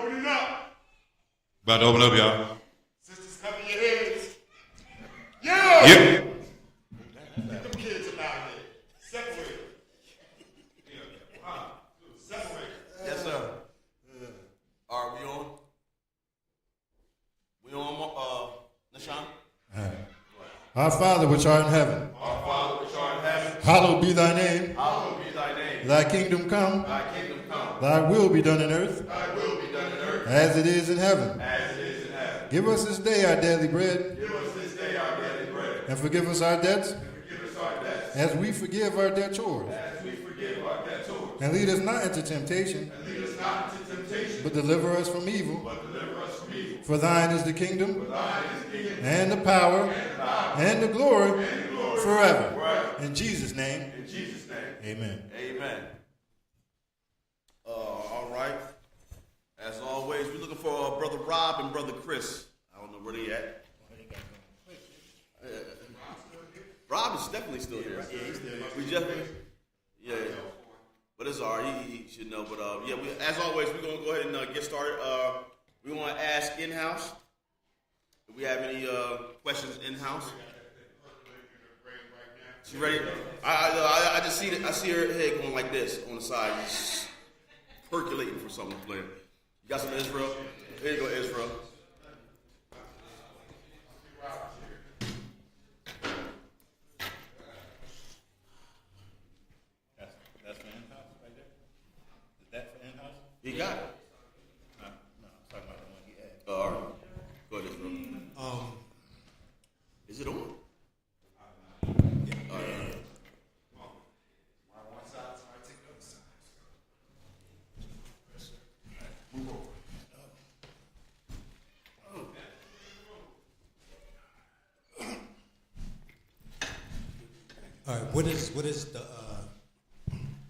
opening up. About to open up, y'all. Sisters, cover your heads. Yeah! Yep. Get them kids about here. Separate. Separate. Yes, sir. Are we on? We on, Nashawn? Our Father which art in heaven, Our Father which art in heaven, hallowed be thy name. hallowed be thy name. Thy kingdom come, Thy kingdom come. thy will be done in earth, Thy will be done in earth as it is in heaven. as it is in heaven. Give us this day our daily bread, Give us this day our daily bread. and forgive us our debts, And forgive us our debts as we forgive our debtors. as we forgive our debtors. And lead us not into temptation, And lead us not into temptation, but deliver us from evil. but deliver us from evil. For thine is the kingdom, For thine is the kingdom, and the power, and the glory, forever. forever. In Jesus' name, In Jesus' name. amen. Amen. All right. As always, we're looking for Brother Rob and Brother Chris. I don't know where they at. Rob is definitely still here. Yeah, he's still here. We definitely, yeah. But it's all right. He should know. But yeah, as always, we're gonna go ahead and get started. We want to ask in-house. Do we have any questions in-house? She ready? I just see I see her head going like this on the side, just percolating for something to play. You got some Israel? Here you go, Israel. That's for in-house right there? Is that for in-house? He got it. No, I'm talking about the one he asked. All right. Go ahead, Israel. Is it on? All right, what is the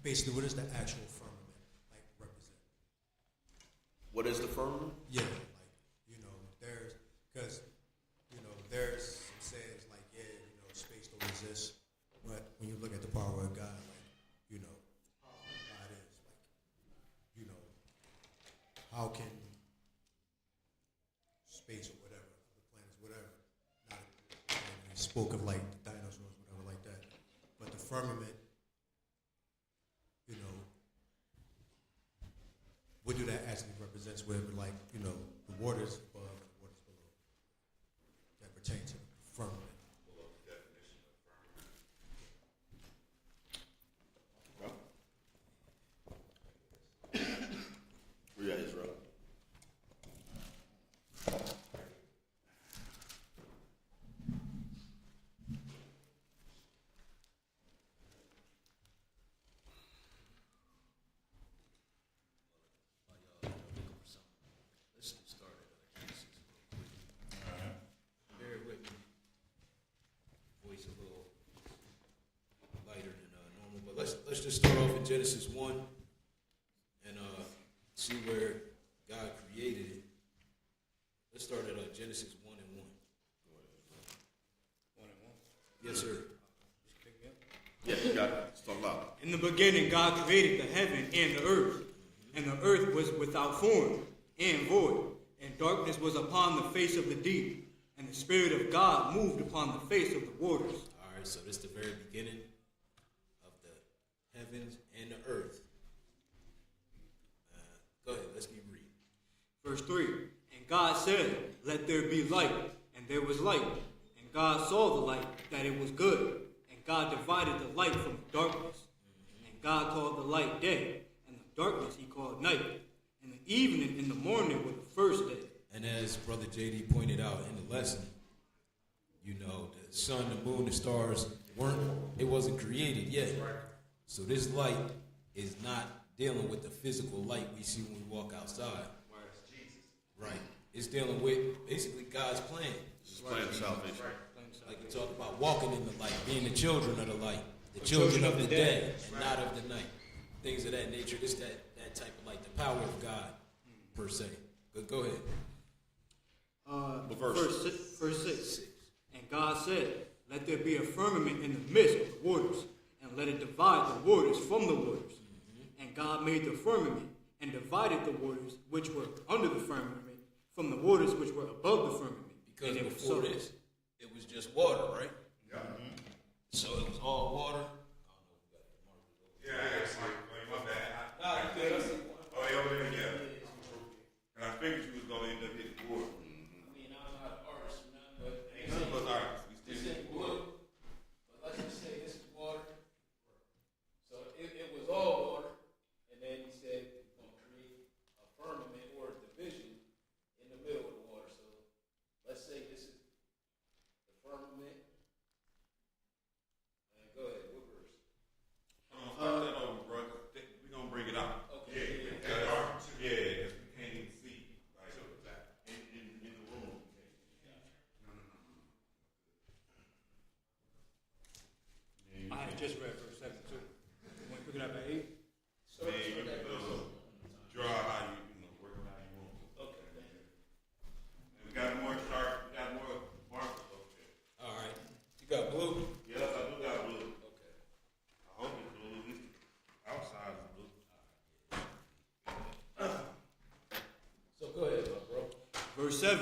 basically what is the actual firmament like represent? What is the firmament? Yeah, like there's there's some sayings like space don't exist, but when you look at the power of God, like God is like how can space or whatever the planets whatever not he spoke of like the dinosaurs whatever like that. But the firmament, what do that actually represents with, like, the waters above and the waters below that pertain to the firmament? Where you at, Israel? Let's get started. Bear with me. Voice a little lighter than normal, but let's just start off in Genesis 1 and see where God created it. Let's start at Genesis 1 and 1. 1 and 1. Yes, sir. Yeah, you got it. Let's talk loud. In the beginning, God created the heaven and the earth, and the earth was without form and void, and darkness was upon the face of the deep, and the Spirit of God moved upon the face of the waters. All right, so this is the very beginning of the heavens and the earth. Go ahead, let's keep reading. Verse 3, and God said, let there be light, and there was light. And God saw the light, that it was good. And God divided the light from the darkness. And God called the light day, and the darkness he called night. And the evening and the morning were the first day. And as Brother JD pointed out in the lesson, the sun, the moon, the stars wasn't created yet. So this light is not dealing with the physical light we see when we walk outside. Right. It's dealing with basically God's plan. His plan of salvation. Like we talk about walking in the light, being the children of the light, the children of the day, and not of the night. Things of that nature. It's that type of light, the power of God, per se. But go ahead. Verse 6. And God said, let there be a firmament in the midst of the waters, and let it divide the waters from the waters. And God made the firmament and divided the waters which were under the firmament from the waters which were above the firmament. Because And it was before so. this, it was just water, right? Yeah. So it was all water. Yeah, I got my bad. Nah, you good. I see one. Oh, yeah, over there, yeah. And I figured you was gonna end up hitting wood. I mean, I'm not an artist, or nothing, but None of us artists, we this still ain't hit wood. wood. But let's just say this is water. So it was all water, and then he said he's going to create a firmament or a division in the middle of the water. So let's say this is the firmament. And go ahead, what verse? Start that over, bro. We gonna bring it out. Okay. Yeah, because we can't even see. Like, in the room. I had just read verse 7 too. You want to pick it up at 8? So Man, you can draw how you know, work it how you want. okay. And we got more sharp, we got more markers over there. All right. You got blue? Yes, I do got blue. Okay. I hope it's blue. At least outside is blue. So go ahead, my bro. Verse 7.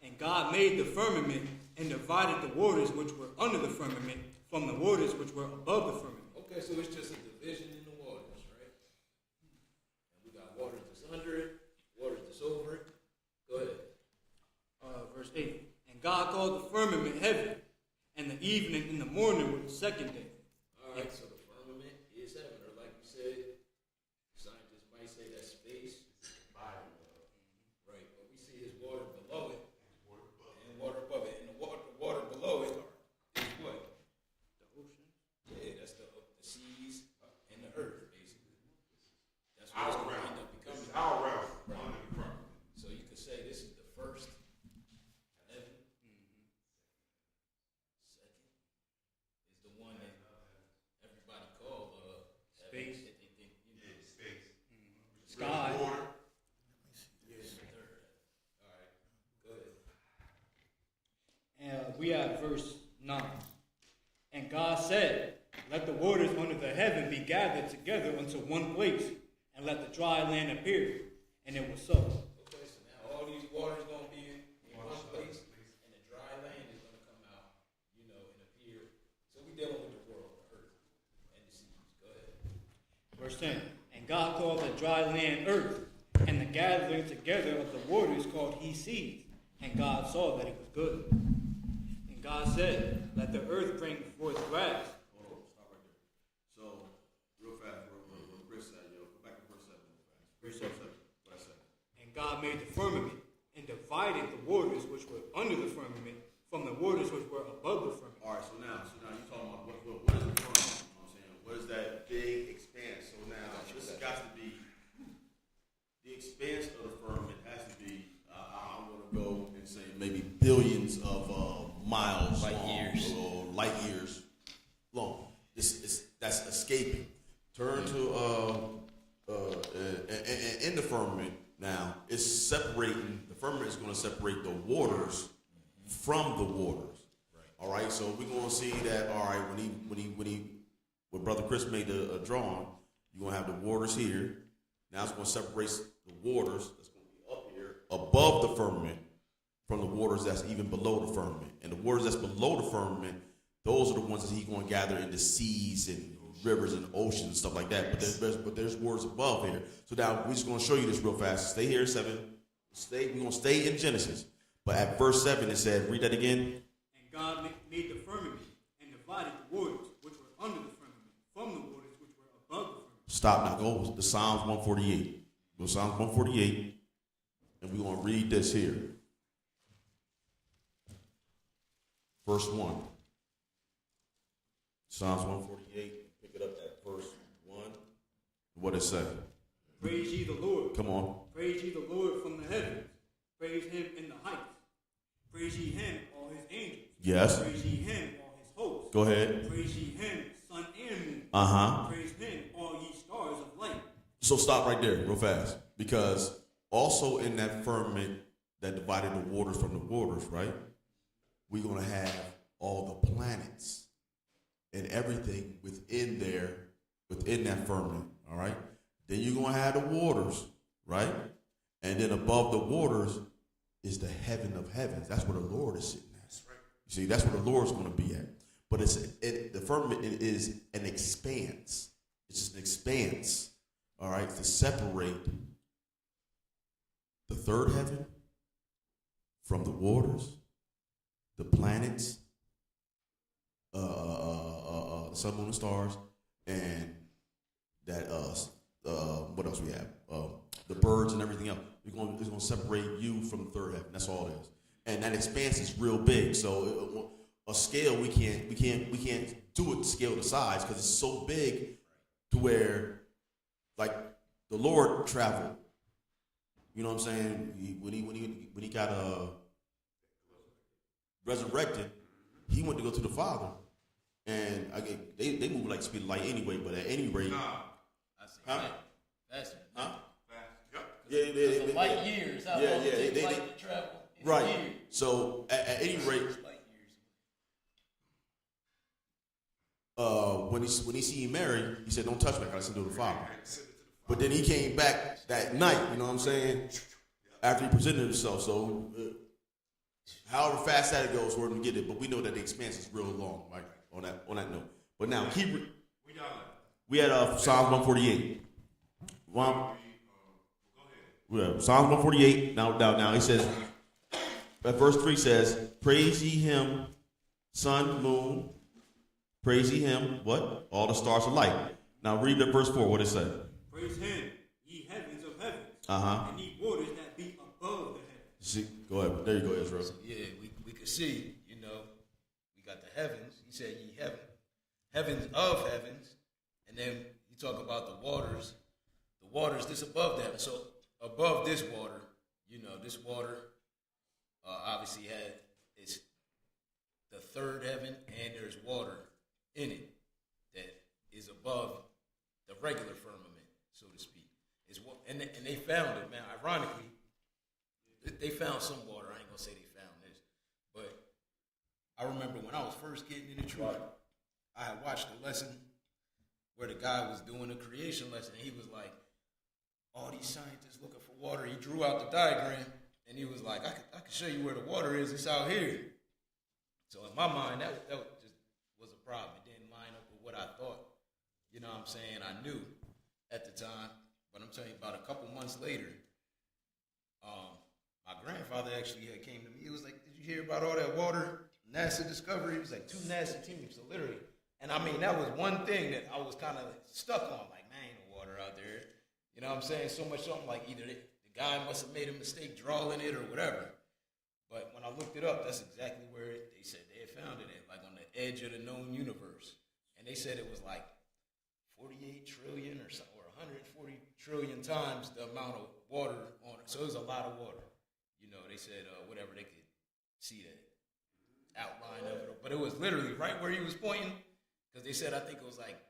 And God made the firmament and divided the waters which were under the firmament from the waters which were above the firmament. Okay, so it's just a division in the waters, right? And we got waters that's under it, waters that's over it. Go ahead. Verse 8. And God called the firmament heaven, and the evening and the morning were the second day. All right, so the firmament is heaven, or like you said, scientists might say that's space. Right, but we see his water below it, and water above it, and the water below it is what? The ocean. Yeah, that's the seas and the earth, basically. That's what it's going to end up becoming. It's our realm under the front. So you could say this is the first heaven. Second is the one that everybody call Space. Heaven, that they think, you know, Yeah, space. Sky. Water. is the third. All right, go ahead. And we have verse 9. And God said, let the waters under the heaven be gathered together unto one place, and let the dry land appear. And it was so. Okay, so now all these waters going to be in one place, and the dry land is going to come out, you know, and appear. So we dealing with the world, the earth, and the seas. Go ahead. Verse 10. And God called the dry land earth, and the gathering together of the waters called he seas. And God saw that it was good. And God said, let the earth bring forth grass. Hold on, stop right there. So, real fast, where Chris said, yo, go back to verse 7 real fast. Verse 7. What I said. And God made the firmament, and divided the waters which were under the firmament from the waters which were above the firmament. All right, so now you're talking about what is the firmament? You know what I'm saying? What is that big expanse? So now, this has got to be, the expanse of the firmament has to be, I want to go and say maybe billions of miles Light long, years. or light years long. That's escaping. Turn to in the firmament now, it's separating. The firmament is going to separate the waters from the waters. Right. All right. So we're going to see that. All right. When Brother Chris made a drawing, you're going to have the waters here. Now it's going to separate the waters that's going to be up here above the firmament from the waters that's even below the firmament. And the waters that's below the firmament, those are the ones that he's going to gather in the seas and rivers and oceans and stuff like that. But there's waters above here. So now we're just going to show you this real fast. Stay here, 7. We're going to stay in Genesis. But at verse 7, it said, read that again. And God made the firmament, and divided the waters which were under the firmament from the waters which were above the firmament. Stop now. Go to Psalms 148. Go to Psalms 148. And we're going to read this here. Verse 1. Psalms 148. Pick it up at verse 1. What it say? Praise ye the Lord. Come on. Praise ye the Lord from the heavens. Praise him in the heights. Praise ye him, all his angels. Yes. Praise ye him, all his hosts. Go ahead. Praise ye him, sun and moon. Uh-huh. Praise him, all ye stars of light. So stop right there real fast. Because also in that firmament that divided the waters from the waters, right? We're going to have all the planets and everything within there, within that firmament, all right? Then you're going to have the waters, right? And then above the waters is the heaven of heavens. That's where the Lord is sitting at. You see, that's where the Lord's going to be at. But the firmament is an expanse. It's just an expanse, all right, to separate the third heaven from the waters, the planets, the sun, moon, and stars, and that what else we have? The birds and everything else. It's going to separate you from the third heaven. That's all it is. And that expanse is real big. So a scale we can't do it to scale the size because it's so big to where like the Lord traveled. You know what I'm saying? When he got resurrected, he went to go to the Father, and again they move like speed of light anyway. But at any rate, I see. huh? Faster. Huh? Yep. Yeah, The light years. How long it takes light to travel? In right. a year. So at any rate, Light years. when he seen Mary, he said, "Don't touch me. I gotta send it to the Father." But then he came back that night. You know what I'm saying? After he presented himself. So however fast that goes, we're gonna get it. But we know that the expanse is real long, right? On that note. But now we had Psalms 148. Psalms 148. Now he says, verse 3 says, "Praise ye him, sun, moon. Praise ye him." What? All the stars of light. Now read the verse 4. What it say? Praise him, ye heavens of heavens, Uh-huh. and ye waters that be above the heavens. See, go ahead. There you go, Israel. So yeah, we could see, we got the heavens. He said ye heavens of heavens, and then you talk about the waters this above that. So above this water, this water obviously it's the third heaven, and there's water in it that is above the regular firmament, so to speak. And they found it, man. Ironically, they found some water. I ain't gonna say they found this, but I remember when I was first getting into truth, I had watched a lesson where the guy was doing a creation lesson. And he was like, all these scientists looking for water. He drew out the diagram, and he was like, I can show you where the water is. It's out here. So in my mind, that just was a problem. It didn't line up with what I thought. You know what I'm saying? I knew at the time, but I'm telling you, about a couple months later, my grandfather actually came to me. He was like, "Did you hear about all that water NASA discovery?" It was like 2 NASA teams, so literally. And I mean, that was one thing that I was kind of stuck on. Like, man, ain't no water out there. You know what I'm saying? So much something like either the guy must have made a mistake drawing it or whatever. But when I looked it up, that's exactly where they said they had found it at, like on the edge of the known universe. And they said it was like 48 trillion or something, or 140 trillion times the amount of water on it. So it was a lot of water. They said whatever they could see that outline of it. But it was literally right where he was pointing, because they said I think it was like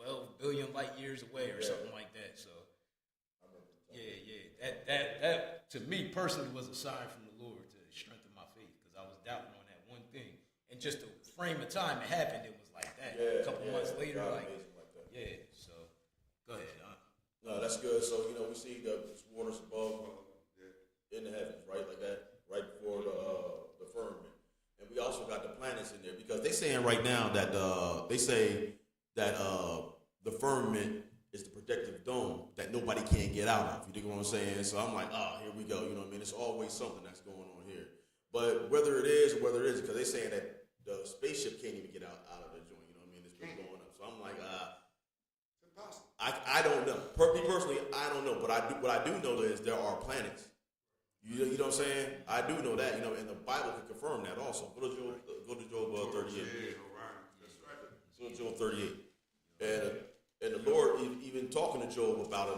12 billion light years away or something like that. So yeah, that to me personally was a sign from the Lord to strengthen my faith, because I was doubting on that one thing, and just the frame of time it happened, it was like that. A couple months later, like that. Yeah. So go ahead. No, that's good. So we see the waters above in the heavens, right, like that, right before the firmament, and we also got the planets in there, because they're saying right now that the firmament is the protective dome that nobody can get out of. You dig what I'm saying? So I'm like, here we go. You know what I mean? It's always something that's going on here. But whether it is or whether it isn't, because they're saying that the spaceship can't even get out of the joint. You know what I mean? It's been going up. So I'm like, It's impossible. I don't know. Me personally, I don't know. But what I do know is there are planets. You know what I'm saying? I do know that, and the Bible can confirm that also. Go to Job 38. That's right. Go to Job 38. And the Lord, even talking to Job about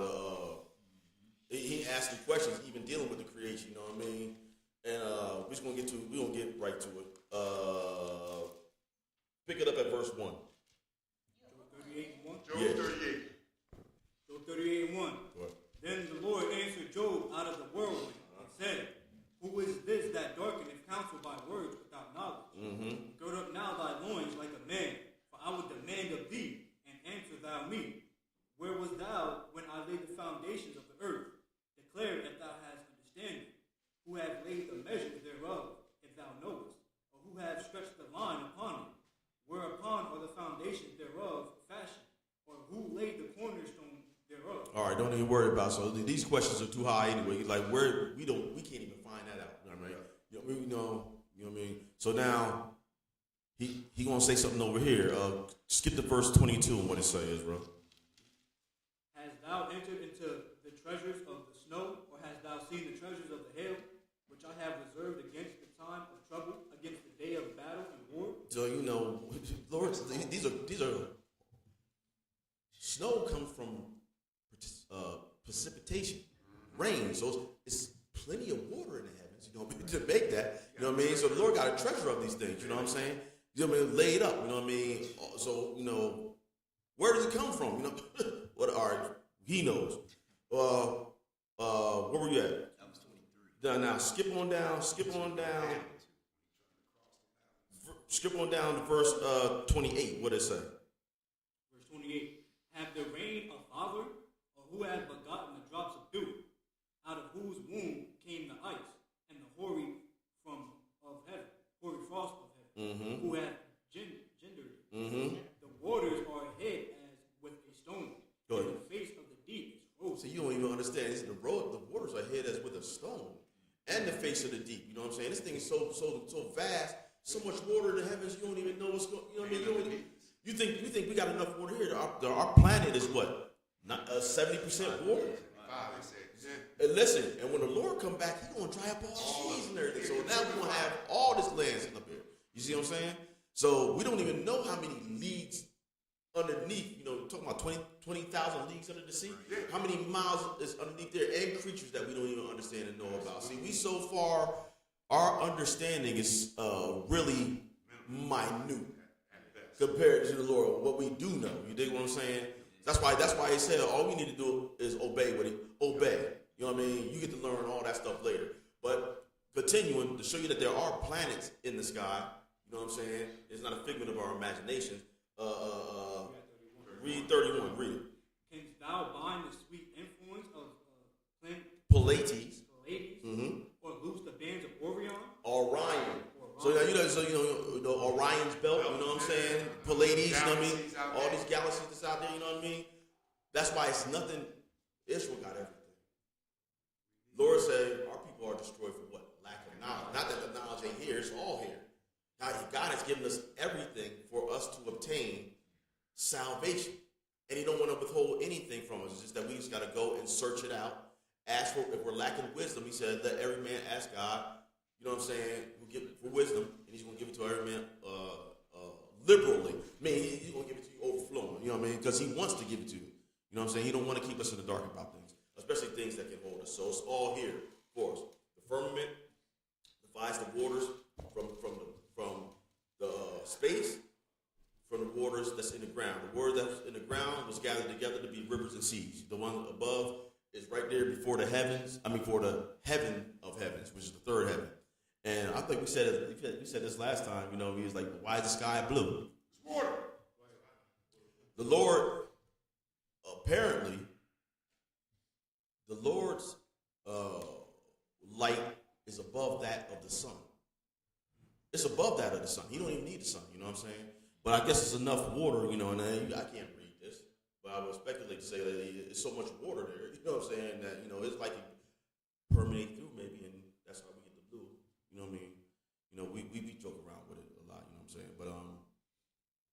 it, he asked him questions, even dealing with the creation, you know what I mean? And we're gonna get right to it. Pick it up at verse 1. Job 38 and 1. Job Yes. 38. Job 38 and 1. Go ahead. Then the Lord answered Job out of the whirlwind and said, Who is this that darkeneth counsel by words without knowledge? Mm-hmm. Gird up now thy loins like a man, for I will demand of thee, and answer thou me. Where was thou when I even worry about. So these questions are too high anyway. Like we can't even find that out. You know what I mean? You know what I mean? So now he gonna say something over here. Skip to verse 22 and what it says, bro. Hast thou entered into the treasures of the snow, or hast thou seen the treasures of the hail, which I have reserved against the time of trouble, against the day of battle and war? So Lord, these are snow comes from precipitation, rain. So it's plenty of water in the heavens. You know, to make that. You know what I mean? So the Lord got a treasure of these things. You know what I'm saying? You know what I mean? Laid up. You know what I mean? So where does it come from? You know, what? All right, He knows. Where were you at? That was 23. Now skip on down. Skip on down to verse 28. What did it say? Verse 28. Have the rain a father, or who hath begotten the drops of dew, out of whose womb came the ice, and the hoary frost of heaven, who hath gendered it? The waters are ahead as with a stone, and the face of the deep is frozen. So you don't even understand. It's the waters are ahead as with a stone, and the face of the deep. You know what I'm saying? This thing is so vast, so much water in the heavens. You don't even know what's going. You know what I mean? You think we got enough water here? Our planet is what? Not 70% water. And listen, and when the Lord come back, He's gonna dry up all the seas and everything. So now we're gonna have all this land sitting up here. You see what I'm saying? So we don't even know how many leagues underneath. You know, we're talking about 20,000 leagues under the sea. How many miles is underneath there, and creatures that we don't even understand and know about. See, we so far, our understanding is really minute compared to the Lord. What we do know, you dig what I'm saying? That's why He said all we need to do is obey. Obey. You know what I mean? You get to learn all that stuff later. But continuing to show you that there are planets in the sky. You know what I'm saying? It's not a figment of our imagination. Read 31. Read it. Canst thou bind the sweet influence of Pleiades. Or loose the bands of Orion? Orion. So now you know Orion's belt. You know what I'm saying? Pleiades. You know what I mean? All these galaxies that's out there. You know what I mean? That's why it's nothing. Israel got everything. Lord said our people are destroyed for what? Lack of knowledge. Not that the knowledge ain't here. It's all here. Now God has given us everything for us to obtain salvation, and He don't want to withhold anything from us. It's just that we just got to go and search it out. Ask for, if we're lacking wisdom, He said, let every man ask God. You know what I'm saying? We'll give for wisdom, and He's going to give it to every man liberally. I mean, He's going to give it to you overflowing. You know what I mean? Because He wants to give it to you. You know what I'm saying? He don't want to keep us in the dark about things, especially things that can hold us. So it's all here for us. The firmament divides the waters from the space, from the waters that's in the ground. The water that's in the ground was gathered together to be rivers and seas. The one above is right there before the heavens. For the heaven of heavens, which is the third heaven. And I think we said this last time. You know, He was like, "Why is the sky blue?" It's water. The Lord, apparently, the Lord's light is above that of the sun. It's above that of the sun. He don't even need the sun. You know what I'm saying? But I guess it's enough water. You know, and I can't read this, but I would speculate to say that it's so much water there. You know what I'm saying? That it's like it permeate through maybe, and that's how we get the blue. You know what I mean? You know, we joke around with it a lot. You know what I'm saying? But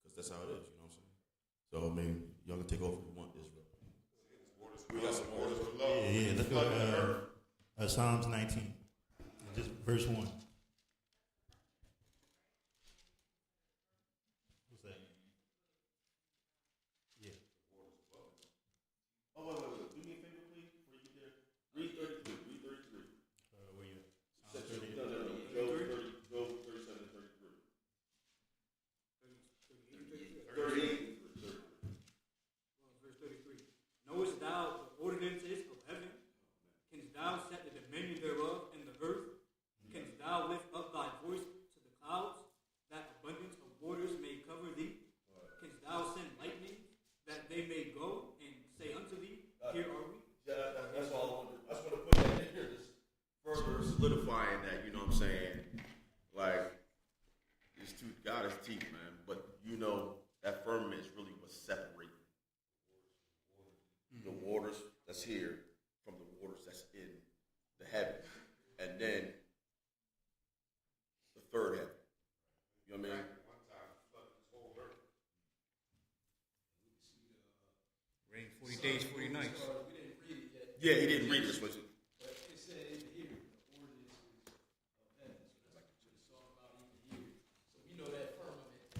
because that's how it is. You know what I'm saying? So I mean, y'all can take over if you want, Israel. We got some waters of love. Yeah. Let's go to Psalms 19, just verse 1. What's that? Yeah. Oh, wait. Do me a favor, please, before you get there. Read 33. Read 33. Where you at? No, Psalms 30. Job 37 and 33. 38. Verse 33. Knowest thou the ordinances of heaven? Canst thou set the dominion thereof in the earth? Canst thou lift up thy voice to the clouds, that abundance of waters may cover thee? Canst thou send lightning, that they may go and say unto thee, Here are we? Yeah, that's all. I just want to put that in here, just further solidifying that. You know what I'm saying? Like, God is teeth, man. But that firmament is really what's separating the waters that's here the heaven, and then the third heaven. You know what I mean? One time, flooded this whole earth. Rain 40 days, 40 nights. We didn't read it yet. Yeah, he didn't read this one. But it says here, the ordinances of heaven. So it's all about even here. So we know that firmament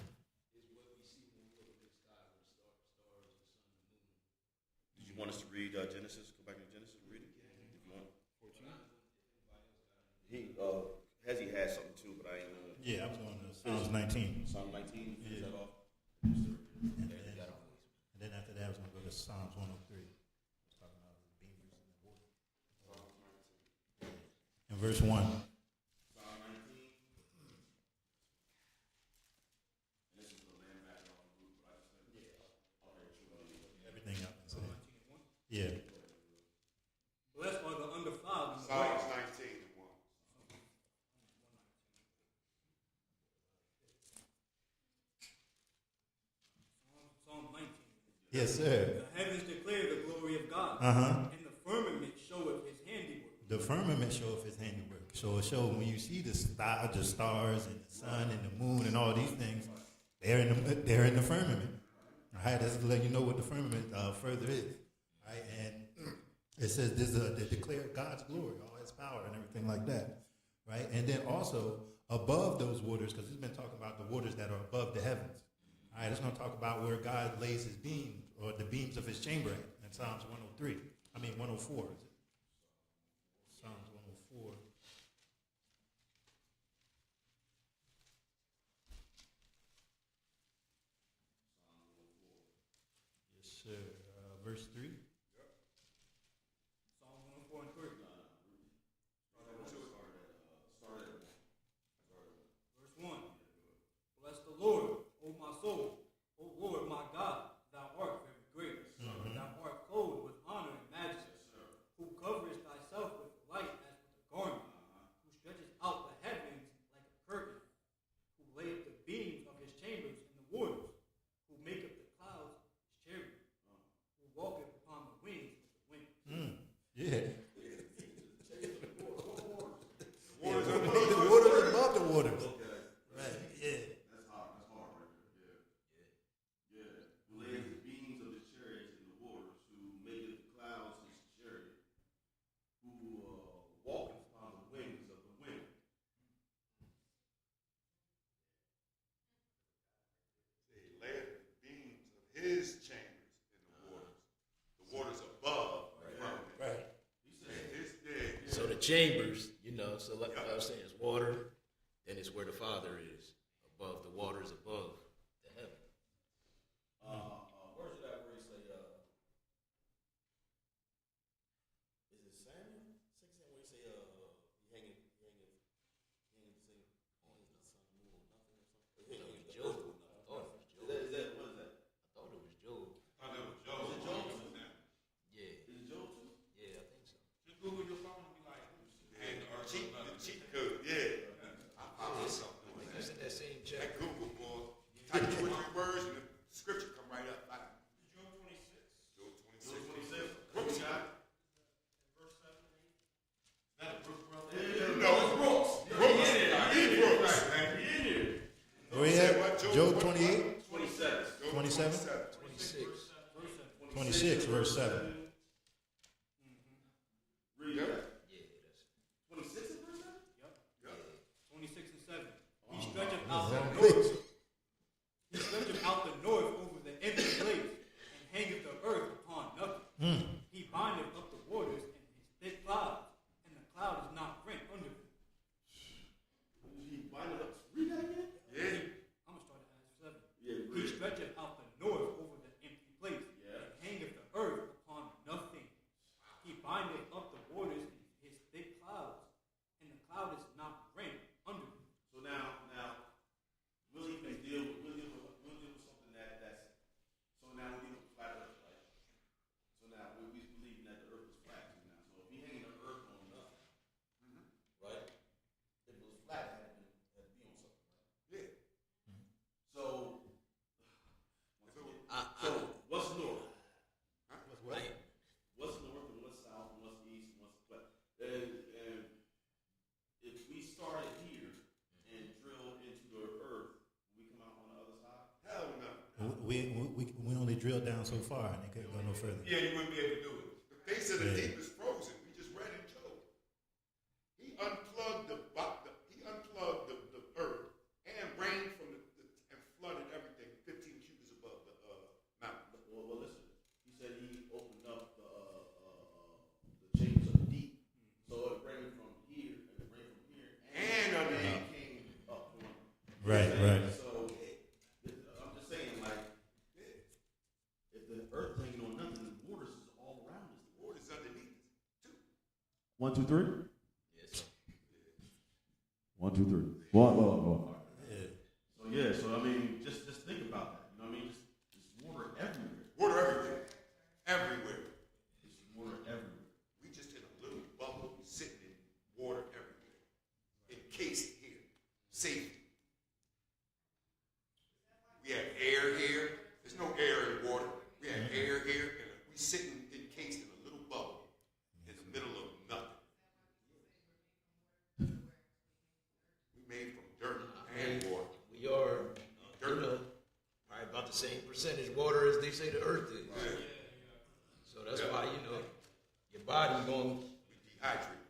is what we see when we look at the sky with the stars, the sun, the moon. Did you want us to read Genesis? Go back to Genesis and read it? If you want. 14. Hezzy has something too, but I ain't know. Yeah, I was going to Psalms 19. Psalm 19, finish Yeah. that off. And then after that, I was going to go to Psalms 103. It's talking about the beamers and the water. In verse 1. Psalm 19. And this is the land back off the roof, but I just said, okay, Everything up and saying. Yeah. Blessed are the undefiled. in the Psalms way. 19 and 1. Psalm 19. Yes, sir. The heavens declare the glory of God, Uh-huh. and the firmament showeth his handiwork. The firmament showeth his handiwork. So it shows when you see the stars and the sun and the moon and all these things, they're in the firmament. All right, that's to let you know what the firmament further is. All right, and it says this to declare God's glory, all his power and everything like that. Right, and then also above those waters, because it's been talking about the waters that are above the heavens. All right, it's going to talk about where God lays his beams or the beams of his chamber at in Psalms 103. 104. Is it? Psalms 104. Yes, sir. Verse 3. Psalm 104 and 3. Verse 1. Bless the Lord, O my soul. O Lord, my God, thou art very great. Thou art clothed with honor and majesty. Who coverest thyself with light as with a garment. Who stretches out the heavens like a curtain. Who layeth the beams of his chambers in the waters. Who maketh the clouds his chariot. Who walketh upon the wings of the wind. Yeah. The Waters above the waters. Right. Yeah. That's hard. That's hard right there. Yeah. Yeah. Who lays the beams of his chariots in the waters, who maketh the clouds his chariot, who walketh upon the wings of the wind. He laid the beams of his chambers in the waters. The waters above the firmament. Right. So the chambers, so like I was saying, it's water, then it's where the Father is, above the waters above the heaven. Where's it at where he say, is it Samuel? 16 where he say, he hanging the same on the sun, moon, nothing or something. It was Job. I thought it was Job. Is that, what is that? I thought it was Job. I know it was Job. Is it Job? Yeah. Is it Job too? Yeah, I think so. Just Google your phone and be like, and the cheat code, yeah. I found something. I think it's in that same That chapter. Google, boy. Type 2 or 3 words and the scripture come right up. Like, Job 26. Job 26. Brooks got it. Verse 7 and 8. Not a Brooks brother. No, it's Brooks. Brooks. He Brooks. Man, he in here. Where you at? Job 28? 27. 27? 26. 26, verse 7. Read that. Yeah, that's 26 is verse 7? Yep. 26 and 7. He stretcheth out Wrong the place. north. He stretcheth out the north over the empty place, and hangeth the earth upon nothing. He bindeth up the waters in his thick clouds, and the cloud is not rent under him. He bind it up. Read that again? Yeah. I'm going to start at verse 7. Yeah, He read it. stretcheth out the north over the empty place, Yeah. and hangeth the earth upon nothing. He bindeth up the waters in his thick clouds, and the cloud is not rent under him. So now, down so far and they couldn't go no further. Yeah, you wouldn't be able to do it. The face of the deep is frozen. We just read in Job. He unplugged the earth and rained from and flooded everything 15 cubits above the mountain. Well, listen. He said he opened up the chambers of the deep, so it rained from here and it rained from here, and underneath came up. Right. So I'm just saying, like, if the earth ain't on nothing, the waters is all around us. The water's underneath us, too. 1, 2, 3. Yes. 1, 2, 3. One. Yeah. So I mean, just think about that. You know what I mean? Just water everywhere. Water everywhere. Everywhere. It's water everywhere. We just in a little bubble sitting in water everywhere. Encased here. Safety. We have air here. There's no air in water. We have air here, and we sitting encased in a little bubble in the middle of nothing. We made from dirt and water. We are, probably about the same percentage water as they say the earth is. Yeah. So that's why, your body going We dehydrate.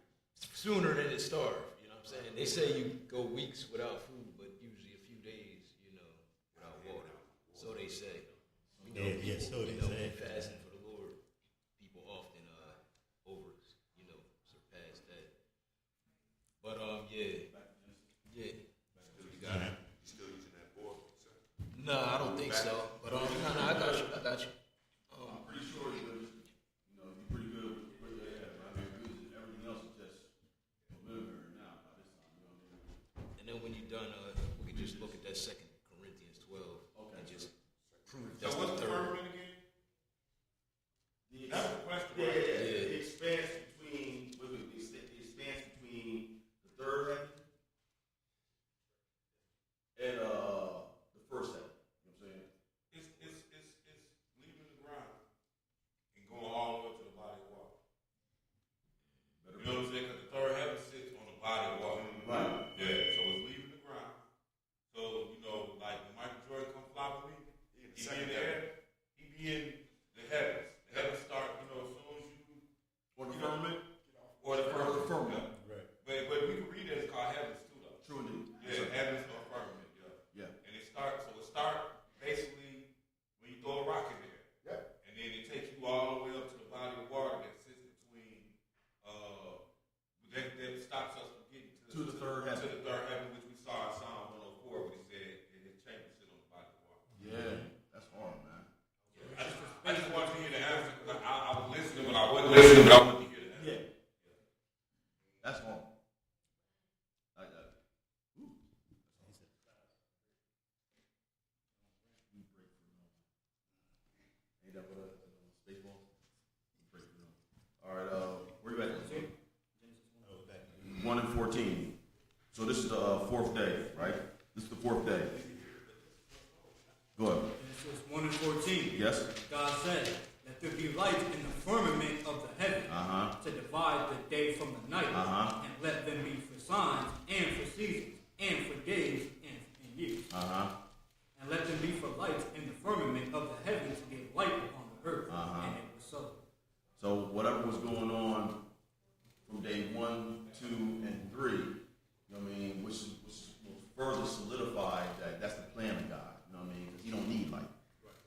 sooner than it starves. You know what I'm saying? They say you go weeks without food, but usually a few days, without water. So they say. We know Yeah, so they say. fasting for the Lord. People often surpass that. But yeah. You got it. You still using that board, sir? No, I don't think so. But I got you. I'm pretty sure you're pretty good with what you have. I mean, everything else is just preliminary now by this time. You know what I mean? And then when you're done, we can just look at that 2 Corinthians 12 and just prove So that's what's the the third. firmament again? That's the question, Yeah, right? the expanse between the third heaven and the first heaven. You know what I'm saying? It's leaving the ground and going all the way to the body of water. You know what I'm saying? Because the third heaven sits on the body of water. Right. Yeah, so it's leaving the ground. So, like when Michael Jordan come fly with me, he be in the air, he be in the heavens. The heavens start, as soon as you Or the firmament. or the firmament. Right. But we can read it, it's called heavens too, though. True indeed. Yeah, heavens or firmament, Yeah. And it starts basically when you throw a rock in there. Yeah. And then it takes you all the way up to the body of water that sits between, that stops us from getting To the third heaven. To the third heaven, which we saw in Psalm 104 when he said his chambers sit on the body of water. Yeah. That's hard, man. I just wanted to hear the answer because I was listening, but I wasn't listening, but I wanted to hear the answer. Yeah. That's hard. I got it. Ooh. We break for no. Ain't that what Spaceball? We break for no. All right, where you at? 1 and 14. So this is the fourth day, right? This is the fourth day. Go ahead. Genesis 1 and 14. Yes? God said, "Let there be light in the firmament of the heaven to divide the day from the night, and let them be for signs and for seasons and for days and years. And let them be for lights in the firmament of the heavens to give light upon the earth." And it was so. So whatever was going on from day 1, 2, and 3, which will further solidify that that's the plan of God. You know what I mean? Because he don't need light.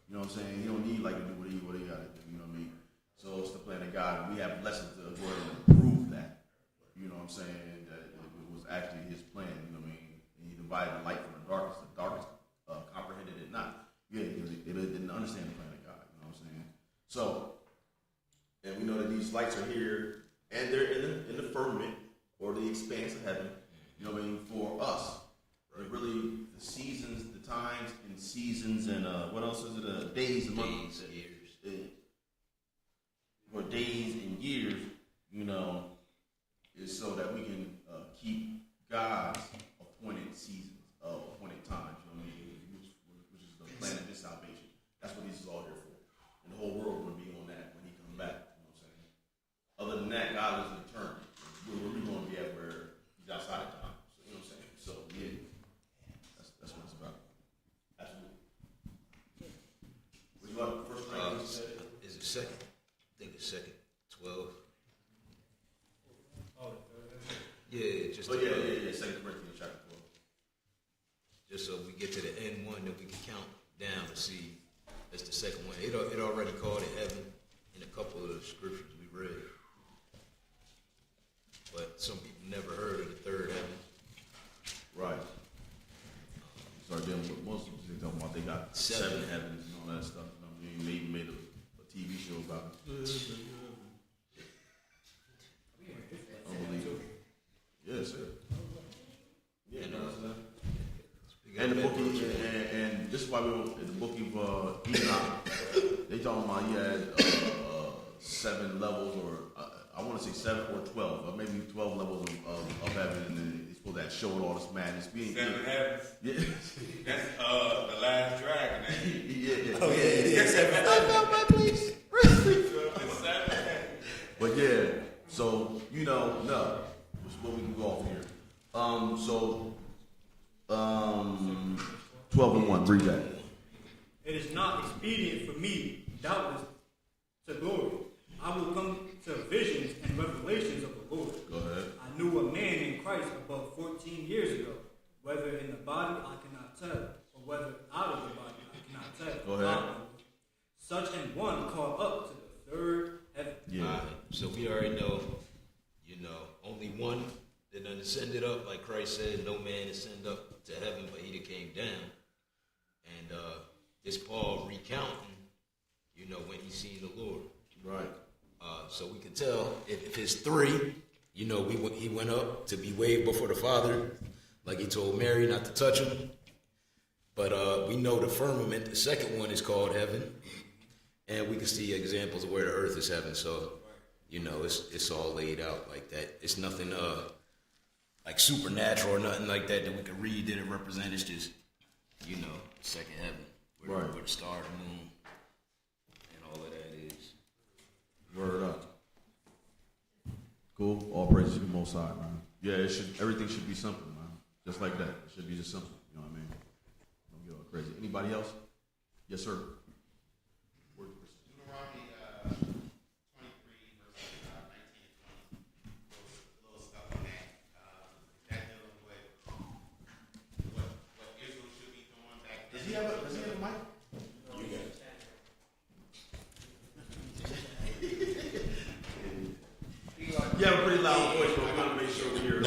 You know what I'm saying? He don't need light to do what he got to do. You know what I mean? So it's the plan of God. We have lessons to go ahead and prove that. You know what I'm saying? That it was actually his plan. You know what I mean? And he divided the light from the darkness. The darkness comprehended it not. Yeah, because it didn't understand the plan of God. You know what I'm saying? So, and we know that these lights are here, and they're in the firmament or the expanse of heaven. You know what I mean? For us, they're really the seasons, the times, and seasons, and what else is it? Days and months, years. Or days and years. Is so that we can keep God's appointed seasons, appointed times. You know what I mean? Which is the plan of his salvation. That's what this is all here for. And the whole world will be on that when he comes back. You know what I'm saying? Other than that, God is eternal. Where we going to be at where he's outside of time. So, you know what I'm saying? So, yeah. That's what it's about. Absolutely. What you got? First Corinthians Just Oh, to, yeah. 2 Corinthians chapter 12. just so we get to the end one, that we can count down to see. That's the second one. It already called it heaven in a couple of the scriptures we read. But some people never heard of the third heaven. Right. Start dealing with Muslims. They talking about they got seven heavens and all that stuff. You know what I mean? They even made a TV show about it. Unbelievable. Yes, sir. Yeah, and the book of, and this is why we were in the book of Enoch. They talking about he had 7 levels, or I want to say 7 or 12, or maybe 12 levels of heaven, and then he's supposed to show all this madness. 7 heavens. Yeah. That's the last dragon. Yeah. Oh yeah. 7 I found my place. But yeah, so no, which is what we can go off here. 12 and 1, read that. It is not expedient for me, doubtless, to glory. I will come to visions and revelations of the Lord. Go ahead. I knew a man in Christ above 14 years ago. Whether in the body, I cannot tell, or whether out of the body, I cannot tell. Go ahead. Such an one caught up to the third heaven. Yeah. So we already know, only one that done ascended up, like Christ said, no man ascended up to heaven, but he that came down. And this Paul recounting, when he seen the Lord. Right. So we can tell if it's 3, he went up to be waved before the Father, like he told Mary not to touch him. But we know the firmament, the second one, is called heaven. And we can see examples of where the earth is heaven. So, it's all laid out like that. It's nothing like supernatural or nothing like that we can read that it represents. It's just, second heaven, where the star, the moon, and all of that is. Word up. Cool. All praises to the Most High, man. Yeah, everything should be simple, man. Just like that. It should be just simple. You know what I mean? Don't get all crazy. Anybody else? Yes, sir. Deuteronomy 23, verses 19 and 20. Little stuff on that. That dealing with what Israel should be doing back then. Does he have a mic? You got it. You have a pretty loud voice, but we want to make sure we hear it.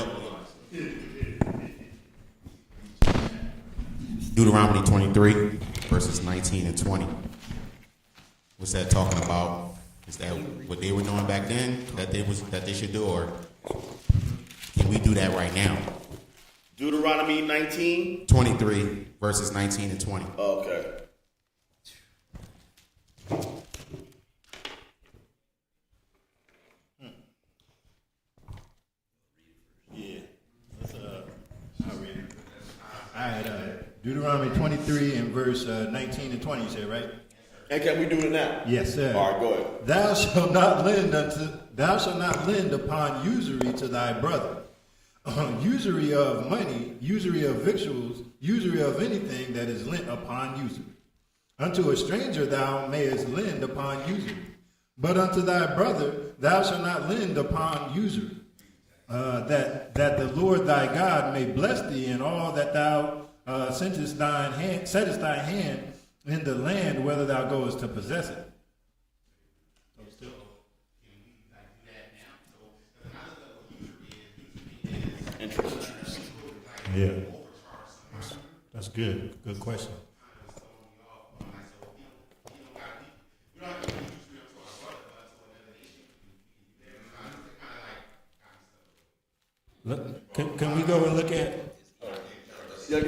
Deuteronomy 23, verses 19 and 20. What's that talking about? Is that what they were doing back then that they should do, or can we do that right now? Deuteronomy 19? 23, verses 19 and 20. Okay. Yeah. I'll read it. All right. Deuteronomy 23 and verse 19 and 20, you said, right? And can we do it now? Yes, sir. All right, go ahead. Thou shalt not lend upon usury to thy brother. Usury of money, usury of victuals, usury of anything that is lent upon usury. Unto a stranger thou mayest lend upon usury, but unto thy brother thou shalt not lend upon usury. That the Lord thy God may bless thee in all that thou settest thy hand in the land, whether thou goest to possess it. Yeah, that's good. Good question. Look, can we go and look at? Yeah,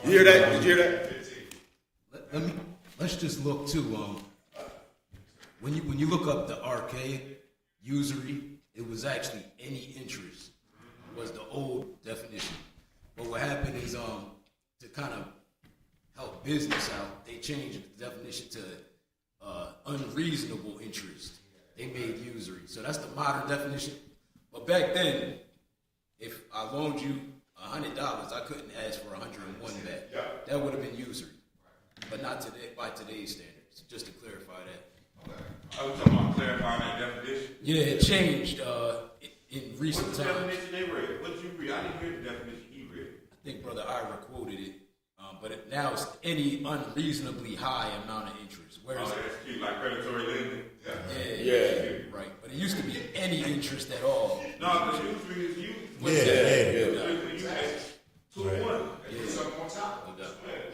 You hear that? Did you hear that? Let's just look too. When you look up the archaic usury, it was actually any interest was the old definition. But what happened is to kind of help business out, they changed the definition to unreasonable interest. They made usury. So that's the modern definition. But back then, if I loaned you $100, I couldn't ask for 101 back. That would have been usury. But not today by today's standards. Just to clarify that. I was talking about clarifying find that definition. Yeah, it changed in recent What's the times. definition they read? What did you read? I didn't hear the definition he read. I think Brother Ira quoted it, but now it's any unreasonably high amount of interest. Whereas, That's cute, like predatory lending. Yeah. right. But it used to be any interest at all. No, the usually is you. Yeah. 2 to 1.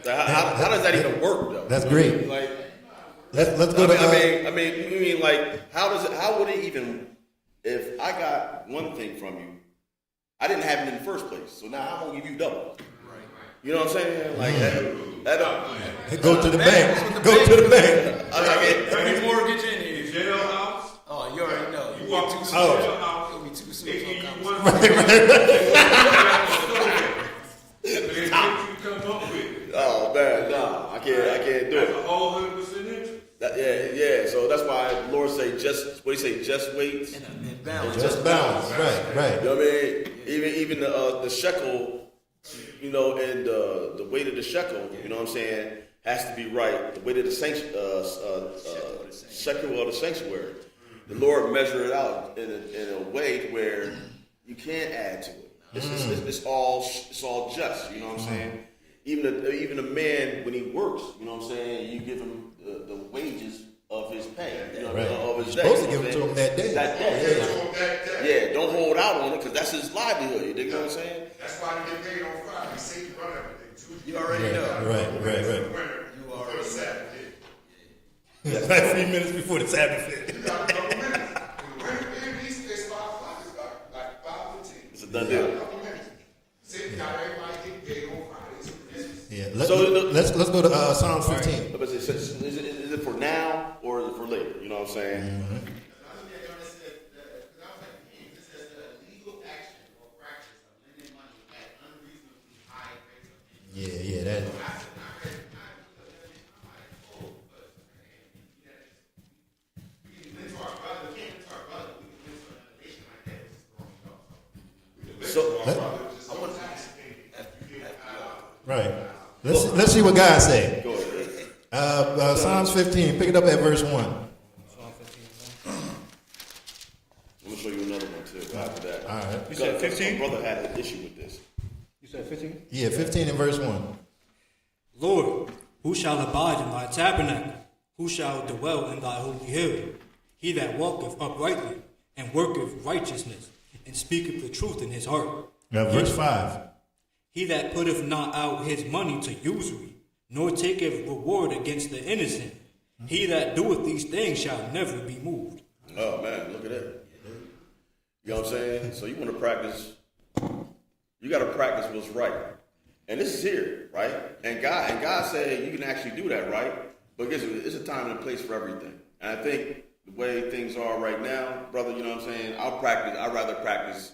So how does that even work though? That's great. Like, Let's go to. I mean, like, how would it even, if I got one thing from you, I didn't have it in the first place, so now I'm gonna give you double. Right. You know what I'm saying? Like that don't. Go to the bank. Go to the bank. I like it. Bring mortgage in here. Jailhouse. Oh, you already know. You walk through the Oh. jailhouse. Give me 2 They suits. give you on one. comes. They come up with. Oh man, nah, I can't do That's it. a whole 100% interest. Yeah. So that's why the Lord say just wait. And balance. Just balance. Right. You know what I mean? Even the shekel, you know, and the weight of the shekel, you know what I'm saying, has to be right. The weight of the shekel of the sanctuary. The Lord measured it out in a way where you can't add to it. It's all just. You know what I'm saying? Even a man, when he works, you know what I'm saying, you give him the wages of his pay, you know, Right. of his You're day. supposed to give it to him that day. That day. Yeah, don't hold out on it because that's his livelihood. You dig what I'm saying? That's why they get paid on Friday. Say you run everything too. You already know. Right. You already said. It's like 3 minutes before the Sabbath. You got a couple minutes. In the winter, at least it's 5 o'clock. It's like 5:15. It's a done deal. A couple minutes. Say you got everybody getting paid on Friday. Yeah. So Let's go to Psalm 15. But is it for now or is it for later? You know what I'm saying? Yeah. That. So Right. Let's see what God say. go ahead. Psalms 15. Pick it up at verse 1. I'm gonna show you another one too after that. All right. You said Because 15? My brother had an issue with this. You said 15? Yeah, 15 and verse 1. Lord, who shall abide in thy tabernacle? Who shall dwell in thy holy hill? He that walketh uprightly, and worketh righteousness, and speaketh the truth in his heart. Now, verse 5. He that putteth not out his money to usury, nor taketh reward against the innocent. He that doeth these things shall never be moved. Oh man, look at that. You know what I'm saying? So you want to practice, you got to practice what's right. And this is here, right? And God said you can actually do that, right? But guess what? It's a time and a place for everything. And I think the way things are right now, brother, you know what I'm saying? I'd rather practice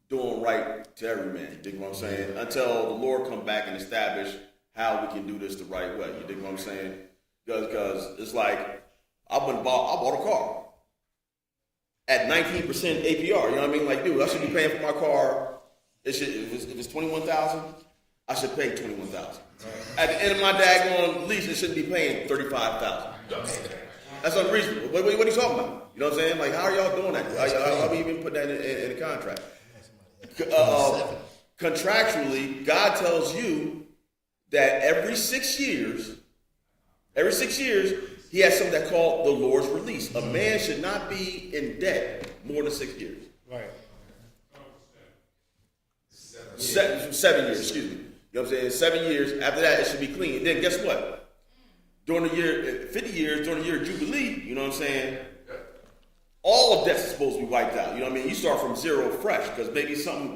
doing right to every man. You dig what I'm saying? Until the Lord come back and establish how we can do this the right way. You dig what I'm saying? Because it's like I bought a car at 19% APR. You know what I mean? Like, dude, I should be paying for my car. If it's $21,000, I should pay $21,000. At the end of my daggone lease, it shouldn't be paying $35,000. That's unreasonable. What are you talking about? You know what I'm saying? Like, how are y'all doing that? How are we even put that in the contract? Contractually, God tells you that every 6 years, He has something that's called the Lord's release. A man should not be in debt more than 6 years. Right. 7 years, excuse me. You know what I'm saying? 7 years. After that, it should be clean. And then guess what? During the year, 50 years, during the year of Jubilee, you know what I'm saying? All of debts is supposed to be wiped out. You know what I mean? You start from zero fresh because maybe the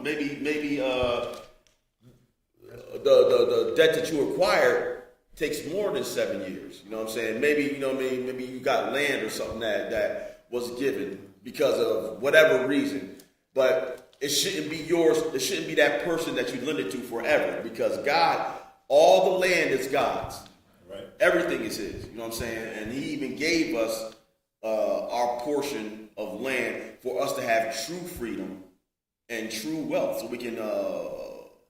debt that you acquired takes more than 7 years. You know what I'm saying? Maybe, you know what I mean? Maybe you got land or something that was given because of whatever reason. But it shouldn't be yours. It shouldn't be that person that you lend it to forever because God, all the land is God's. Right. Everything is His. You know what I'm saying? And He even gave us our portion of land for us to have true freedom and true wealth so we can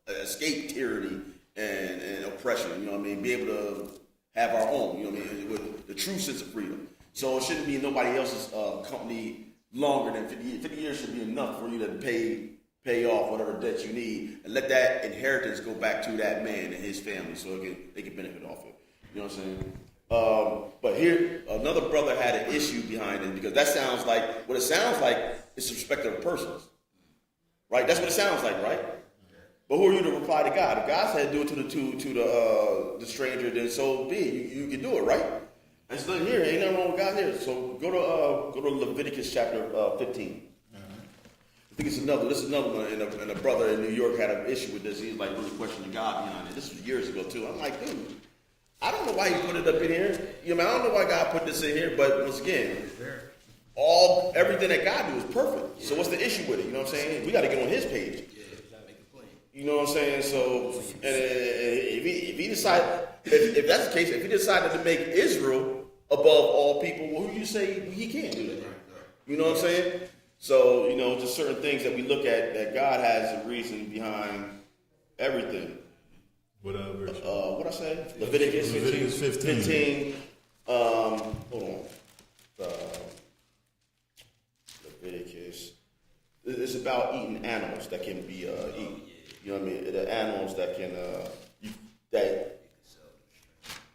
escape tyranny and oppression, you know what I mean? Be able to have our own, you know what I mean? With the true sense of freedom. So it shouldn't be nobody else's company longer than 50 years. 50 years should be enough for you to pay off whatever debt you need and let that inheritance go back to that man and his family so they can benefit off it. You know what I'm saying? But here, another brother had an issue behind it because that sounds like, what it sounds like is respect of persons. Right? That's what it sounds like, right? But who are you to reply to God? If God said do it to the stranger, then so be it. You can do it, right? And it's not here. Ain't nothing wrong with God here. So go to Leviticus chapter 15. I think this is another one, and a brother in New York had an issue with this. He was like really questioning God behind it. This was years ago too. I'm like, dude, I don't know why he put it up in here. You know, I don't know why God put this in here, but once again, everything that God do is perfect. So what's the issue with it? You know what I'm saying? We got to get on his page. You know what I'm saying? So, and if he decide, if that's the case, if he decided to make Israel above all people, well, who you say he can't do that? You know what I'm saying? So, you know, just certain things that we look at that God has a reason behind everything. What verse? What I say? Leviticus 15. Hold on. Leviticus. It's about eating animals that can be eaten. You know what I mean? The animals that can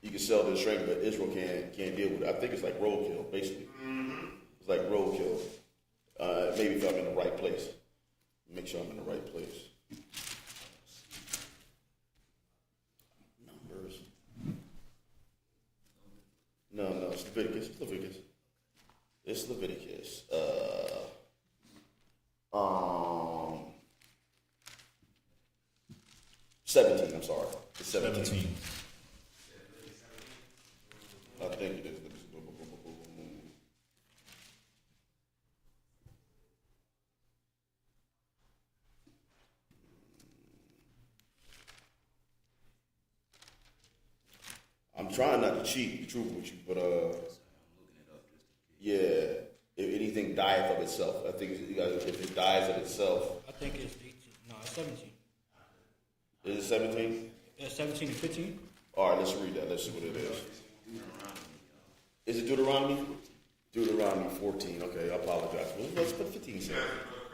you can sell to the stranger, but Israel can't deal with it. I think it's like roadkill, basically. It's like roadkill. Maybe if I'm in the right place. Make sure I'm in the right place. Numbers. No, it's Leviticus. It's Leviticus. 17, I'm sorry. It's 17. I think it is. I'm trying not to cheat, the truth with you, but yeah, if anything dieth of itself, I think if it dies of itself. I think it's 18. No, it's 17. Is it 17? 17 and 15. All right, let's read that. Let's see what it is. Is it Deuteronomy? Deuteronomy 14. Okay, I apologize. Let's put 15 cents.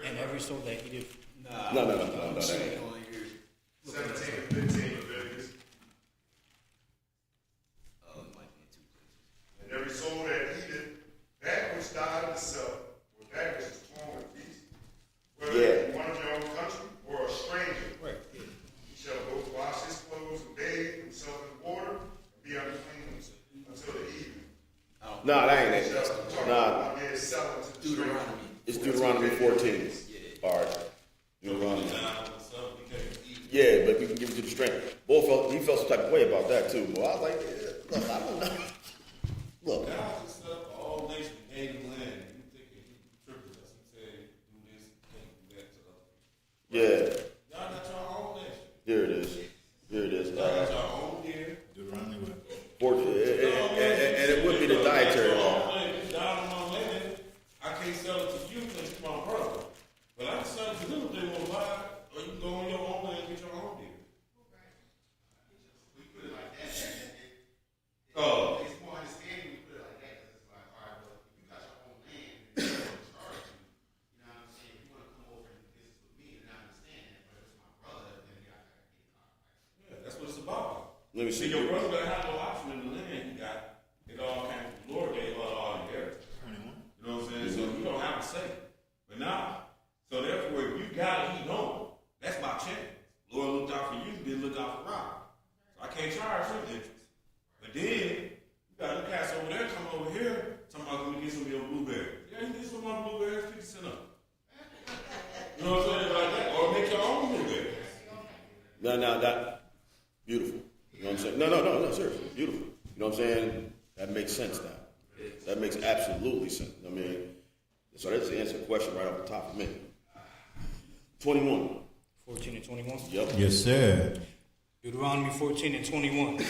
And every soul that eateth. No. That ain't. 17 and 15 Leviticus. And every soul that eateth that which died of itself, or that which is torn with beast, whether it be one of your own country or a stranger, Right. he shall both wash his clothes and bathe himself in water and be unclean until the evening. Nah, that ain't it. Nah, Deuteronomy. it's Deuteronomy 14. All right. Deuteronomy. Yeah, but we can give it to the stranger. Boy, he felt some type of way about that too. Well, I was like, look, I don't know. Look. God just set up all nations, gave them land. You think he tripled us and said, do this, can't do that to other people. Yeah. Y'all got your own nation. There it is. Y'all got your own here. Deuteronomy what? And it would be the dietary law. It's down on my land. I can't sell it to you because you're my brother. But I can sell it to them if they want to buy it. Or you can go on your own land and get your own deal. We put it like that. Oh. It's more understanding we put it like that because it's like, all right, well, if you got your own land, and you don't charge you know what I'm saying? If you want to come over and do business with me, then I understand that. But if it's my brother, then you got to get a contract. Yeah, that's what it's about. Let me see. Your brother doesn't have no option in the land he got. It all came from the Lord, gave all inheritance. 21. You know what I'm saying? So you don't have to say. But now, so therefore, if you got it, he don't. That's my chance. Lord looked out for you, didn't look out for Rob. So I can't charge him interest. But then, you got the cats over there come over here, talking about going to get some of your blueberries. Yeah, you get some of my blueberries, 50 cents up. You know what I'm saying? Like that. Or make your own blueberries. No, that beautiful. You know what I'm saying? No, seriously, beautiful. You know what I'm saying? That makes sense now. That makes absolutely sense. I mean, so that's the answer to the question right off the top of me. 21. 14 and 21. Yep. Yes, sir. Deuteronomy 14 and 21.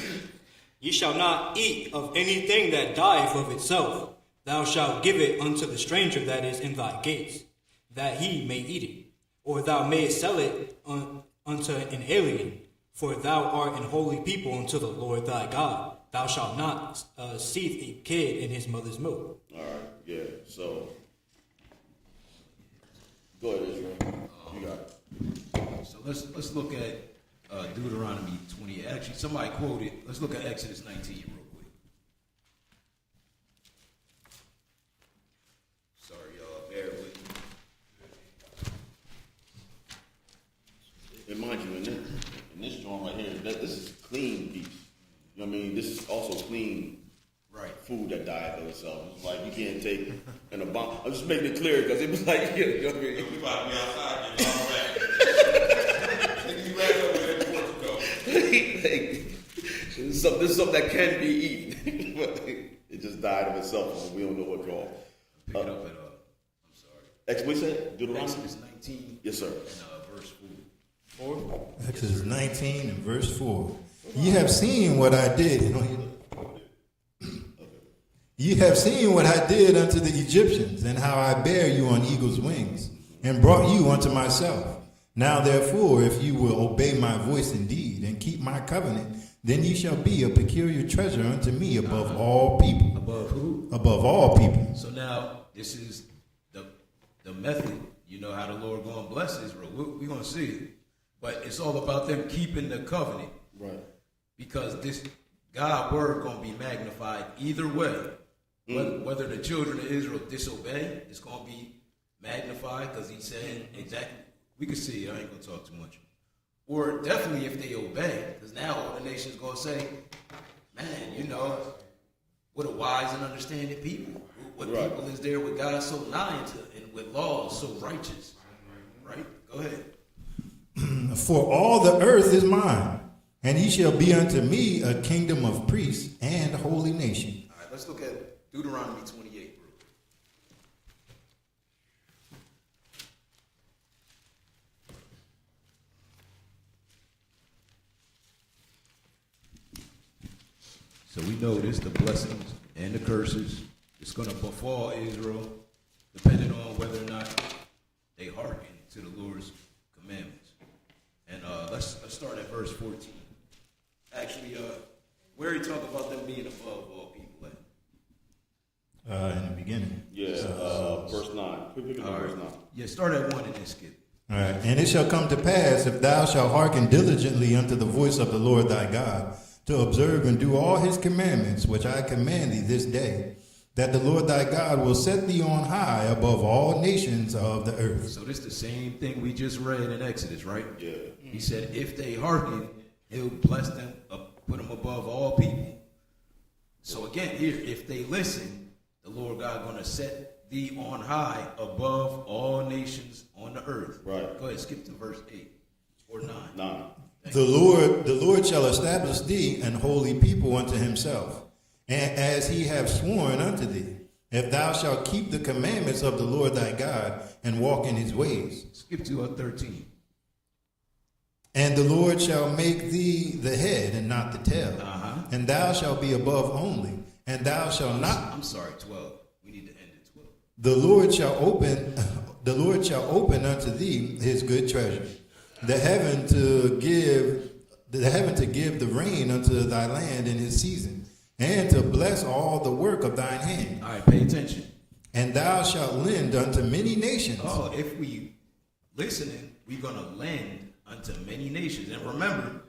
Ye shall not eat of anything that dieth of itself. Thou shalt give it unto the stranger that is in thy gates, that he may eat it. Or thou mayest sell it unto an alien, for thou art an holy people unto the Lord thy God. thou shalt not seethe a kid in his mother's milk. All right, yeah. So, go ahead, Israel. You got it. So let's look at Deuteronomy 20. Actually, somebody quoted. Let's look at Exodus 19 real quick. Sorry, y'all. Bear with me. And mind you, in this joint right here, this is clean beef. You know what I mean? This is also clean food that died by itself. It's like you can't take an abundance. I'm just making it clear because it was like, you know what I mean? We about to be outside getting all right. Take these rags over there before you go. This is something that can be eaten. But it just died of itself. And we don't know what draw. Pick it up at, I'm sorry. What you said? Deuteronomy? Exodus 19. Yes, sir. And verse 4. Exodus 19 and verse 4. Ye have seen what I did. Ye have seen what I did unto the Egyptians, and how I bare you on eagle's wings, and brought you unto myself. Now therefore, if you will obey my voice indeed, and keep my covenant, then ye shall be a peculiar treasure unto me above all people. Above who? Above all people. So now, this is the method, you know, how the Lord going to bless Israel. We're going to see it. But it's all about them keeping the covenant. Right. Because this God's word going to be magnified either way. Whether the children of Israel disobey, it's going to be magnified because he's saying exactly. We can see it. I ain't going to talk too much. Or definitely if they obey, because now all the nation's going to say, man, you know, what a wise and understanding people. What people is there with God so nigh and with laws so righteous. Right? Go ahead. For all the earth is mine, and ye shall be unto me a kingdom of priests and a holy nation. All right, let's look at Deuteronomy 28. So we notice the blessings and the curses. It's going to befall Israel, depending on whether or not they hearken to the Lord's commandments. And let's start at verse 14. Actually, where he talk about them being above all people at? In the beginning. Yeah, verse 9. Pick up verse 9. Yeah, start at 1 and then skip. All right. And it shall come to pass, if thou shalt hearken diligently unto the voice of the Lord thy God, to observe and do all his commandments, which I command thee this day, that the Lord thy God will set thee on high above all nations of the earth. So this is the same thing we just read in Exodus, right? Yeah. He said, if they hearken, he'll bless them, put them above all people. So again, here, if they listen, the Lord God going to set thee on high above all nations on the earth. Right. Go ahead, skip to verse 8 or 9. 9. The Lord shall establish thee an holy people unto himself, and as he hath sworn unto thee, if thou shalt keep the commandments of the Lord thy God and walk in his ways. Skip to 13. And the Lord shall make thee the head and not the tail, and thou shalt be above only, and thou shalt not. I'm sorry, 12. We need to end at 12. The Lord shall open unto thee his good treasure, the heaven to give the rain unto thy land in his season, and to bless all the work of thine hand. All right, pay attention. And thou shalt lend unto many nations. Oh, if we listening, we're going to lend unto many nations. And remember,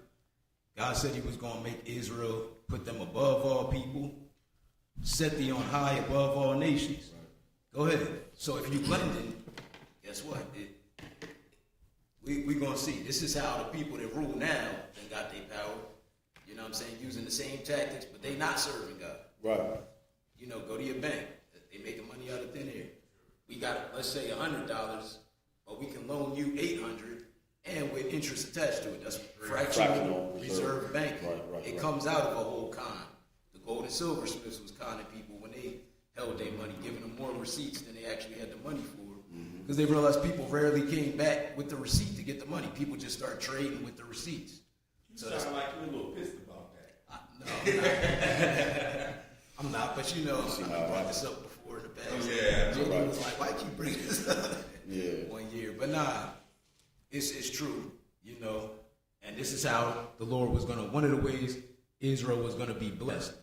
God said he was going to make Israel, put them above all people, set thee on high above all nations. Go ahead. So if you blending, guess what? We're going to see. This is how the people that rule now they got their power. You know what I'm saying? Using the same tactics, but they not serving God. Right. You know, go to your bank. They making money out of thin air. We got, let's say, $100, but we can loan you $800 and with interest attached to it. That's fractional reserve banking. It comes out of a whole con. The gold and silversmiths was conning people when they held their money, giving them more receipts than they actually had the money for. Because they realized people rarely came back with the receipt to get the money. People just start trading with the receipts. So You sound like you're a little pissed about that. No, I'm not. But you know, I brought this up before in the past. Oh, yeah. Jenny was like, why keep bringing this up? Yeah. 1 year. But nah, it's true, you know. And this is how the Lord was going to, one of the ways Israel was going to be blessed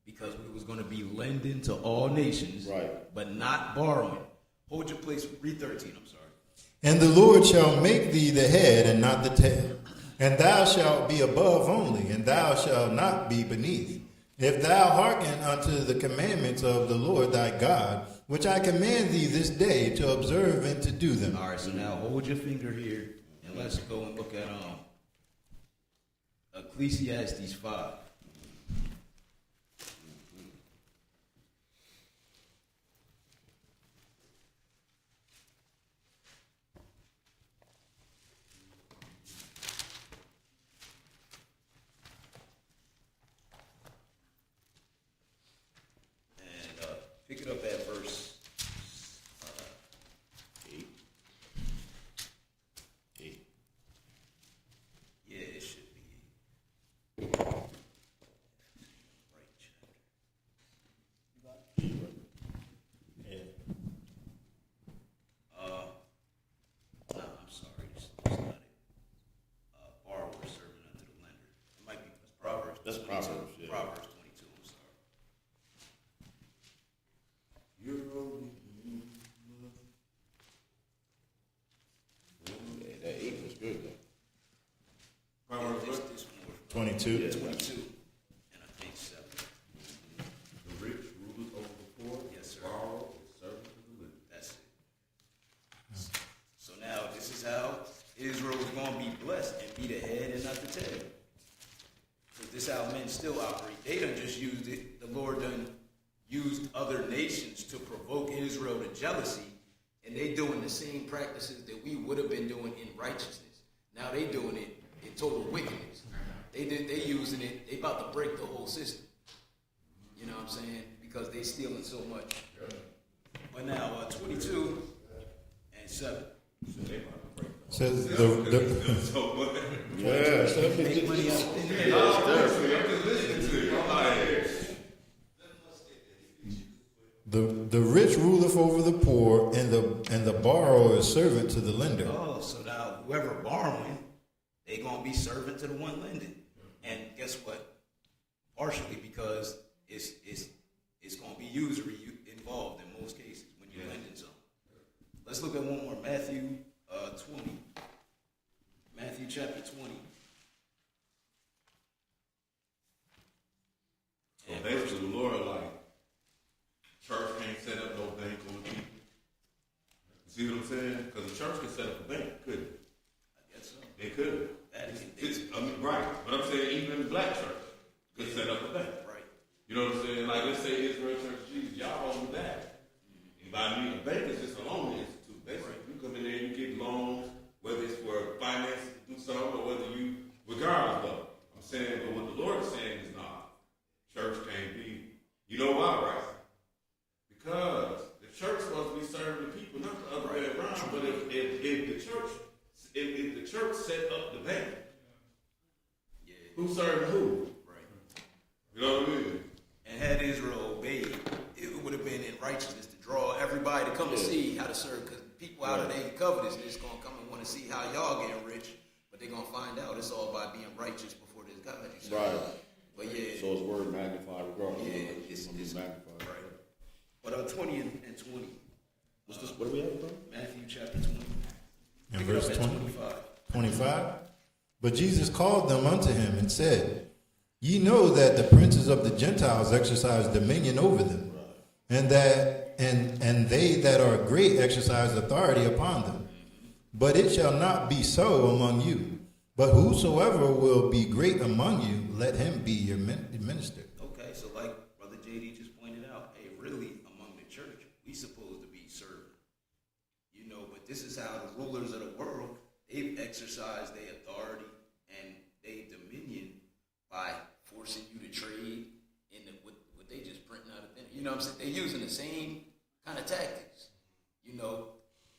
because we was going to be lending to all nations, Right. but not borrowing. Hold your place. Read 13. I'm sorry. And the Lord shall make thee the head and not the tail. And thou shalt be above only, and thou shalt not be beneath. If thou hearken unto the commandments of the Lord thy God, which I command thee this day to observe and to do them. All right, so now hold your finger here, and let's go and look at Ecclesiastes 5. Pick it up at verse 8. Yeah, it should be. Right chapter. No, I'm sorry. It's not it. Borrower serving unto the lender. It might be Proverbs. That's 22. Proverbs, yeah. Proverbs 22. I'm sorry. Yeah, that 8 was good though. This one was 22. Yeah. 22. And I think 7. The rich rulers over the poor. Yes, sir. Borrow is servant to the living. That's it. So now this is how Israel is going to be blessed and be the head and not the tail. Because this is how men still operate. They done just used it. The Lord done used other nations to provoke Israel to jealousy, and they doing the same practices that we would have been doing in righteousness. Now they doing it in total wickedness. They using it. They about to break the whole system. You know what I'm saying? Because they stealing so much. But now 22 and 7. Says Make money out of thin air. the rich ruleth over the poor, and the borrower is servant to the lender. Oh, so now whoever borrowing, they gonna be servant to the one lending. And guess what? Partially because it's gonna be usury involved in most cases when you're lending something. Let's look at one more. Matthew 20. Matthew chapter 20. So basically, the Lord like, church can't set up no bank on the people. You see what I'm saying? Because the church could set up a bank, couldn't it? I guess so. They could. Right. But I'm saying even the black church could set up a bank. Right. You know what I'm saying? Like, let's say Israel Church of Jesus, y'all own that. And by me, a bank is just a loan institute. Basically, you come in there, you get loans, whether it's for finance to do something or whether you, regardless though. I'm saying, but what the Lord is saying is not. Church can't be. You know why, right? Because the church supposed to be serving the people, not the other way around. But if the church set up the bank, who serving who? Right. You know what I mean? And had Israel obeyed, it would have been in righteousness to draw everybody to come and see how to serve. Because people out of their covetousness going to come and want to see how y'all getting rich, but they're going to find out it's all by being righteous before this God you serve. Right. But yeah. So his word magnified regardless. Yeah, it's it's magnified. right. But 20 and 20. What's this? What do we have, bro? Matthew chapter 20. In Pick it up verse at 20. 25. 25. But Jesus called them unto him and said, Ye know that the princes of the Gentiles exercise dominion over them, and they that are great exercise authority upon them. But it shall not be so among you. But whosoever will be great among you, let him be your minister. Okay, so like Brother JD just pointed out, hey, really, among the church, we supposed to be serving. You know, but this is how the rulers of the world, they've exercised their authority and their dominion by forcing you to trade in what they just printing out of thin. You know what I'm saying? They're using the same kind of tactics. You know,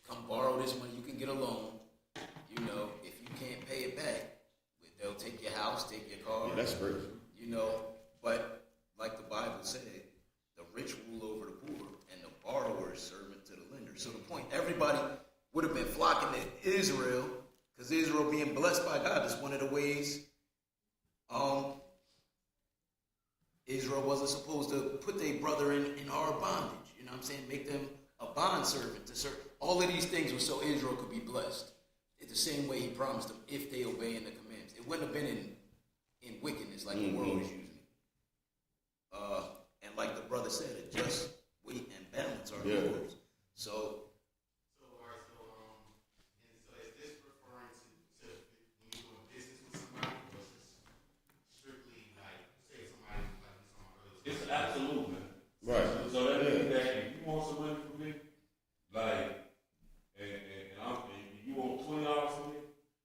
come borrow this money, you can get a loan. You know, if you can't pay it back, they'll take your house, take your car. Yeah, that's great. You know, but like the Bible said, the rich rule over the poor and the borrower is servant to the lender. So the point, everybody would have been flocking to Israel because Israel being blessed by God is one of the ways Israel wasn't supposed to put their brother in our bondage. You know what I'm saying? Make them a bondservant to serve. All of these things were so Israel could be blessed. It's the same way he promised them if they obey in the commandments. It wouldn't have been in wickedness like the world is using it. And like the brother said, a just weight and balance are yours. So is this referring to when you're doing business with somebody, or is this strictly like, say somebody like this? It's absolute, man. Right. So that means that if you want some money from me, like, and you want $20 from me,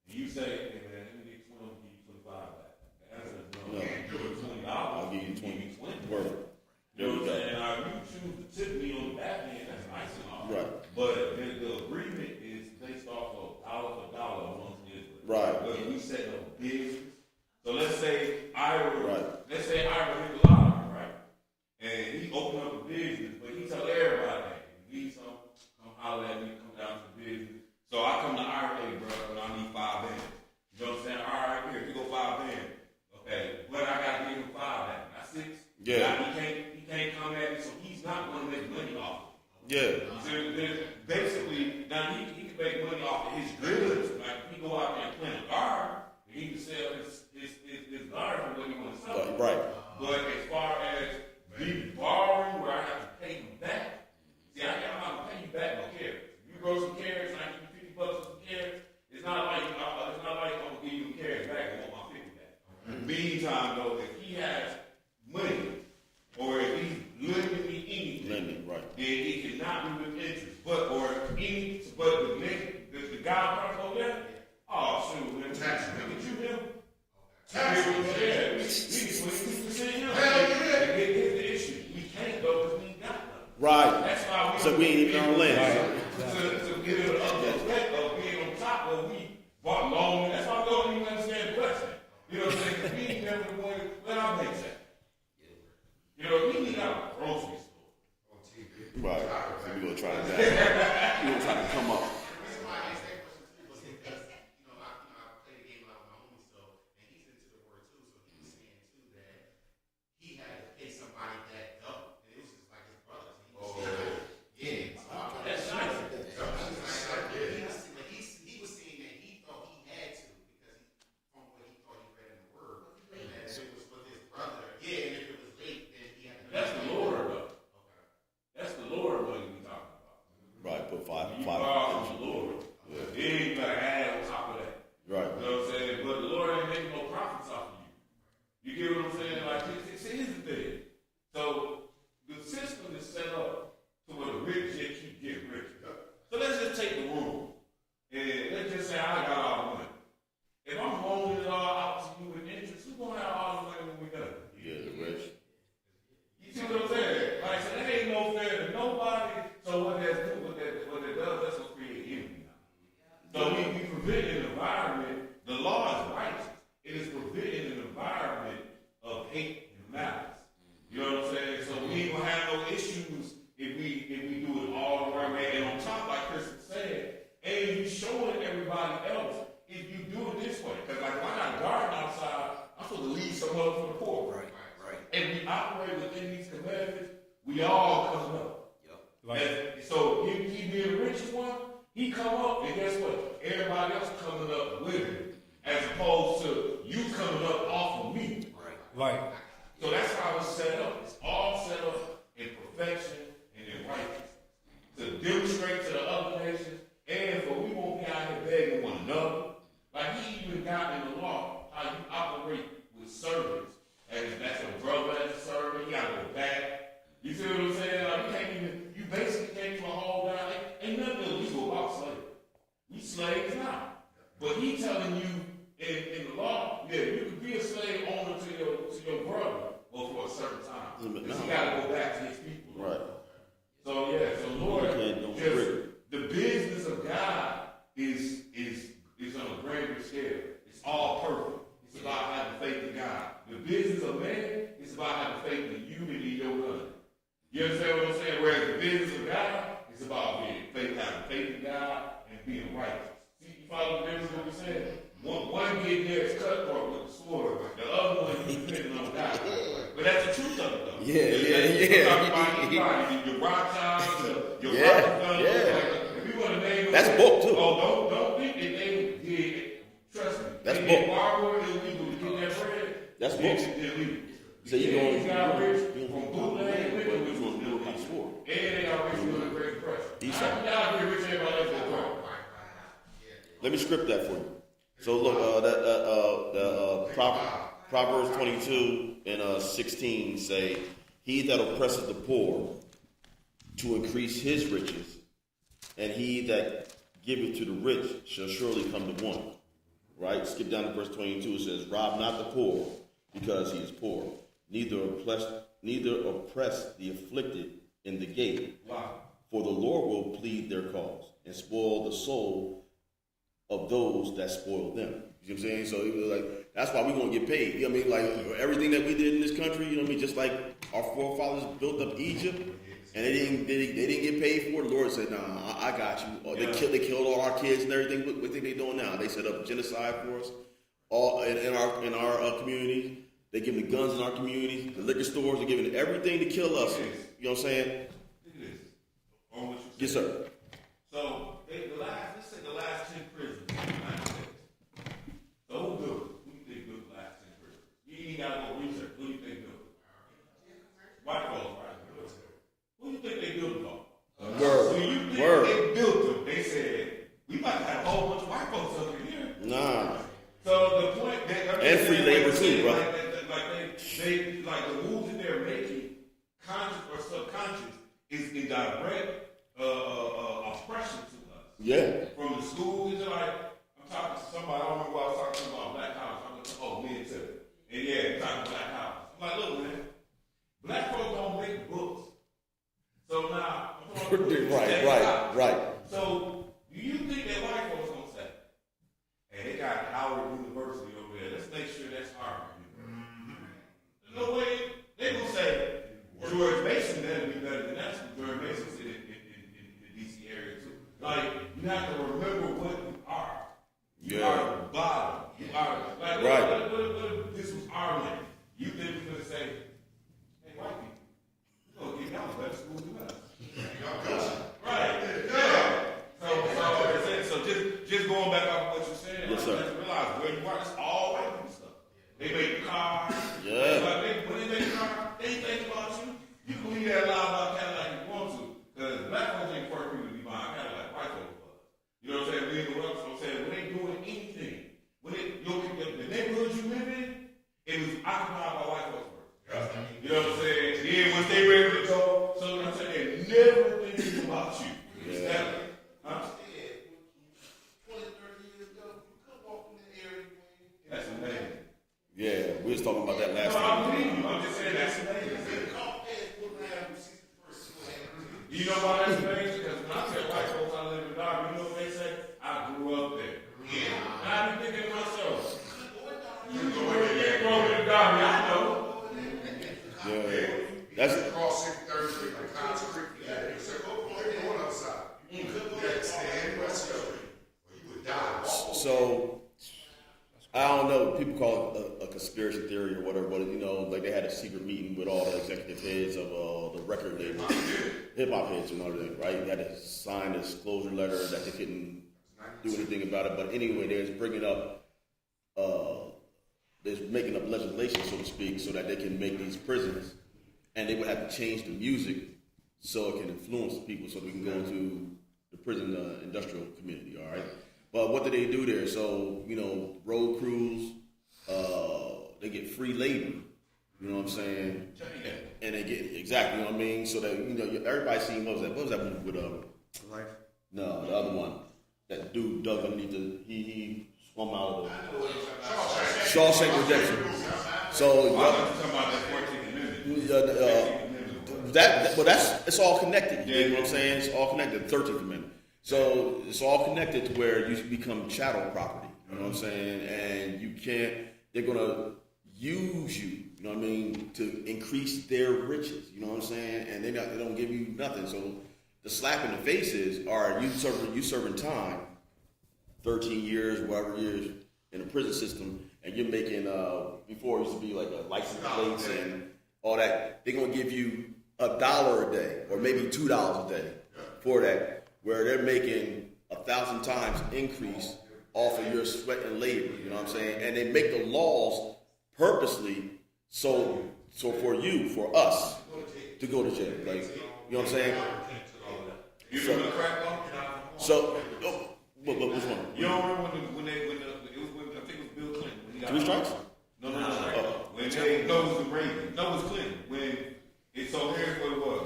and you say, hey man, let me get 20, I'll give you 25 back. The answer is no. No. You give me $20, I'll give you 20. Word. You know what I'm saying? Now, if you choose to tip me on the back end, that's nice and all. Right. But the agreement is based off of dollar for dollar amongst Israel. Right. Because we set up a business. So let's say Ira hit the lottery, right? And he opened up a business, but he tell everybody, hey, if you need something, come holler at me, come down to the business. So I come to Ira, hey, bro, and I need 5 bands. You know what I'm saying? All right, here, you go 5 bands. Okay, but I got to give him 5 back. Not 6. Yeah. Now, he can't come at me, so he's not going to make money off of it. Yeah. So basically, now he can make money off of his goods. Like, if he go out there and plant a garden, he can sell his garden for what he wants to sell. Right. But as far as me borrowing where I have to pay him back, see, I don't have to pay you back no carrots. If you grow some carrots and I give you $50 for some carrots, it's not like I'm gonna give you carrots back and want my 50 back. Meantime, though, if he has money or if he's lending me anything, Right. then it cannot be with interest. But the guy right over there, oh shoot, man, look at you him. Yeah, we can send him. Here's the issue. We can't go because we ain't got nothing. Right. That's why we So we ain't even on land. to get an effect of being on top of we bought loan. That's why we don't even understand the question. You know what I'm saying? Because we ain't never the one let our make that. You know, we need our grocery store on TV. Right. So we gonna try that. We gonna try to come up. The reason why I asked that question too was because, I played a game out with my homie, so, and he's into the word too, so he was saying too that he had to pay somebody that double, and it was just like his brothers. And he was saying, That's nice. He was saying that he thought he had to because from what he thought he read in the word, that if it was with his brother, and if it was late, then he had to. That's the Lord, though. Okay. That's the Lord money we talking about. Right. Put five. You borrow from the Lord. Yeah. Then you gotta add on top of that. Right. You know what I'm saying? But the Lord ain't making no profits off of you. You get what I'm saying? Like, here's the thing. So, the system is set up to where the rich just keep getting richer. So let's just take the room. And let's just say I got all the money. If I'm loaning it all out to you with interest, who's gonna have all the money when we're done? Yeah. The rich. You see what I'm saying? Like, so that ain't no fair to nobody. So what that does, that's what create envy now. So we prevent an environment, the law is righteous. It is preventing an environment of hate and malice. You know what I'm saying? So we ain't gonna have no issues if we do it all the right way. And on top, like Chris said, and you showing everybody else if you do it this way. Because like if I got a garden outside, I'm supposed to leave some of it for the poor. right. And we operate within these commandments, we all come up. And so he being the richest one, he come up, and guess what? Everybody else coming up with him, as opposed to you coming up off of me. Right. So that's how it's set up. It's all set up in perfection and in righteousness to demonstrate to the other nations, and for we won't be out here begging one another. Like he even got in the law how you operate with servants, and if that's your brother as a servant, you gotta go back. You see what I'm saying? Like you basically can't do a whole down. Ain't nothing illegal about slavery. We slaves now. But he telling you in the law, yeah, you could be a slave owner to your brother, or for a certain time. Because he gotta go back to his people. Right. So yeah, so Lord, Don't just break. the business of God is on a grander scale. It's all perfect. It's about having faith in God. The business of man is about having faith in you and in your God. You understand what I'm saying? Whereas the business of God is about having faith in God and being righteous. See, you follow the difference of what we're saying? One getting there is cutthroat with the sword. The other one is depending on God. But that's the truth Your Rothschilds, your Yeah, Rockefellers, yeah. if you want to name them, That's book too. Oh, don't think that they did. Trust me. That's they book. did borrow illegal to get that bread. That's They books. did illegal. So you These going got rich to from bootleg liquor, which was do it by sword. and they got rich from the Great Depression. Esau. Y'all get rich everybody else is wrong. Let me script that for you. So look, Proverbs 22 and 16 say, "He that oppresseth the poor to increase his riches, and he that giveth to the rich shall surely come to want." Right? Skip down to verse 22. It says, "Rob not the poor, because he is poor. Neither oppress the afflicted in the gate. Wow. For the Lord will plead their cause and spoil the soul of those that spoil them." You know what I'm saying? So it was like, that's why we're going to get paid. You know what I mean? Like everything that we did in this country, you know what I mean? Just like our forefathers built up Egypt and they didn't get paid for it. The Lord said, "Nah, I got you." Or they killed all our kids and everything. What think they doing now? They set up genocide for us all in our communities. They giving the guns in our communities, the liquor stores, they're giving everything to kill us. You know what I'm saying? Look at this. On what you said. Yes, sir. So let's say the last 10 prisons in the United States. So who built it? Who do you think built the last 10 prisons? You ain't got to go research. Who do you think built it? White folks, right? Who do you think they built it for? Word. So you think Word. they built them? They said, we might have a whole bunch of white folks up in here. Nah. So the point And free labor too, bro. They like the moves that they're making, conscious or subconscious, is in direct oppression to us. Yeah. From the schools, it's like I'm talking to somebody. I don't remember what I was talking about Black House. I'm like, oh, men too. And yeah, I'm talking Black House. I'm like, look, man, black folks don't make books. So now, I'm talking about Right. So, do you think that white folks gonna say, "Hey, they got Howard University over there. Let's make sure that's Harvard." There's no way they gonna say George Mason better be better than that. George Mason's in the DC area too. Like, you have to remember what you are. You are the bottom. You are like Right. What if this was our land? You think we're gonna say, "Hey, white people, we're gonna give y'all a better school than us." Right. Yeah. So just going back off what you're saying, Yes, sir. let's realize where you are, it's all white people stuff. They make cars. Yeah. When they make cars, they think about you. You can leave that lie about Cadillac if you want to. Because black folks ain't first people to be buying Cadillac, white folks was. You know what I'm saying? We interrupt, so I'm saying when they doing anything, when the neighborhood you live in, it was occupied by white folks first. You know what I'm saying? Then once they ready to go, so you know what I'm saying, they never thinking about you. Yeah. Never. Huh? That's amazing. Yeah, we was talking about that last No, I time. believe you. I'm just saying that's amazing. You know why that's amazing? Because when I tell white folks I live in Darby, you know what they say? I grew up there. And I be thinking to myself, you can't grow up in Darby, I know. Yeah. That's Across 63rd Street, the concrete. Yeah, you said, go on outside. You couldn't stand West Street, or you would die. so. I don't know. People call it a conspiracy theory or whatever, but you know, like they had a secret meeting with all the executive heads of the record labels, hip hop heads and everything, right? They had to sign a disclosure letter that they couldn't do anything about it. But anyway, they're bringing up, they're making up legislation, so to speak, so that they can make these prisons, and they would have to change the music so it can influence people, so we can go into the prison industrial community. All right. But what do they do there? So, you know, road crews, they get free labor. You know what I'm saying? And they get, exactly, you know what I mean? So that, you know, everybody seen, what was that movie with, Life. no, the other one. That dude dug underneath he swum out of the Shawshank Redemption. So, it's all connected. You know what I'm saying? It's all connected. 13th Amendment. So it's all connected to where you become chattel property. You know what I'm saying? And you can't. They're gonna use you. You know what I mean? To increase their riches. You know what I'm saying? And they don't give you nothing. So the slap in the face is, all right, you serving time, 13 years, whatever years in the prison system, and you're making before it used to be like a license plates all that, they're gonna give you $1 a day or maybe $2 a day for that, where they're making 1,000 times increase off of your sweat and labor. You know what I'm saying? And they make the laws purposely so for you, for us, to go to jail. Like, you know what I'm saying? So, which one? You don't remember when it was I think it was Bill Clinton. When he got 3 strikes? No. When they, no, it was Reagan. No, it was Clinton. When it's so here's what it was.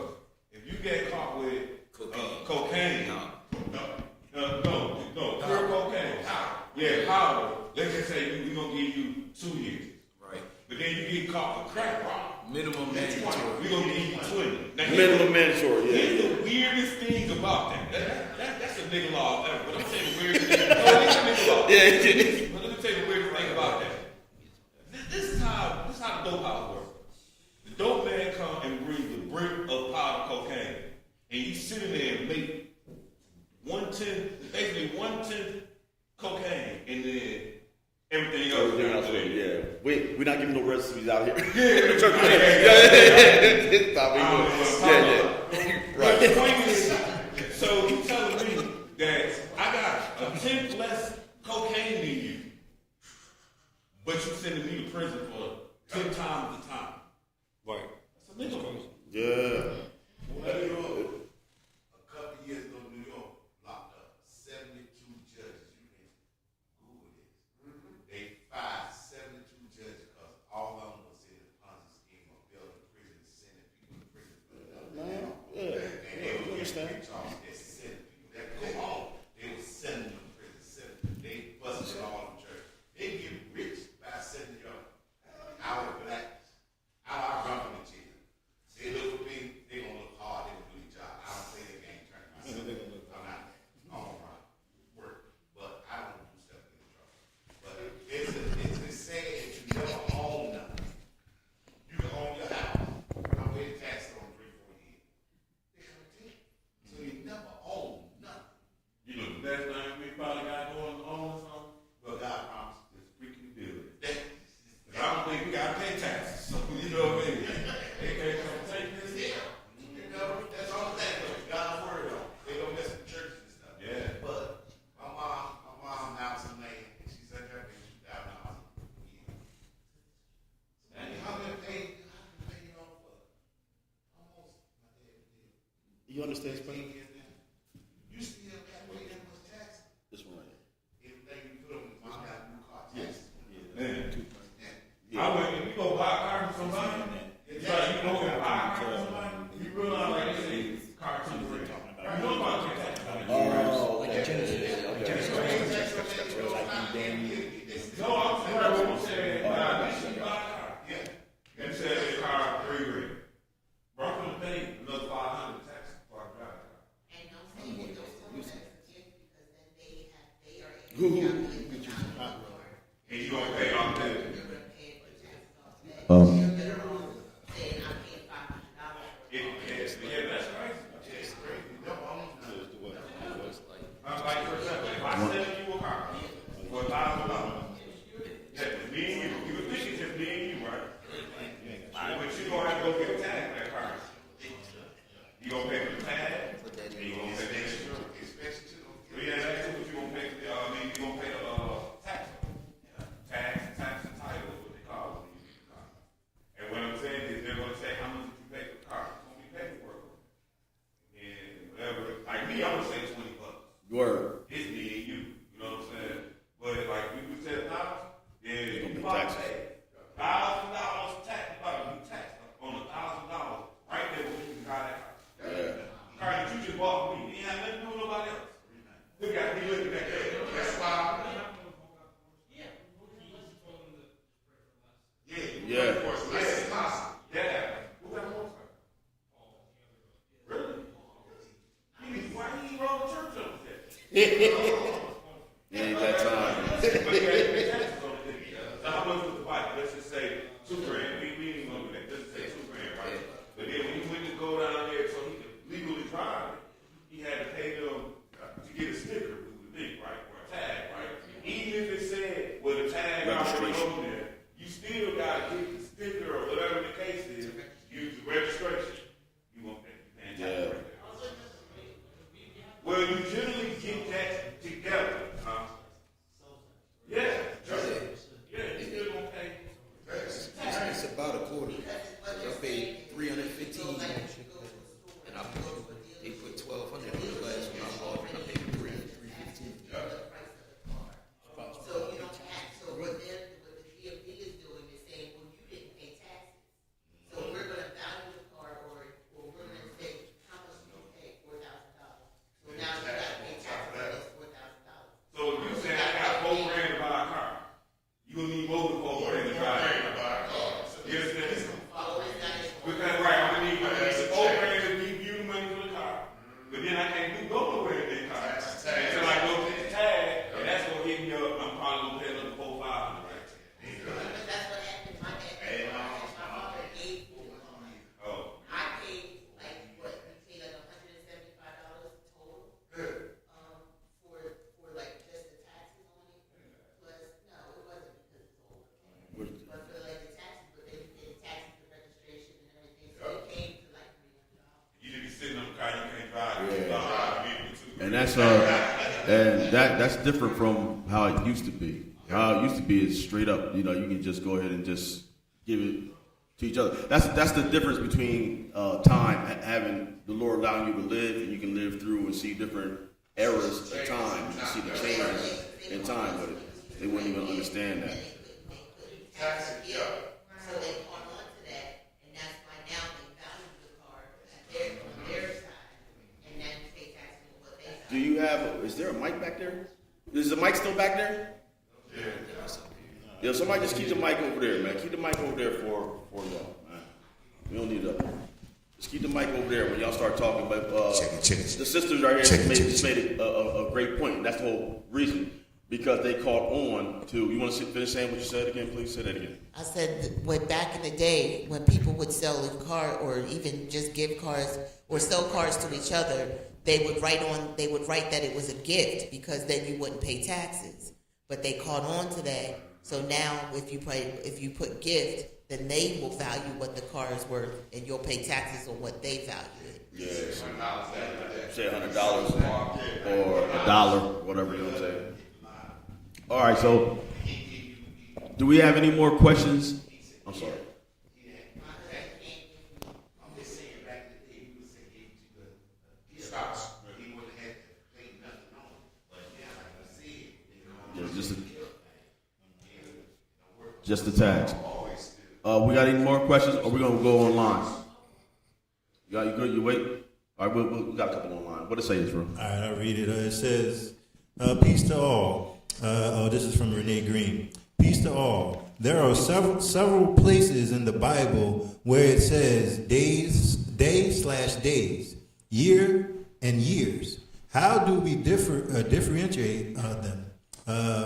If you get caught with cocaine, pure cocaine. Yeah, powder. Let's just say we're gonna give you 2 years. Right. But then you get caught with crack rock. Minimum mandatory. We're gonna give you 20. Now, Minimum mandatory, yeah. here's the weirdest thing about that. That's a nigga law ever. But I'm saying the weirdest thing. No, it is a nigga law. Yeah. But let me tell you the weirdest thing about that. This is how the dope house works. The dope man come and brings the brick of powder cocaine, and you sit in there and make 1/10 cocaine, and then everything else. Yeah. We're not giving no recipes out here. Yeah. Stop it. But the point is, so you telling me that I got a 10th less cocaine than you, but you sending me to prison for 10 times the time. Right. That's a nigga. Yeah. A couple years ago, New York locked up 72 judges. You can Google this. They fired 72 judges because all of them was in the Ponzi scheme of building prisons, sending people to prison. Man, yeah. And they were getting charged. They sent people that go home. They were sending them to prison. They busted all them churches. They get rich by sending you our blacks, our government jail. They look for me, they gonna look hard, they gonna do their job. I don't say they can't turn myself. I'm all right, work, but I don't do stuff in the trouble. But it's saying that you never own nothing. You can own your house. I'm paying taxes on 3-4 years. They come to you. So you never own nothing. You know the best thing we probably got going on or something? But God promised to freaking build it. I don't think we gotta pay taxes. So you know what I mean? They can't come take this. You know, that's all that is. God's word on. They don't mess with churches and stuff. Yeah. But my mom now some land, and she said that thing $2,000 a year. And how many pay you off for? Almost my dad did. You understand, Spring? 18 years now. You still got to pay that much tax. This one right Everything you put on, mom got new car taxes. Man. I went, if you go buy a car from somebody, it's like you go and buy a car from somebody, you realize like they say car too free. You know about that. Oh, Like a Genesis. No, I'm saying what I'm saying. You should buy a car. Yeah. And say the car $3,000. Bro, I'm gonna pay another $500 taxes before I drive a car. And don't say that those homes as a gift because then they are And you gonna pay off that. Yeah, that's right. Like for example, if I sell you a car for $1,000, yeah, me and you would think it's just me and you, right? But you gonna have to go get a tag for that car. You gonna pay for the tag, and you gonna pay the insurance. So yeah, that's what you gonna pay. You gonna pay the tax. Tax and title is what they call it when you get the car. And what I'm saying is they're gonna say how much did you pay for the car? It's gonna be paperwork. And whatever, like me, I'm gonna say $20. Word. It's me and you. You know what I'm saying? But like we would say $1,000, then Gonna you be probably taxes. pay $1,000 tax. You tax on $1,000 right there when you got that car. Yeah. Car that you just bought from me. You ain't had nothing to do with nobody else. Look at me looking at that. That's why. Yeah. Of course, it's possible. Yeah. Who's that motorcycle? Really? Why he roll the church up with that? Yeah, ain't that time. But you got to pay taxes on it. So how much was the bike? Let's just say $2,000. We ain't gonna do that. Let's just say $2,000, right? But then when he went to go down there so he could legally drive it, he had to pay them to get a sticker, we would think, right? Or a tag, right? Even if it said, well, the tag already on there, you still got to get the sticker or whatever the case is Well, you generally get that together, huh? Yeah. Yeah, you still gonna pay. It's about a quarter. I paid $315, and they put $1,200 on the last one I bought, and I paid $315. So you don't have, so what the DMV is doing is saying, well, you didn't pay taxes. So we're gonna value the car, or we're gonna say, how much do you pay? $4,000. So now you gotta pay taxes on this $4,000. So if you say I got $4,000 to buy a car, you gonna need more than $4,000 to buy a car. You understand? Because right, I'm gonna need $4,000 to give you the money for the car, but then I can't go nowhere in that car until I go to the tag, and that's gonna hit me up. I'm probably gonna pay another $4,000. But that's what happened. My dad, my father paid for the car. Oh. I paid like what? We paid like $175 total. For like just the taxes on it. Plus, no, it wasn't because it's old. But for like the taxes, but then you pay the taxes, the registration, and everything. So it came to like $300. You just be sitting on the car, you can't drive. You can't drive a vehicle too. And that's different from how it used to be. How it used to be is straight up. You know, you can just go ahead and just give it to each other. That's the difference between time, having the Lord allowing you to live, and you can live through and see different eras of time. You see the changes in time, but they wouldn't even understand that. So they caught on to that, and that's why now they value the car on their side, and now you pay taxes on what they side. Do you have? Is there a mic back there? Is the mic still back there? Yeah. Somebody just keep the mic over there, man. Keep the mic over there for y'all, man. We don't need to. Just keep the mic over there when y'all start talking. But check it. The sisters right here made a great point. And that's the whole reason. Because they caught on to. You want to finish saying what you said again? Please say that again. I said when back in the day when people would sell a car or even just give cars or sell cars to each other, they would write that it was a gift because then you wouldn't pay taxes. But they caught on to that. So now if you put gift, then they will value what the car is worth and you'll pay taxes on what they value it. Yeah. Say $100 or $1, whatever you want to say. All right, so do we have any more questions? I'm sorry. I'm just saying, back in the day, we would say he spouse, he wouldn't have to pay nothing on it. But now, like I said, Just the tags. We got any more questions, or we gonna go online? You good? You wait. All right, we got a couple online. What it say, Israel? All right, I'll read it. It says, peace to all. This is from Renee Green. Peace to all. There are several places in the Bible where it says day/days, year and years. How do we differentiate them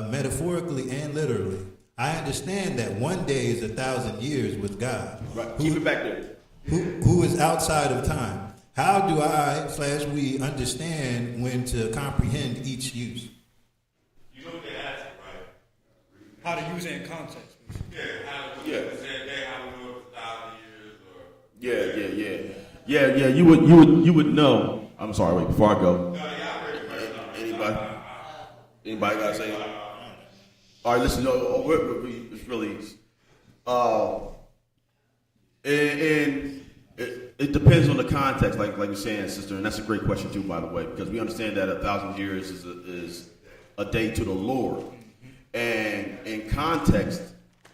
metaphorically and literally? I understand that one day is 1,000 years with God. Right. Keep it back there. Who is outside of time. How do we understand when to comprehend each use? You know what they ask, right? How to use it in context. Yeah, how we know it's 1,000 years or. Yeah. You would know. I'm sorry. Wait, before I go. Anybody got to say anything? All right, listen. It's really. And it depends on the context, like you're saying, sister, and that's a great question too, by the way, because we understand that 1,000 years is a day to the Lord, and in context,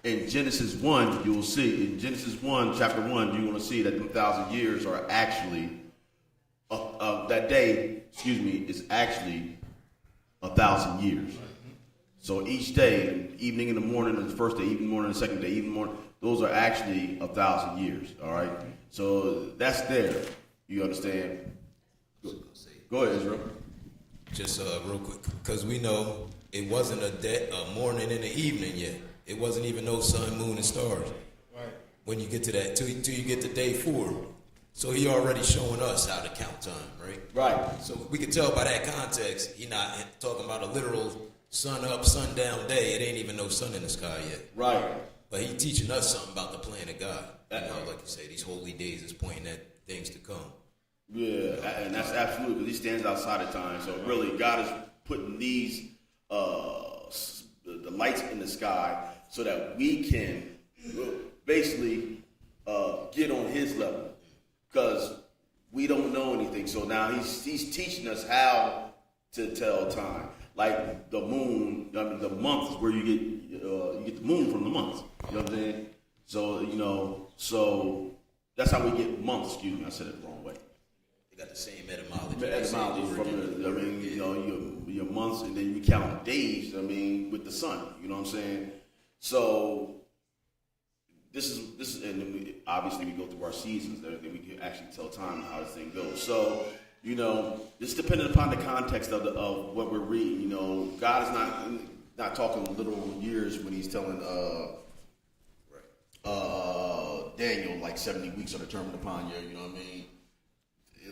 in Genesis 1, you will see in Genesis 1, chapter 1, you're going to see that 1,000 years are actually that day. Is actually 1,000 years. So each day, evening in the morning, the first day, evening morning, the second day, evening morning. Those are actually 1,000 years, all right? So that's there. You understand? Go ahead, Israel. Just real quick, because we know it wasn't a morning and an evening yet. It wasn't even no sun, moon, and stars. Right. When you get to that, till you get to day 4. So he already showing us how to count time, right? Right. So we can tell by that context, he not talking about a literal sun up, sun down day. It ain't even no sun in the sky yet. Right. But he teaching us something about the plan of God. You know, like you say, these holy days is pointing at things to come. Yeah, and that's absolutely because he stands outside of time. So really, God is putting these the lights in the sky so that we can basically get on His level because we don't know anything. So now He's teaching us how to tell time. Like the moon, I mean the month is where you get the moon from the month. You know what I'm saying? So so that's how we get months. Excuse me, I said it the wrong way. They got the same etymology. Your months, and then you count days. I mean, with the sun. You know what I'm saying? So this is, and then obviously we go through our seasons. Then we can actually tell time how this thing goes. So it's dependent upon the context of what we're reading. God is not talking literal years when He's telling Daniel like 70 weeks are determined upon you. You know what I mean?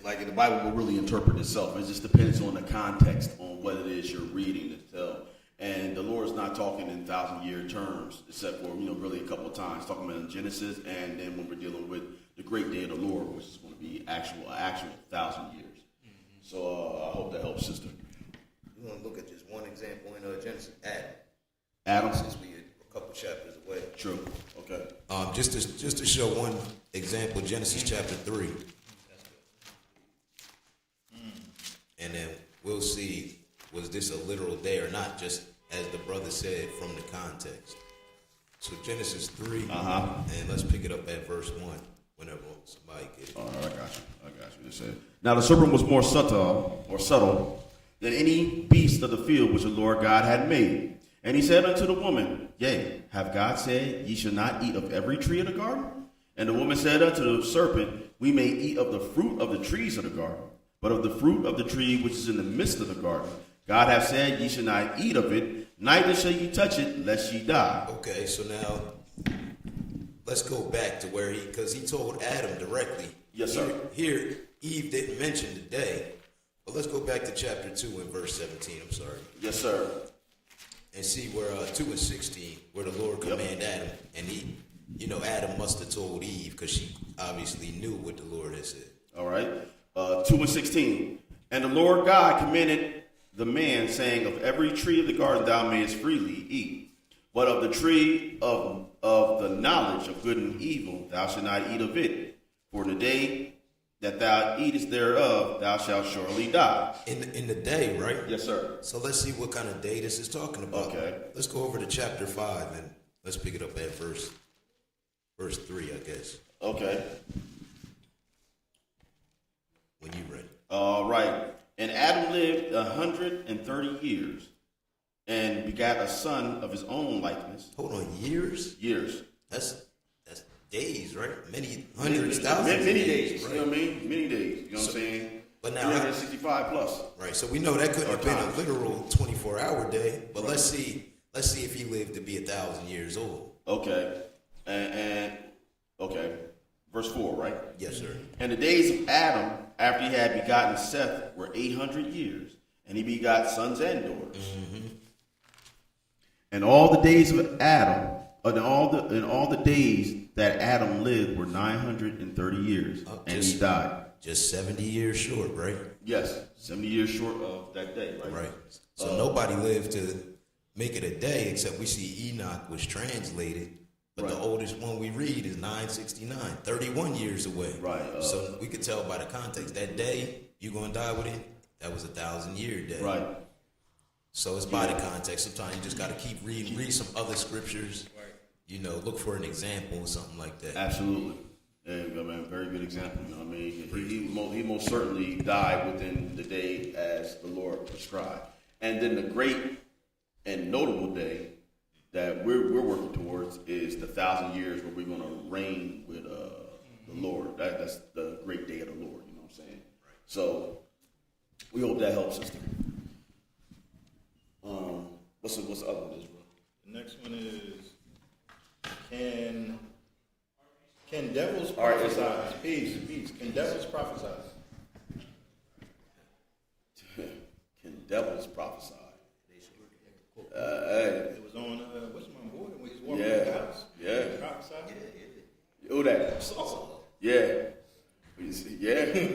Like the Bible will really interpret itself. It just depends on the context on what it is you're reading to tell. And the Lord is not talking in 1,000-year terms, except for really a couple of times. Talking about in Genesis, and then when we're dealing with the great day of the Lord, which is going to be actual 1,000 years. Mm-hmm. So I hope that helps, sister. We want to look at just one example in Genesis. Adam, since we are a couple chapters away. True. Okay. Just to show one example, Genesis chapter 3. And then we'll see, was this a literal day or not, just as the brother said from the context. So Genesis 3, and let's pick it up at verse 1, whenever somebody gets it. All right, I got you. It said, now the serpent was more subtle than any beast of the field which the Lord God had made. And he said unto the woman, yea, have God said, ye shall not eat of every tree of the garden? And the woman said unto the serpent, we may eat of the fruit of the trees of the garden. But of the fruit of the tree which is in the midst of the garden, God hath said, ye shall not eat of it, neither shall ye touch it, lest ye die. Okay, so now let's go back to where because he told Adam directly. Yes, sir. Here, Eve didn't mention the day, but let's go back to chapter 2 and verse 17. I'm sorry. Yes, sir. And see where 2 and 16, where the Lord commanded Adam, and he, Adam must have told Eve because she obviously knew what the Lord had said. All right. 2 and 16. And the Lord God commanded the man, saying, of every tree of the garden thou mayest freely eat, but of the tree of the knowledge of good and evil thou shalt not eat of it. For the day that thou eatest thereof thou shalt surely die. In the day, right? Yes, sir. So let's see what kind of day this is talking about. Okay. Let's go over to chapter 5 and let's pick it up at verse 3, I guess. Okay. When you ready. All right. And Adam lived 130 years and begat a son of his own likeness. Hold on, years? Years. That's days, right? Many hundreds, thousands. Many days. Right? You know what I mean? Many days. You know what I'm saying? But now 365 plus. Right. So we know that couldn't have been a literal 24-hour day. But let's see if he lived to be 1,000 years old. Okay. And okay. Verse 4, right? Yes, sir. And the days of Adam, after he had begotten Seth, were 800 years, and he begot sons and daughters. Mm-hmm. And all the days of Adam, and all the days that Adam lived were 930 years, and he died. Just 70 years short, right? Yes, 70 years short of that day, right? Right. So nobody lived to make it a day, except we see Enoch was translated. But the oldest one we read is 969, 31 years away. Right. So we could tell by the context that day you're going to die with it. That was 1,000-year day. Right. So it's by the context. Sometimes you just got to keep reading, read some other scriptures. Right. Look for an example or something like that. Absolutely. And very good example. You know what I mean? He most certainly died within the day as the Lord prescribed. And then the great and notable day that we're working towards is the 1,000 years where we're going to reign with the Lord. That's the great day of the Lord. You know what I'm saying? Right. So we hope that helps us. What's the other one, Israel? The next one is can devils prophesy? Peace. Can devils prophesy? Can devils prophesy? It was on what's my boy when he's walking in the house. Yeah. Prophesy. Who that? Yeah. Yeah.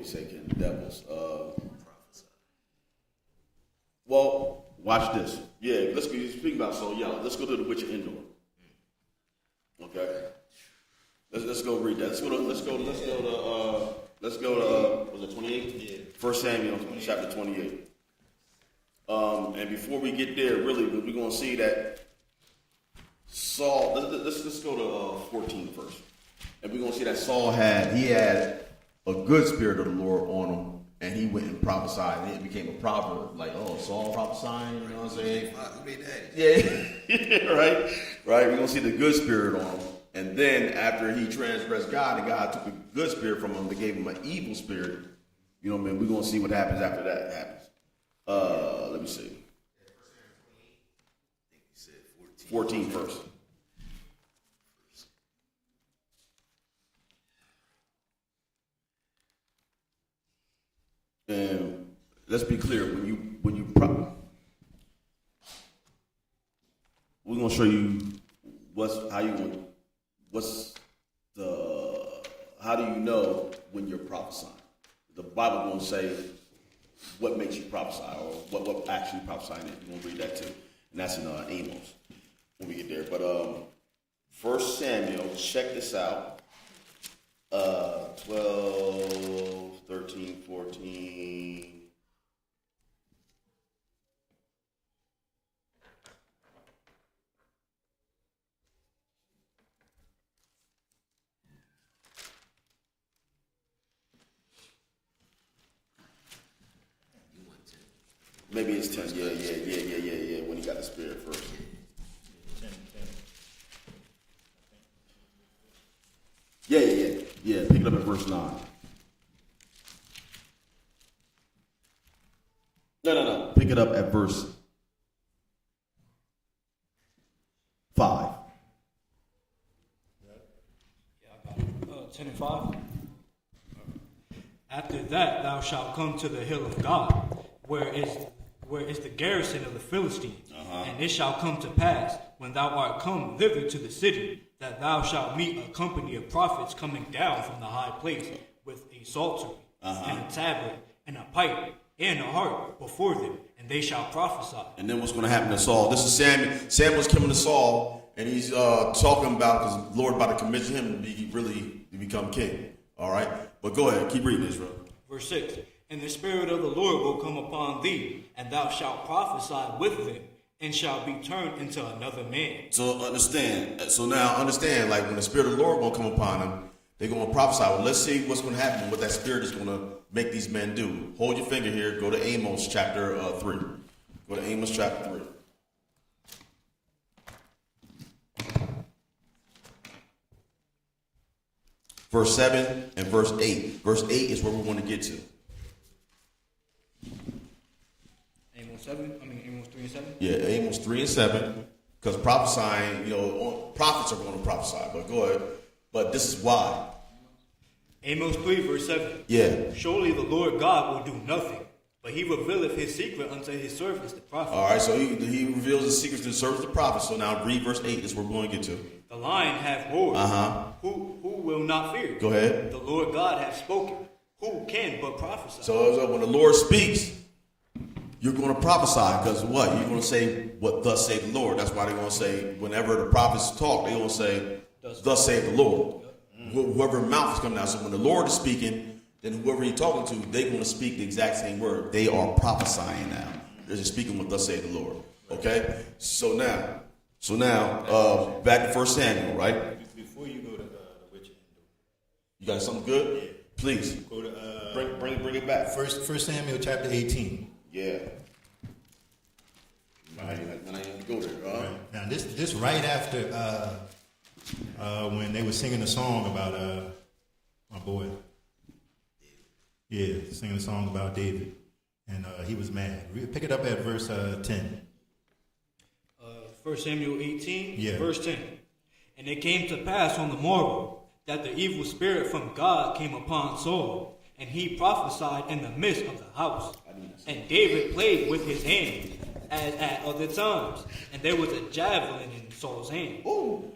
you say, Ken? The devils. Well, watch this. Yeah, let's go. Speaking about Saul, yeah, let's go to the Witch of Endor. Okay. Let's go read that. Let's go to was it 28? Yeah. 1 Samuel chapter 28. And before we get there, really, we're going to see that Saul. Let's go to 14 first, and we're going to see that Saul had a good spirit of the Lord on him. And he went and prophesied, and it became a proverb, like, oh, Saul prophesying, you know what I'm saying? Yeah, right? Right, we're going to see the good spirit on him. And then after he transgressed God, and God took a good spirit from him, they gave him an evil spirit. You know what I mean? We're going to see what happens after that happens. Let me see. 14 first. And let's be clear, we're gonna show you how do you know when you're prophesying? The Bible gonna say what makes you prophesy, or what actually prophesying is. We're gonna read that too, and that's in Amos when we get there. But 1 Samuel, check this out. 12, 13, 14. Maybe it's 10. Yeah. When he got the spirit first. 10. Yeah. Pick it up at verse 9. No. Pick it up at verse 5. Yeah, I got it. 10 and 5. After that, thou shalt come to the hill of God, where is the garrison of the Philistines. And it shall come to pass, when thou art come thither to the city, that thou shalt meet a company of prophets coming down from the high place with a psaltery, and a tablet, and a pipe, and a harp before them, and they shall prophesy. And then what's going to happen to Saul? This is Samuel. Samuel's coming to Saul, and he's talking about, because the Lord about to commission him to become king. All right? But go ahead. Keep reading, Israel. Verse 6. And the Spirit of the Lord will come upon thee, and thou shalt prophesy with them, and shall be turned into another man. So now understand, like when the Spirit of the Lord will come upon them, they're going to prophesy. Well, let's see what's going to happen, what that Spirit is going to make these men do. Hold your finger here. Go to Amos chapter 3. Go to Amos chapter 3. Verse 7 and verse 8. Verse 8 is where we want to get to. Amos 3 and 7? Yeah, Amos 3 and 7. Because prophesying, prophets are going to prophesy. But go ahead. But this is why. Amos 3 verse 7. Yeah. Surely the Lord God will do nothing, but he revealeth his secret unto his servants the prophets. All right, so he reveals his secrets to the servants the prophets. So now read verse 8. That's what we're going to get to. The lion hath roared. Who will not fear? Go ahead. The Lord God hath spoken. Who can but prophesy? So when the Lord speaks, you're going to prophesy, because what? You're going to say what thus saith the Lord. That's why they're going to say, whenever the prophets talk, they're going to say, thus saith the Lord. Whoever mouth is coming out. So when the Lord is speaking, then whoever he's talking to, they're going to speak the exact same word. They are prophesying now. They're just speaking what thus saith the Lord. Okay? So now, back to 1 Samuel, right? Before you go to the witch and You got something good? Yeah. Please. go to Bring it back. First Samuel chapter 18. Yeah. Now you go there. Right. Now this right after when they were singing a song about my boy. Yeah, singing a song about David, and he was mad. Pick it up at verse 10. 1 Samuel 18 Yeah. verse 10. And it came to pass on the morrow that the evil spirit from God came upon Saul, and he prophesied in the midst of the house. And David played with his hand as at other times, and there was a javelin in Saul's hand. Ooh.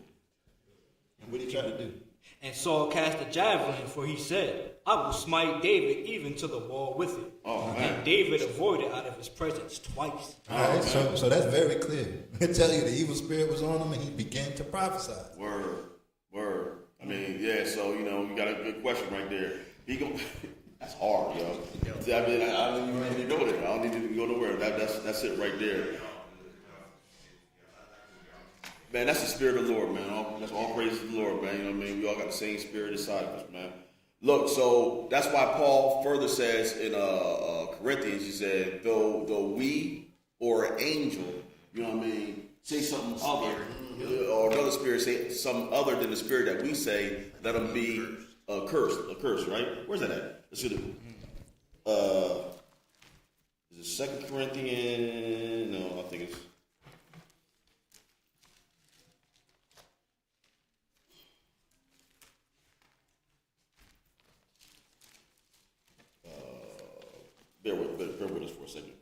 And what did he try to do? And Saul cast a javelin, for he said, I will smite David even to the wall with it. Oh, man. And David avoided out of his presence twice. All right, so that's very clear. It tell you the evil spirit was on him, and he began to prophesy. Word. I mean, yeah. So you got a good question right there. That's hard, yo. I mean, I don't even need to go there. I don't need to go nowhere. That's it right there. Man, that's the spirit of the Lord, man. That's all praise to the Lord, man. You know what I mean? We all got the same spirit inside of us, man. Look, so that's why Paul further says in Corinthians, he said, though we or an angel, you know what I mean, say something other, or another spirit say something other than the spirit that we say, let them be cursed, right? Where's that at? Let's see. Is it 2 Corinthians? No, I think it's. Bear with us for a second.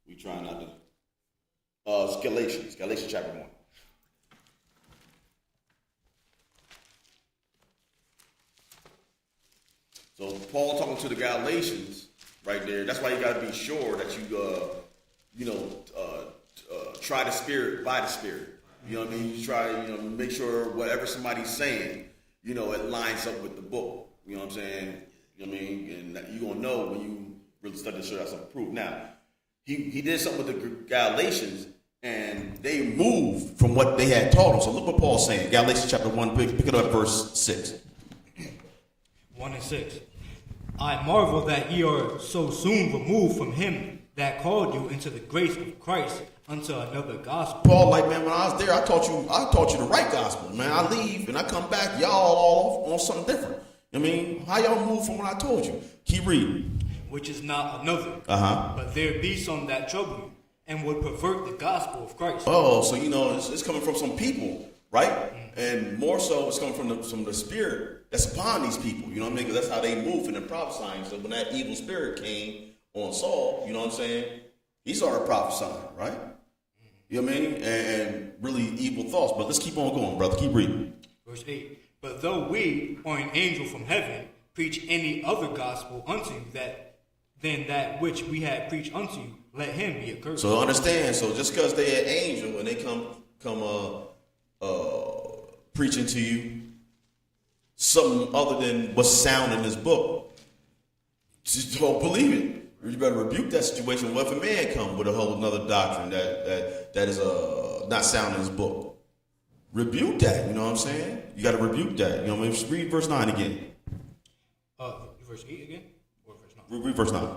We try not to. It's Galatians chapter 1. So Paul talking to the Galatians right there. That's why you got to be sure that you try the spirit by the spirit. You know what I mean? You try make sure whatever somebody's saying, it lines up with the book. You know what I'm saying? You know what I mean? And you're gonna know when you really study to show that something proof. Now, he did something with the Galatians, and they moved from what they had taught them. So look what Paul's saying. Galatians chapter 1, pick it up, verse 6. 1 and 6. I marvel that ye are so soon removed from him that called you into the grace of Christ unto another gospel. Paul, like, man, when I was there, I taught you the right gospel, man. I leave and I come back, y'all all on something different. I mean, how y'all move from what I told you? Keep reading. Which is not another. But there be some that trouble you and would pervert the gospel of Christ. Oh, so it's coming from some people, right? Mm-hmm. And more so, it's coming from the spirit that's upon these people. You know what I mean? Because that's how they move in the prophesying. So when that evil spirit came on Saul, you know what I'm saying? He started prophesying, right? You know what I mean? And really evil thoughts. But let's keep on going, brother. Keep reading. Verse 8. But though we or an angel from heaven preach any other gospel unto you than that which we have preached unto you, let him be accursed. So understand, so just because they're an angel and they come preaching to you something other than what's sound in this book, just don't believe it. You better rebuke that situation. What if a man come with a whole another doctrine that is not sound in his book? Rebuke that, you know what I'm saying? You got to rebuke that. You know what I mean? Just read verse 9 again. Verse 8 again? Or verse 9? Read verse 9.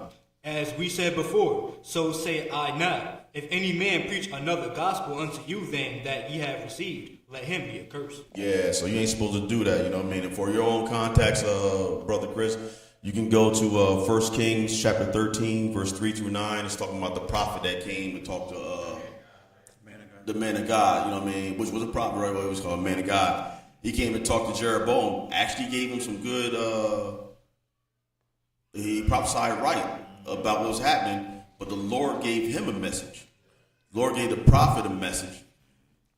As we said before, so say I now. If any man preach another gospel unto you than that ye have received, let him be accursed. Yeah, so you ain't supposed to do that, you know what I mean? And for your own context, Brother Chris, you can go to 1 Kings chapter 13, verse 3 through 9. It's talking about the prophet that came to talk to the man of God, you know what I mean? Which was a prophet, right? What it was called, man of God. He came and talked to Jeroboam. Actually gave him some good, he prophesied right about what was happening, but the Lord gave him a message. The Lord gave the prophet a message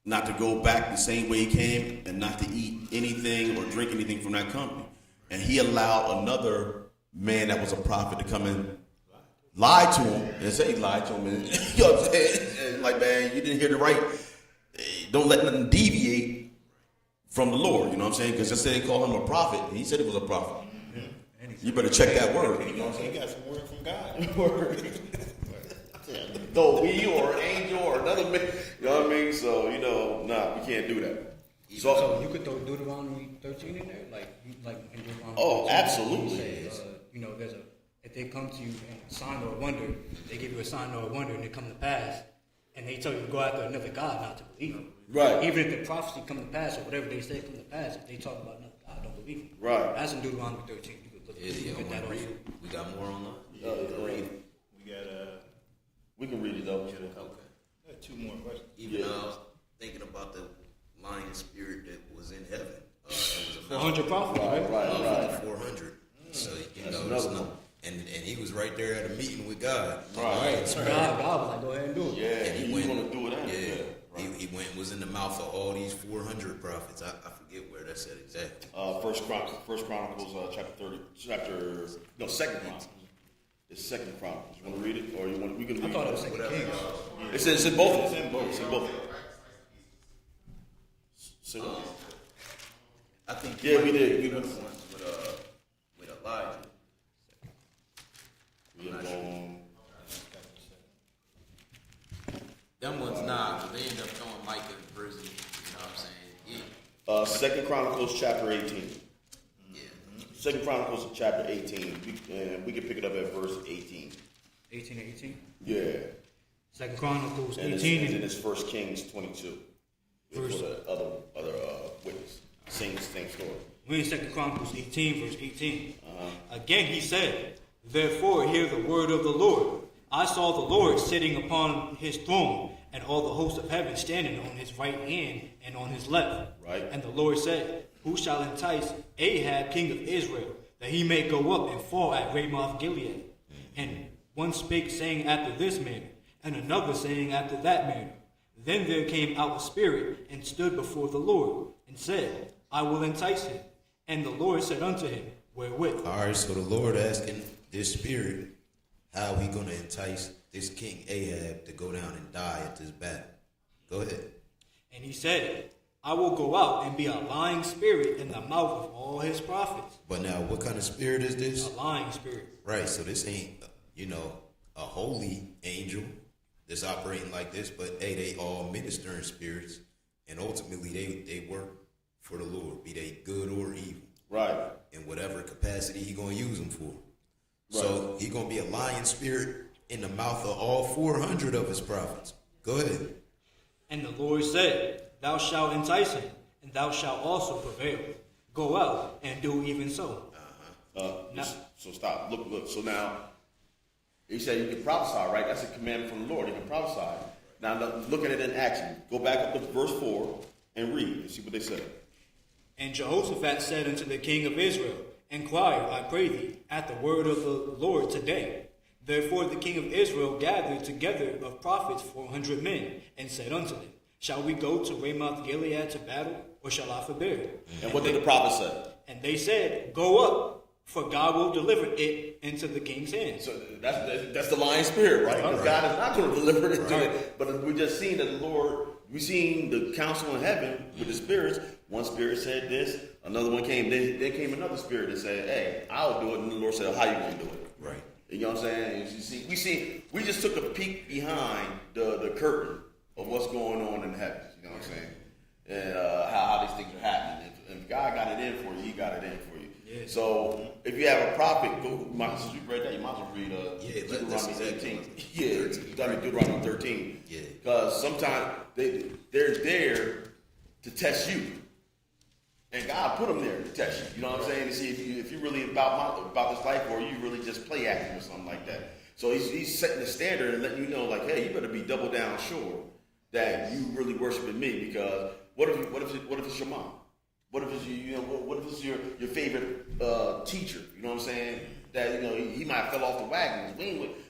not to go back the same way he came and not to eat anything or drink anything from that company. And he allowed another man that was a prophet to come in, lie to him, and say he lied to him. And, you know what I'm saying? And like, man, you didn't hear the right. Don't let nothing deviate from the Lord, you know what I'm saying? Because just say they call him a prophet. He said he was a prophet. You better check that word. You know what I'm saying? He got some word from God. Though we or an angel or another man, you know what I mean? So, we can't do that. So you could throw Deuteronomy 13 in there? Like in Deuteronomy 13, absolutely. Say, if they come to you and a sign or a wonder, they give you a sign or a wonder and it come to pass, and they tell you to go after another God not to believe him. Right. Even if the prophecy come to pass or whatever they say come to pass, if they talk about another God, don't believe him. Right. That's in Deuteronomy 13. You could look at that also. We got more on that? Read it. We can read it though. Okay. I got two more questions. Even I was thinking about the lion spirit that was in heaven. It was 400 prophets, right. 400. So it's not, and he was right there at a meeting with God. Right. God was like, go ahead and do it. Yeah, and he went to do it. Yeah. He went and was in the mouth of all these 400 prophets. I forget where that's at exactly. First Chronicles, Second Chronicles. It's Second Chronicles. You want to read it, or we can read it? I thought it was Second Kings. It's in both. It's in both. So, I think yeah, we did. the ones with Elijah. We are going. Them ones, nah, but they end up throwing Micah in prison. You know what I'm saying? Yeah. Second Chronicles chapter 18. Yeah. Second Chronicles chapter 18. We can pick it up at verse 18. 18 and 18. Yeah. Second Chronicles And 18 and it's First Kings 22. Verse- For the other witness. Same story. We're in Second Chronicles 18, verse 18. Again he said, therefore hear the word of the Lord. I saw the Lord sitting upon his throne, and all the hosts of heaven standing on his right hand and on his left. Right. And the Lord said, who shall entice Ahab, king of Israel, that he may go up and fall at Ramoth Gilead? And one spake, saying after this manner, and another saying after that manner. Then there came out a spirit, and stood before the Lord, and said, I will entice him. And the Lord said unto him, wherewith? All right, so the Lord asking this spirit, how he going to entice this king Ahab to go down and die at this battle? Go ahead. And he said, I will go out and be a lying spirit in the mouth of all his prophets. But now, what kind of spirit is this? A lying spirit. Right, so this ain't, a holy angel that's operating like this, but hey, they all ministering spirits, and ultimately they work for the Lord, be they good or evil. Right. In whatever capacity he going to use them for. So he going to be a lying spirit in the mouth of all 400 of his prophets. Go ahead. And the Lord said, thou shalt entice him, and thou shalt also prevail. Go out and do even so. So stop. Look. So now, he said you can prophesy, right? That's a commandment from the Lord. You can prophesy. Now, look at it in action. Go back up to verse 4 and read and see what they say. And Jehoshaphat said unto the king of Israel, inquire, I pray thee, at the word of the Lord today. Therefore the king of Israel gathered together of prophets 400 men, and said unto them, shall we go to Ramoth Gilead to battle, or shall I forbear? And what did the prophet say? And they said, go up, for God will deliver it into the king's hands. So that's the lying spirit, right? Because God is not going to deliver it to it. But we just seen that the Lord, we seen the council in heaven with the spirits. One spirit said this, another one came. Then came another spirit that said, hey, I'll do it. And the Lord said, how you going to do it? Right. You know what I'm saying? You see, we just took a peek behind the curtain of what's going on in the heavens. You know what I'm saying? And how these things are happening. If God got it in for you, he got it in for you. Yeah. So if you have a prophet, since you read that, you might as well read Deuteronomy 13. Yeah, you got to read Deuteronomy 13. Yeah. Because sometimes they're there to test you. And God put them there to test you. You know what I'm saying? To see if you're really about this life, or you really just play acting or something like that. So he's setting the standard and letting you know, like, hey, you better be double down sure that you really worshiping me. Because what if it's your mom? What if it's what if it's your favorite teacher? You know what I'm saying? That he might have fell off the wagon.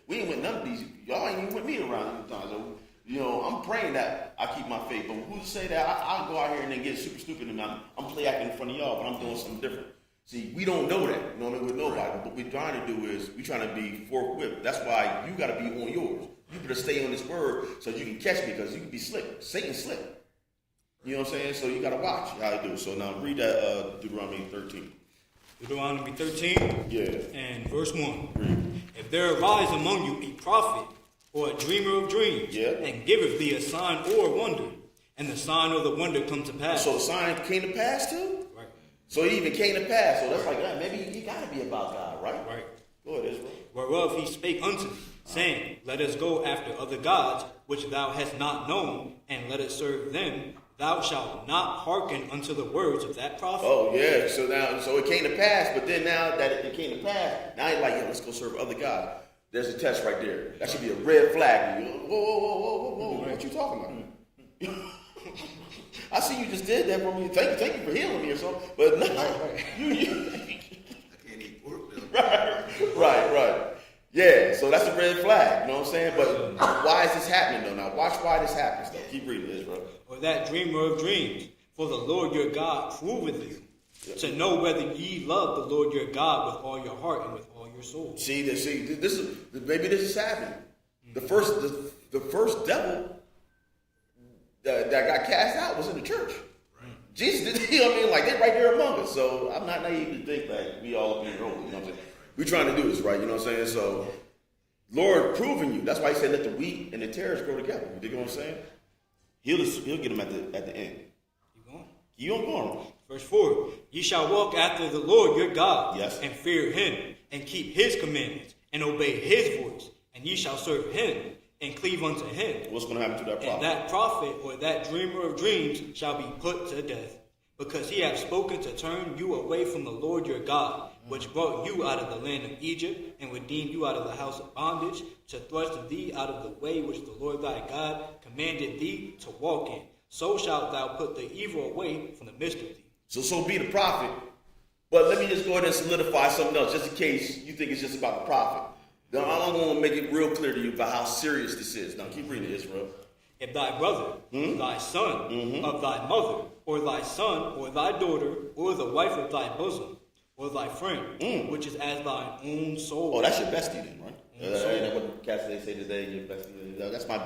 We ain't with none of these. Y'all ain't even with me around these times. So, I'm praying that I keep my faith. But who's to say that I'll go out here and then get super stupid and I'm play acting in front of y'all, but I'm doing something different. See, we don't know that. You know what I mean? With nobody. But what we're trying to do is we're trying to be forthwith. That's why you got to be on yours. You better stay on this word so you can catch me, because you can be slick. Satan's slick. You know what I'm saying? So you got to watch how you do. So now read that Deuteronomy 13. Deuteronomy 13 Yeah. and verse 1. Read. If there arise among you a prophet or a dreamer of dreams, and giveth thee a sign or a wonder, and the sign or the wonder come to pass. So the sign came to pass too? Right. So he even came to pass. So that's like, maybe he got to be about God, right? Right. Go ahead, Israel. Whereof he spake unto thee, saying, let us go after other gods, which thou hast not known, and let us serve them. Thou shalt not hearken unto the words of that prophet. Oh, yeah. So it came to pass, but then now that it came to pass, now you're like, let's go serve other gods. There's a test right there. That should be a red flag. Whoa. What you talking about? I see you just did that for me. Thank you for healing me or something. But no, you I can't eat pork though. Right. Yeah, so that's a red flag. You know what I'm saying? But why is this happening though? Now watch why this happens though. Keep reading this, bro. or that dreamer of dreams. For the Lord your God proveth you, to know whether ye love the Lord your God with all your heart and with all your soul. See, this is happening. The first devil that got cast out was in the church. Right. Jesus did, you know what I mean? Like, they're right there among us. So I'm not naive to think that we all up in your own. You know what I'm saying? We're trying to do this, right? You know what I'm saying? So, Lord proving you. That's why he said, let the wheat and the tares grow together. You know what I'm saying? He'll get them at the end. Keep going. Keep on going. Verse 4, ye shall walk after the Lord your God, yes, and fear him, and keep his commandments, and obey his voice, and ye shall serve him, and cleave unto him. What's going to happen to that prophet? And that prophet, or that dreamer of dreams, shall be put to death, because he hath spoken to turn you away from the Lord your God, which brought you out of the land of Egypt, and redeemed you out of the house of bondage, to thrust thee out of the way which the Lord thy God commanded thee to walk in. So shalt thou put the evil away from the midst of thee. So be the prophet. But let me just go ahead and solidify something else, just in case you think it's just about the prophet. Now, I'm going to make it real clear to you about how serious this is. Now, keep reading, Israel. If thy brother, thy son, of thy mother, or thy son, or thy daughter, or the wife of thy bosom, or thy friend, which is as thine own soul. Oh, that's your bestie then, right? Ain't that what cats they say today? Your bestie. That's my.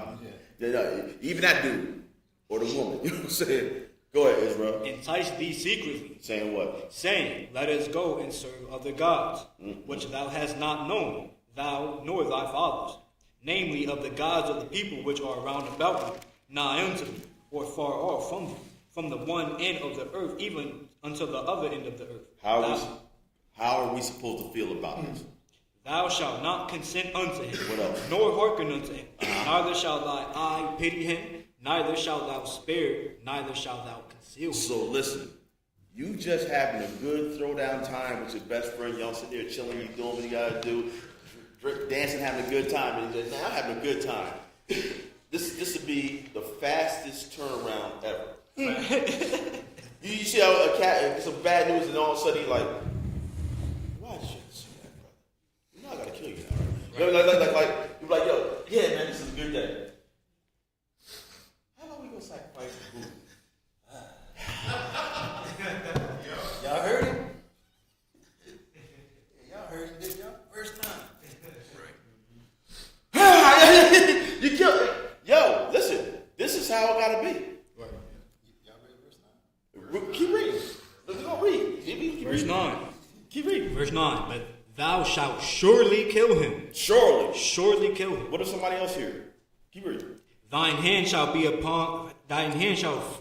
Even that dude or the woman. You know what I'm saying? Go ahead, Israel. Entice thee secretly. Saying what? Saying, let us go and serve other gods, which thou hast not known, thou nor thy fathers, namely of the gods of the people which are round about you, nigh unto thee, or far off from the one end of the earth, even unto the other end of the earth. How are we supposed to feel about this? Thou shalt not consent unto him, what else? Nor hearken unto him, neither shall thy eye pity him, neither shalt thou spare, neither shalt thou conceal him. So listen, you just having a good throwdown time with your best friend, y'all sitting there chilling, you doing what you gotta do, dancing, having a good time, and you're just, I'm having a good time. This would be the fastest turnaround ever. You see how a cat, some bad news, and all of a sudden he's like, why should I say that, brother? You know I gotta kill you now, right? Like you're like, yo, yeah, man, this is a good day. How about we go sacrifice the food? Y'all heard it? Yeah, y'all heard it, didn't y'all? Verse 9. You killed it. Yo, listen, this is how it gotta be. Right. Y'all read verse 9? Keep reading. Let's go read. Verse 9. Keep reading. Verse 9. But thou shalt surely kill him. Surely kill him. What if somebody else here? Keep reading. Thine hand shall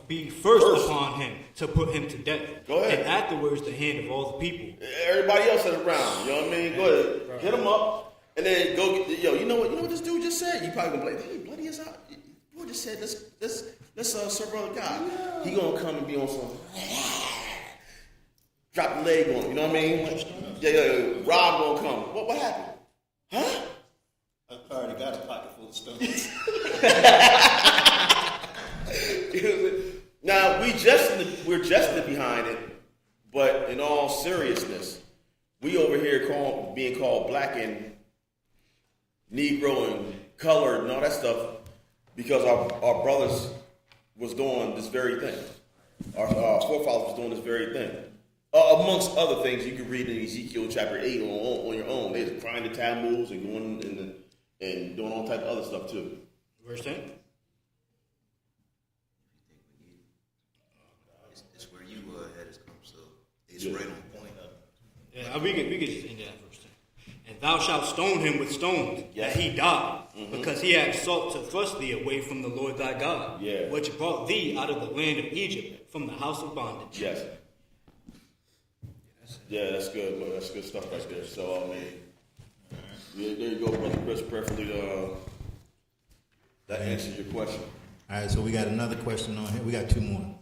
be first upon him to put him to death. Go ahead. And afterwards the hand of all the people. Everybody else is around. You know what I mean? Go ahead. Right. Hit him up. And then go get, you know what this dude just said? You probably gonna be like, hey, bloody is out. Boy just said, let's serve other God. Yeah. He gonna come and be on some drop the leg on him, you know what I mean? Yeah. Rob gonna come. What happened? Huh? I already got a pocket full of stones. Now we're jesting behind it, but in all seriousness, we over here being called black and Negro and colored and all that stuff because our brothers was doing this very thing. Our forefathers was doing this very thing. Amongst other things, you can read in Ezekiel chapter 8 on your own. They're crying the tammuz and going and doing all type of other stuff too. Verse 10. It's where you had us come, so it's right on point. Yeah, we can just end that verse 10. And thou shalt stone him with stones, that he die, because he hath sought to thrust thee away from the Lord thy God, which brought thee out of the land of Egypt, from the house of bondage. Yes. Yeah, that's good. Well, that's good stuff right there. So, I mean, there you go, Brother Chris. Preferably, that answers your question. All right, so we got another question on here. We got two more.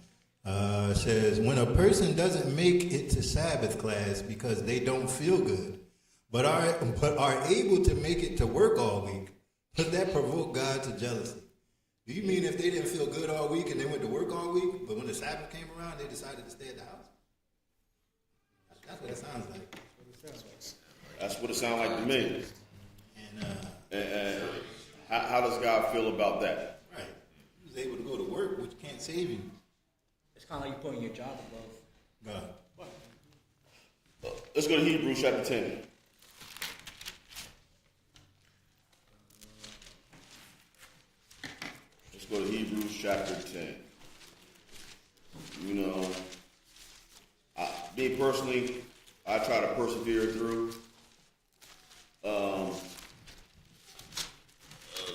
It says, when a person doesn't make it to Sabbath class because they don't feel good, but are able to make it to work all week, does that provoke God to jealousy? Do you mean if they didn't feel good all week and they went to work all week, but when the Sabbath came around, they decided to stay at the house? That's what it sounds like. That's what it sounds like to me. And how does God feel about that? Right. He was able to go to work, but you can't save you. It's kind of like you're putting your job above. God. Let's go to Hebrews chapter 10. Let's go to Hebrews chapter 10. You know, me personally, I try to persevere through,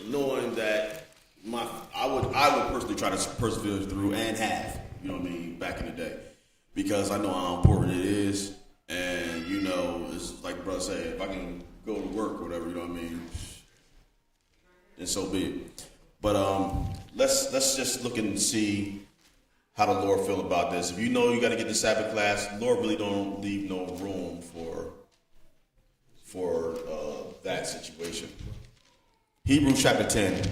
knowing that I would personally try to persevere through and have, you know what I mean, back in the day, because I know how important it is, and you know, it's like the brother said, if I can go to work or whatever, you know what I mean, then so be it. But let's just look and see how the Lord feel about this. If you know you got to get the Sabbath class, the Lord really don't leave no room for that situation. Hebrews chapter 10,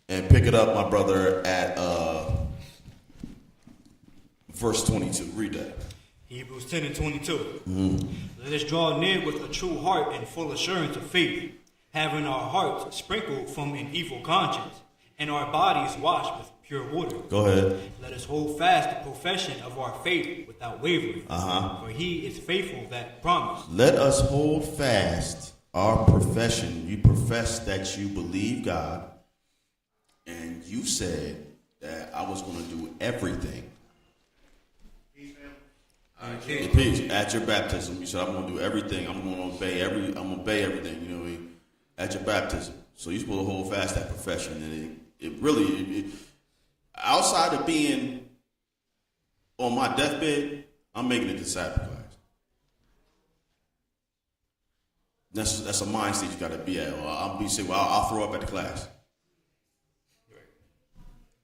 and pick it up, my brother, at verse 22. Read that. Hebrews 10 and 22. Let us draw near with a true heart and full assurance of faith, having our hearts sprinkled from an evil conscience, and our bodies washed with pure water. Go ahead. Let us hold fast the profession of our faith without wavering. For he is faithful that promised. Let us hold fast our profession. You profess that you believe God, and you said that I was going to do everything. Peace. At your baptism, you said I'm going to do everything. I'm going to obey everything. You know what I mean? At your baptism, so you're supposed to hold fast that profession, and it really, outside of being on my deathbed, I'm making it to Sabbath class. That's a mind state you got to be at. Or I'll throw up at the class.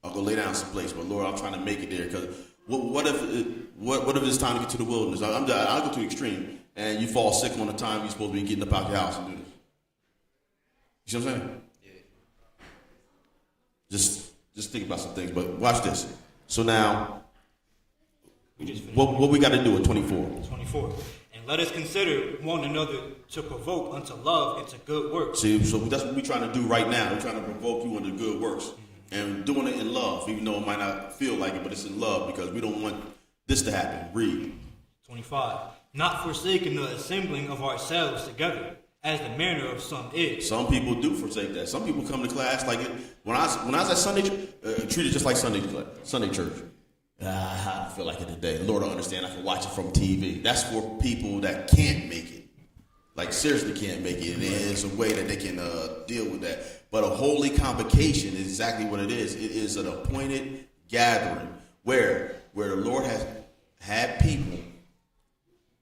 I'll go lay down someplace, but Lord, I'm trying to make it there, because what if it's time to get to the wilderness? I'll go to the extreme, and you fall sick on the time you're supposed to be getting up out your house and do this. You see what I'm saying? Yeah. Just think about some things, but watch this. So now, what we got to do at 24? 24. And let us consider one another to provoke unto love and to good works. See, so that's what we're trying to do right now. We're trying to provoke you into good works. And doing it in love, even though it might not feel like it, but it's in love, because we don't want this to happen. Read. 25. Not forsaking the assembling of ourselves together, as the manner of some is. Some people do forsake that. Some people come to class like it. When I was at Sunday, treated just like Sunday church. I don't feel like it today. The Lord will understand. I can watch it from TV. That's for people that can't make it. Like, seriously can't make it. And there's a way that they can deal with that. But a holy convocation is exactly what it is. It is an appointed gathering where the Lord has had people,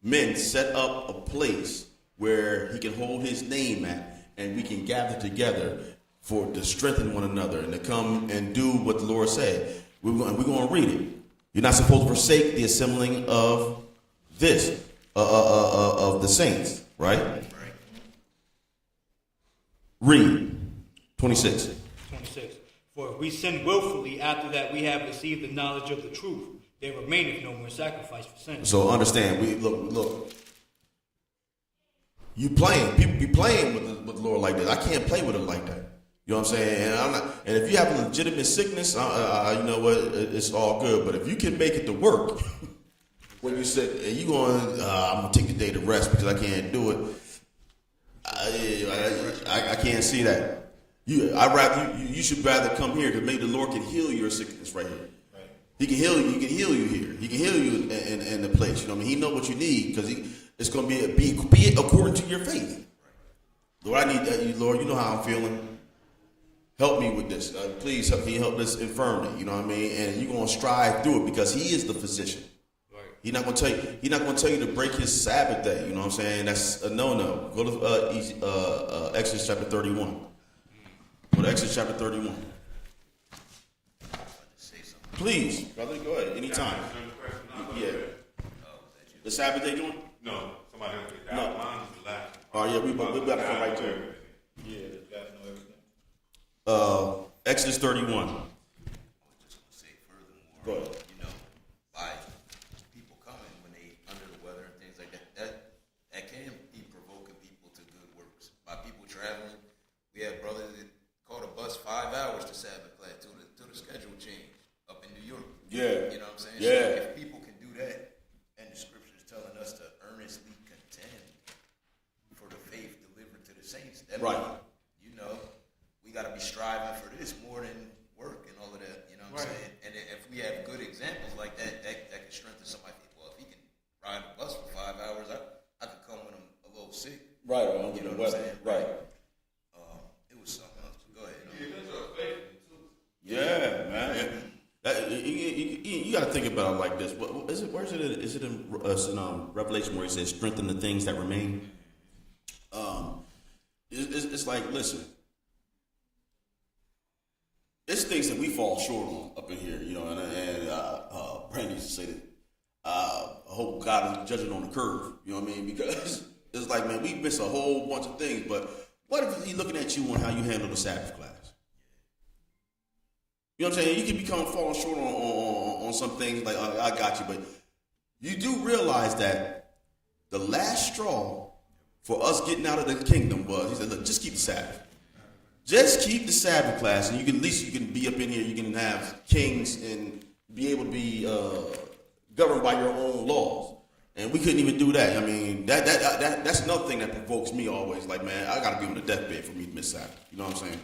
men, set up a place where he can hold his name at, and we can gather together to strengthen one another and to come and do what the Lord said. We're going to read it. You're not supposed to forsake the assembling of of the saints, right? Read. 26. 26. For if we sin willfully after that we have received the knowledge of the truth, there remaineth no more sacrifice for sin. So understand, look. You playing, people be playing with the Lord like that. I can't play with him like that. You know what I'm saying? And if you have a legitimate sickness, you know what? It's all good. But if you can make it to work, when you said you going, I'm gonna take the day to rest because I can't do it. I can't see that. You should rather come here because maybe the Lord can heal your sickness right here. Right. He can heal you. He can heal you here. He can heal you in the place. You know what I mean? He know what you need because it's going to be according to your faith. Right. Lord, I need that. Lord, you know how I'm feeling. Help me with this. Please help me help this infirmity. You know what I mean? And you're going to strive through it because He is the physician. Right. He's not going to tell you to break His Sabbath day. You know what I'm saying? That's a no-no. Go to Exodus chapter 31. Go to Exodus chapter 31. Please, brother, go ahead. Anytime. Yeah. The Sabbath day joint? No. Somebody else. No. Mine is the last. Oh, yeah, we got to come right to it. Yeah, the guys know everything. Exodus 31. I was just going to say furthermore, Go ahead. By people coming when they under the weather and things like that can be provoking people to good works. By people traveling, we have brothers that caught a bus 5 hours to Sabbath class to the schedule change up in New That Right. means, we got to be striving for this more than work and all of that. You know what I'm saying? And if we have good examples like that, that can strengthen somebody. Well, if he can ride the bus for 5 hours, I could come with him a little sick. Right. You know what I'm saying? Right. It was something else. Go ahead. Yeah, man. You got to think about it like this. What is it? Where is it? Is it in Revelation where he says, "Strengthen the things that remain"? It's like, listen, it's things that we fall short on up in here, and Brandon used to say that. I hope God is judging on the curve. You know what I mean? Because it's like, man, we miss a whole bunch of things. But what if he's looking at you on how you handle the Sabbath class? You know what I'm saying? You can become falling short on some things like, I got you. But you do realize that the last straw for us getting out of the kingdom was, he said, look, just keep the Sabbath. Just keep the Sabbath class, and you can, at least you can be up in here, you can have kings and be able to be governed by your own laws. And we couldn't even do that. I mean, that's another thing that provokes me always. Like, man, I got to be on the deathbed for me to miss Sabbath. You know what I'm saying?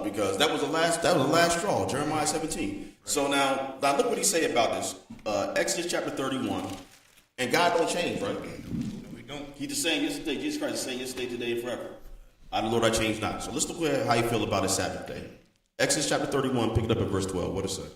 Because that was the last straw, Jeremiah 17. So now look what he say about this. Exodus chapter 31, and God don't change, right? We don't. He's the same yesterday. Jesus Christ is the same yesterday, today, and forever. I, the Lord, I change not. So let's look at how you feel about his Sabbath day. Exodus chapter 31, pick it up at verse 12. What does it say?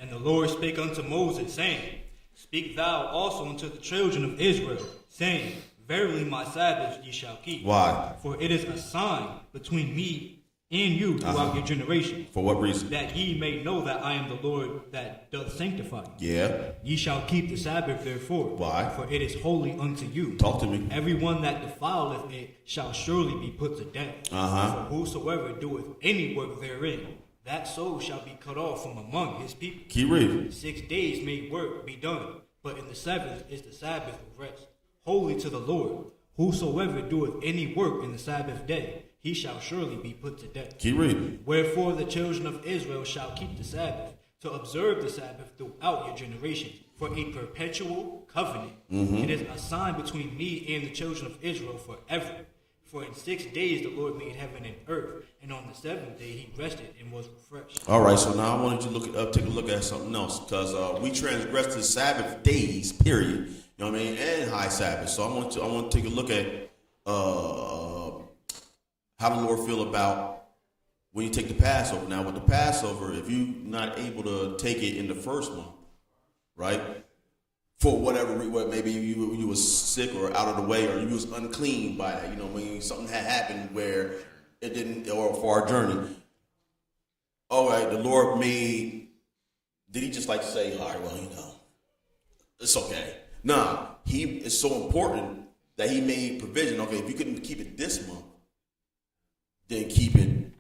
And the Lord spake unto Moses, saying, Speak thou also unto the children of Israel, saying, Verily my Sabbaths ye shall keep. Why? For it is a sign between me and you throughout your generation. For what reason? That ye may know that I am the Lord that doth sanctify you. Yeah. Ye shall keep the Sabbath therefore. Why? For it is holy unto you. Talk to me. Everyone that defileth it shall surely be put to death. For whosoever doeth any work therein, that soul shall be cut off from among his people. Keep reading. 6 days may work be done, but in the seventh is the Sabbath of rest, holy to the Lord. Whosoever doeth any work in the Sabbath day, he shall surely be put to death. Keep reading. Wherefore the children of Israel shall keep the Sabbath, to observe the Sabbath throughout your generations, for a perpetual covenant. It is a sign between me and the children of Israel forever. For in 6 days the Lord made heaven and earth, and on the seventh day he rested and was refreshed. All right, so now I wanted you to take a look at something else, because we transgressed the Sabbath days, period. You know what I mean? And high Sabbath. So I want to take a look at how the Lord feel about when you take the Passover. Now, with the Passover, if you're not able to take it in the first month, right? For whatever reason, maybe you was sick or out of the way, or you was unclean by that. You know, when something had happened where it didn't, or for our journey. All right, the Lord made. Did he just like say, all right, well, it's okay? Nah, it's so important that he made provision. Okay, if you couldn't keep it this month, then keep it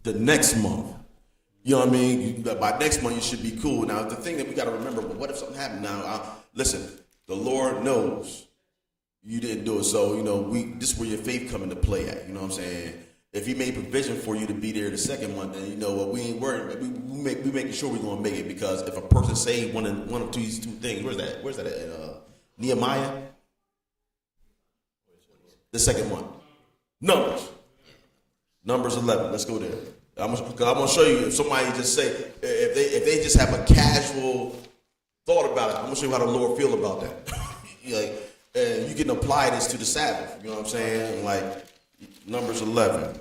the next month. You know what I mean? By next month, you should be cool. Now, the thing that we got to remember, but what if something happened? Now, listen, the Lord knows you didn't do it. So, this is where your faith come into play at. You know what I'm saying? If he made provision for you to be there the second month, then you know what, we ain't worried. We making sure we're going to make it, because if a person say one of these two things, where's that at? Nehemiah? The second month. Numbers 11. Let's go there. I'm gonna show you. If somebody just say, if they just have a casual thought about it, I'm gonna show you how the Lord feel about that. You can apply this to the Sabbath. You know what I'm saying? Like Numbers 11.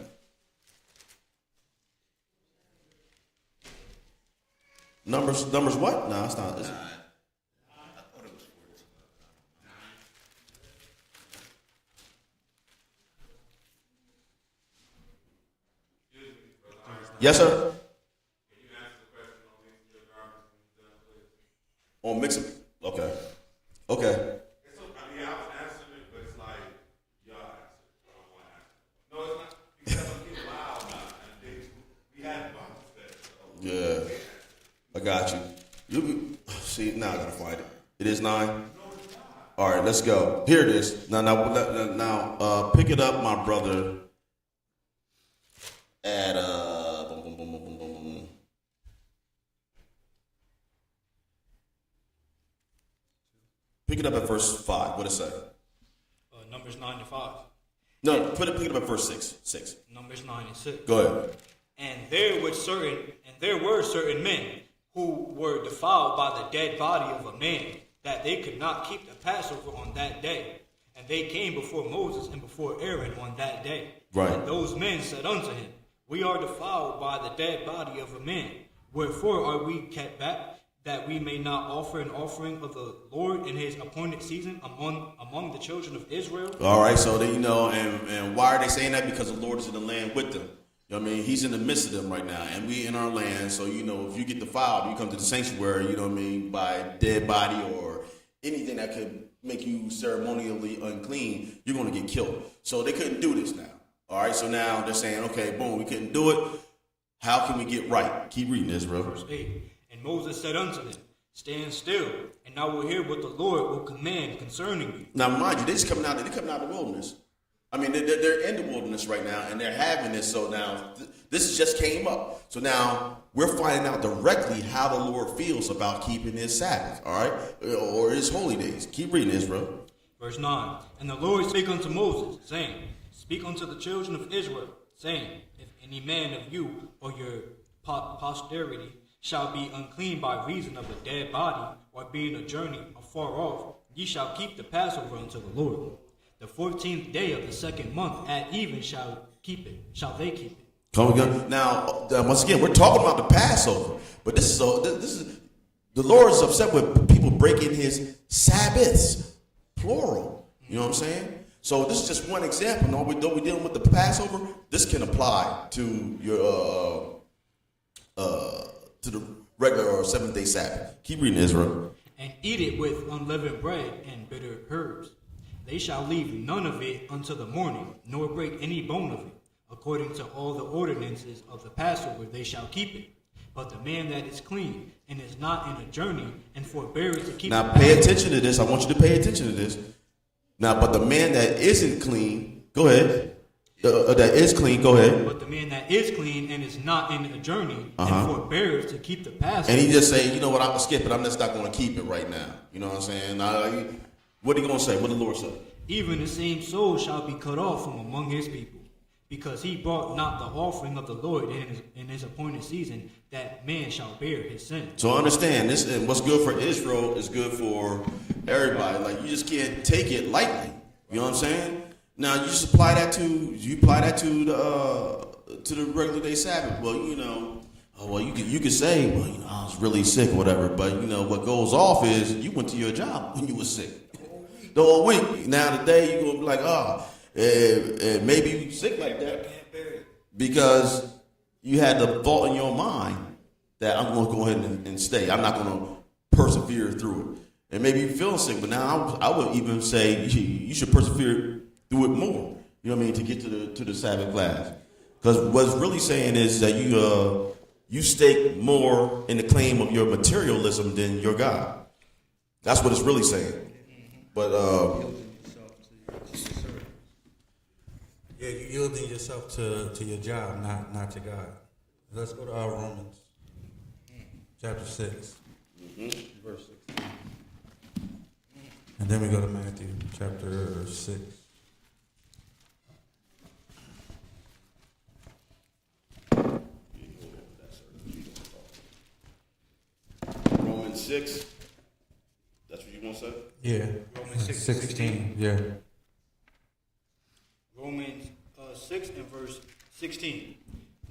Numbers what? No, it's not. Yes, sir. Can you answer the question on mixing your garments when you're done, please? On mixing. Okay. It's okay. I was answering it, but it's like y'all answer. I don't want to answer. No, it's not. Because I'm getting loud now, and we had about that. So. Yeah. I got you. See, now I gotta find it. It is 9. All right, let's go. Here it is. Now, pick it up, my brother. At pick it up at verse 5. What does it say? Numbers 9-5. No, pick it up at verse 6. Numbers 9 and 6. Go ahead. And there were certain men who were defiled by the dead body of a man, that they could not keep the Passover on that day. And they came before Moses and before Aaron on that day. Right. And those men said unto him, We are defiled by the dead body of a man. Wherefore are we kept back, that we may not offer an offering of the Lord in his appointed season among the children of Israel? All right, so they, and why are they saying that? Because the Lord is in the land with them. You know what I mean? He's in the midst of them right now, and we in our land. So, if you get defiled, you come to the sanctuary, by a dead body or anything that could make you ceremonially unclean, you're going to get killed. So they couldn't do this now. All right, so now they're saying, okay, boom, we couldn't do it. How can we get right? Keep reading, Israel. Verse 8. And Moses said unto them, Stand still, and I will hear what the Lord will command concerning you. Now, mind you, they're coming out of the wilderness. I mean, they're in the wilderness right now, and they're having this. So now, this just came up. So now, we're finding out directly how the Lord feels about keeping his Sabbath, all right, or his holy days. Keep reading, Israel. Verse 9. And the Lord spake unto Moses, saying, Speak unto the children of Israel, saying, If any man of you or your posterity shall be unclean by reason of a dead body, or being a journey afar off, ye shall keep the Passover unto the Lord. The 14th day of the second month at even shall they keep it. Come again. Now, once again, we're talking about the Passover, but this is the Lord is upset with people breaking his Sabbaths, plural. You know what I'm saying? So this is just one example. Though we're dealing with the Passover, this can apply to your to the regular or 7th-day Sabbath. Keep reading, Israel. And eat it with unleavened bread and bitter herbs. They shall leave none of it until the morning, nor break any bone of it. According to all the ordinances of the Passover, they shall keep it. But the man that is clean and is not in a journey and forbeareth to keep now the pay Passover. attention to this. I want you to pay attention to this. Now, but the man that isn't clean, go ahead. That is clean, go ahead. But the man that is clean and is not in a journey and forbeareth to keep the Passover. And he just say, you know what, I'm going to skip it. I'm just not going to keep it right now. You know what I'm saying? Now, what are you going to say? What did the Lord say? Even the same soul shall be cut off from among his people, because he brought not the offering of the Lord in his appointed season, that man shall bear his sin. So understand, this, and what's good for Israel is good for everybody. Like, you just can't take it lightly. You know what I'm saying? Now, you just apply that to the regular day Sabbath. Well, you could say, well, I was really sick or whatever. But, what goes off is you went to your job when you were sick. The whole week. Now, today, you're going to be like, maybe you sick like that because you had the thought in your mind that I'm going to go ahead and stay. I'm not going to persevere through it. And maybe you feel sick, but now I would even say you should persevere through it more. You know what I mean? To get to the Sabbath class. Because what it's really saying is that you stake more in the claim of your materialism than your God. That's what it's really saying. But yeah, you're yielding yourself to your job, not to God. Let's go to our Romans, chapter 6, verse 16. And then we go to Matthew, chapter 6. Romans 6. That's what you want to say? Yeah. Romans 6, 16. Yeah. Romans 6 and verse 16.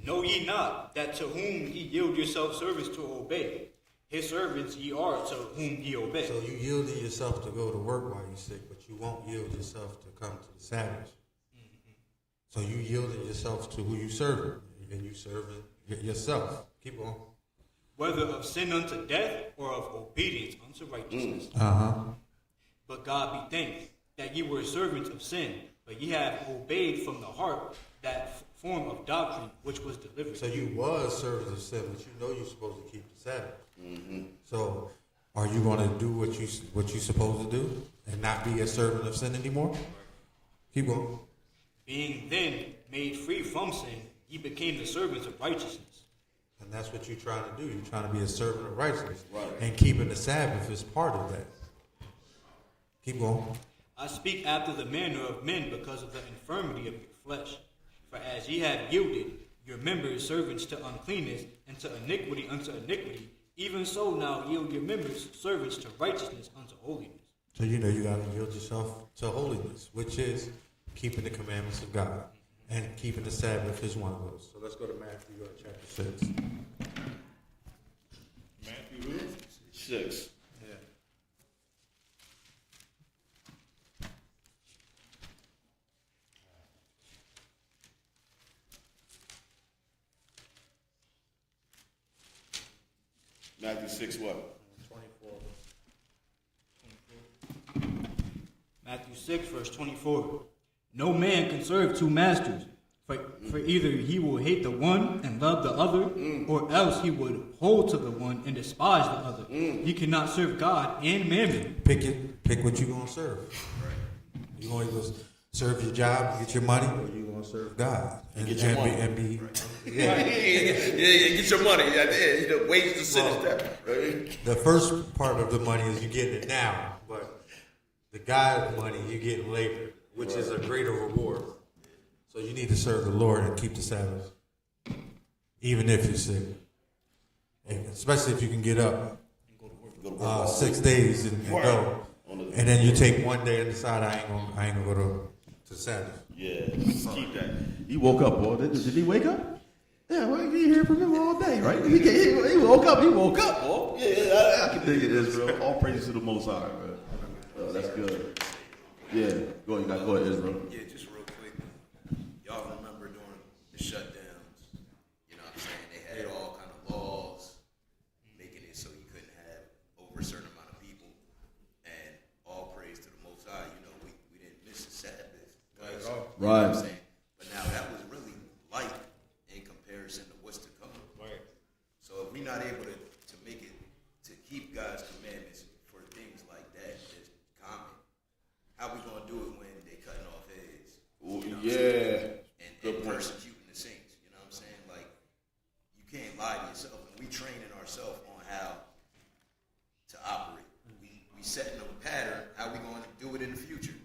Know ye not that to whom ye yield yourself service to obey, his servants ye are to whom ye obey. So you yielded yourself to go to work while you're sick, but you won't yield yourself to come to the Sabbath. So you yielded yourself to who you serve, and you serving yourself. Keep on. Whether of sin unto death or of obedience unto righteousness. But God be thanked that ye were servants of sin, but ye have obeyed from the heart that form of doctrine which was delivered. So you was servants of sin, but you know you're supposed to keep the Sabbath. So are you going to do what you're supposed to do and not be a servant of sin anymore? Keep going. Being then made free from sin, ye became the servants of righteousness. And that's what you're trying to do. You're trying to be a servant of righteousness. Right. And keeping the Sabbath is part of that. Keep going. I speak after the manner of men because of the infirmity of your flesh. For as ye have yielded your members servants to uncleanness, and to iniquity unto iniquity, even so now yield your members servants to righteousness unto holiness. So you know you got to yield yourself to holiness, which is keeping the commandments of God. And keeping the Sabbath is one of those. So let's go to Matthew chapter 6. Matthew 6. Yeah. Matthew 6 what? 24. Matthew 6, verse 24. No man can serve two masters, for either he will hate the one and love the other, or else he would hold to the one and despise the other. He cannot serve God and mammon. Pick what you're going to serve. You're going to serve your job, get your money, or you're going to serve God. And get your money. Yeah. Get your money. Yeah, the wages of sin is death. Right? The first part of the money is you getting it now, but the God's money you get later, which is a greater reward. So you need to serve the Lord and keep the Sabbath, even if you're sick. And especially if you can get up 6 days and go, and then you take one day and decide I ain't gonna go to Sabbath. Yeah, keep that. He woke up, boy. Did he wake up? Yeah, well, you hear from him all day, right? He woke up. He woke up, boy. Yeah, I can dig it, Israel. All praises to the Most High, man. Oh, that's good. Yeah, go ahead, Israel. Yeah, just real quick. Y'all remember during the shutdowns, you know what I'm saying? They had all kind of laws making it so you couldn't have over a certain amount of people. And all praise to the Most High. You know, we didn't miss the Sabbath. Right. You know what I'm saying? But now that was really light in comparison to what's to come. Right. So if we're not able to make it, to keep God's commandments for things like that, just common, how we going to do it when they cutting off heads? Ooh, You know what I'm yeah. saying? And persecuting the saints. You know what I'm saying? Like, you can't lie to yourself. And we training ourselves on how to operate. We setting a pattern. How we going to do it in the future?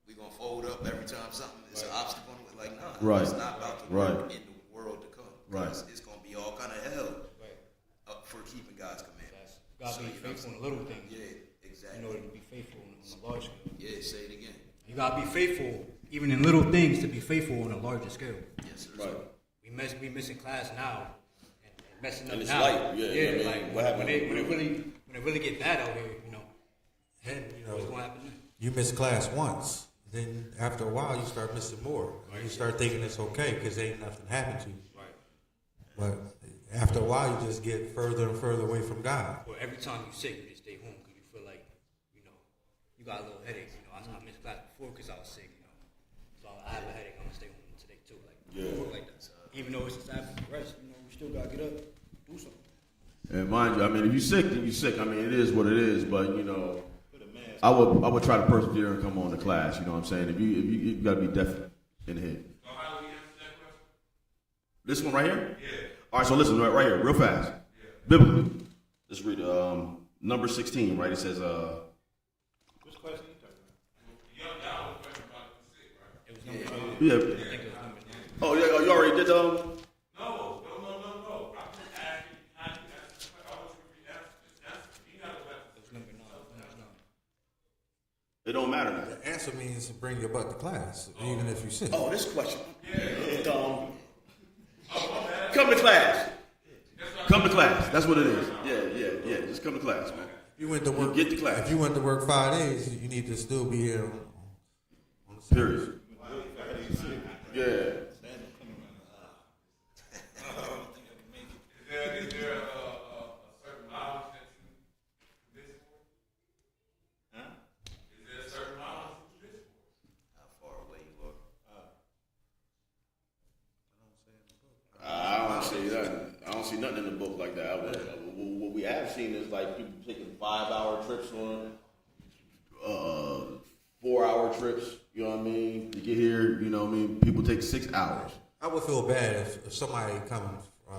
We going to fold up every time something is an obstacle. Like, nah, Right. it's not about to work in the world to come. Because it's going to be all kind of hell for keeping God's commandments. You got to be faithful in the little things. Yeah, exactly. In order to be faithful on the large scale. Yeah, say it again. You got to be faithful, even in little things, to be faithful on a larger scale. Yes, sir. Right. We missing class now and messing up And it's now. light, yeah, I mean, like what when happened? it really get bad out here, you know. And What's going to happen then? you miss class once, then after a while you start missing more. You start thinking it's okay because ain't nothing happened to you. Right. But after a while you just get further and further away from God. Or every time you sick, you just stay home because you feel like, you know, you got a little headache. You know, I missed class before because I was sick. You know, so I have a headache. I'm gonna stay home today too. Like, work like that. Even though it's a Sabbath rest, you know, you still gotta get up, do something. And mind you, I mean, if you're sick, then you're sick. I mean, it is what it is. But you know, I would try to persevere and come on to class. You know what I'm saying? If you got to be deaf in the head. So how do we answer that question? This one right here. Yeah. All right, so listen right here, real fast. Biblically, let's read number 16. Right, it says Which question you talking about? Y'all was question about the sick, right? It was number yeah. I think it was number 9. Oh yeah, you already did No. I'm just asking how you answer. I want you to be answer. You got to answer. It was number 9. It don't matter now. The answer means bring your butt to class, even if you're sick. Oh, this question. Come to class. Come to class. That's what it is. Yeah. Just come to class, man. If you went to work, Get to class. If you went to work 5 days, you need to still be here on the Period. Yeah. Is there a certain mileage that you miss for? Huh? Is there a certain mileage that you miss for? How far away you are. I don't see that. I don't see nothing in the book like that. What we have seen is like people taking 5-hour trips on 4-hour trips. You know what I mean? To get here, you know what I mean? People take 6 hours. I would feel bad if somebody coming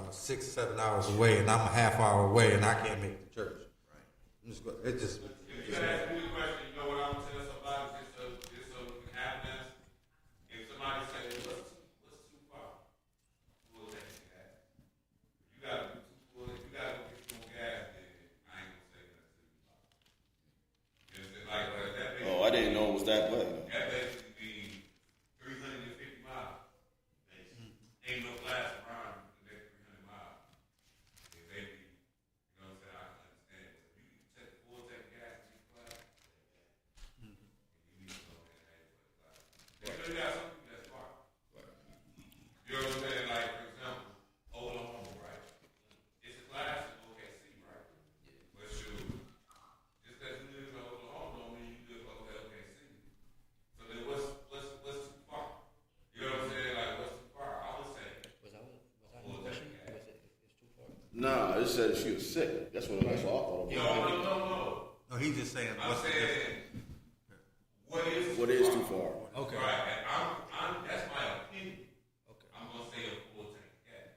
6-7 hours away and I'm a half hour away and I can't make the church. Right. It just. If you ask me the question, you know what I'm gonna tell somebody? Just it said she was sick. That's what I thought. No. No, he's just saying. I'm saying, What is too far? Okay. Right, and that's my opinion. Okay. I'm gonna say a full tank of gas.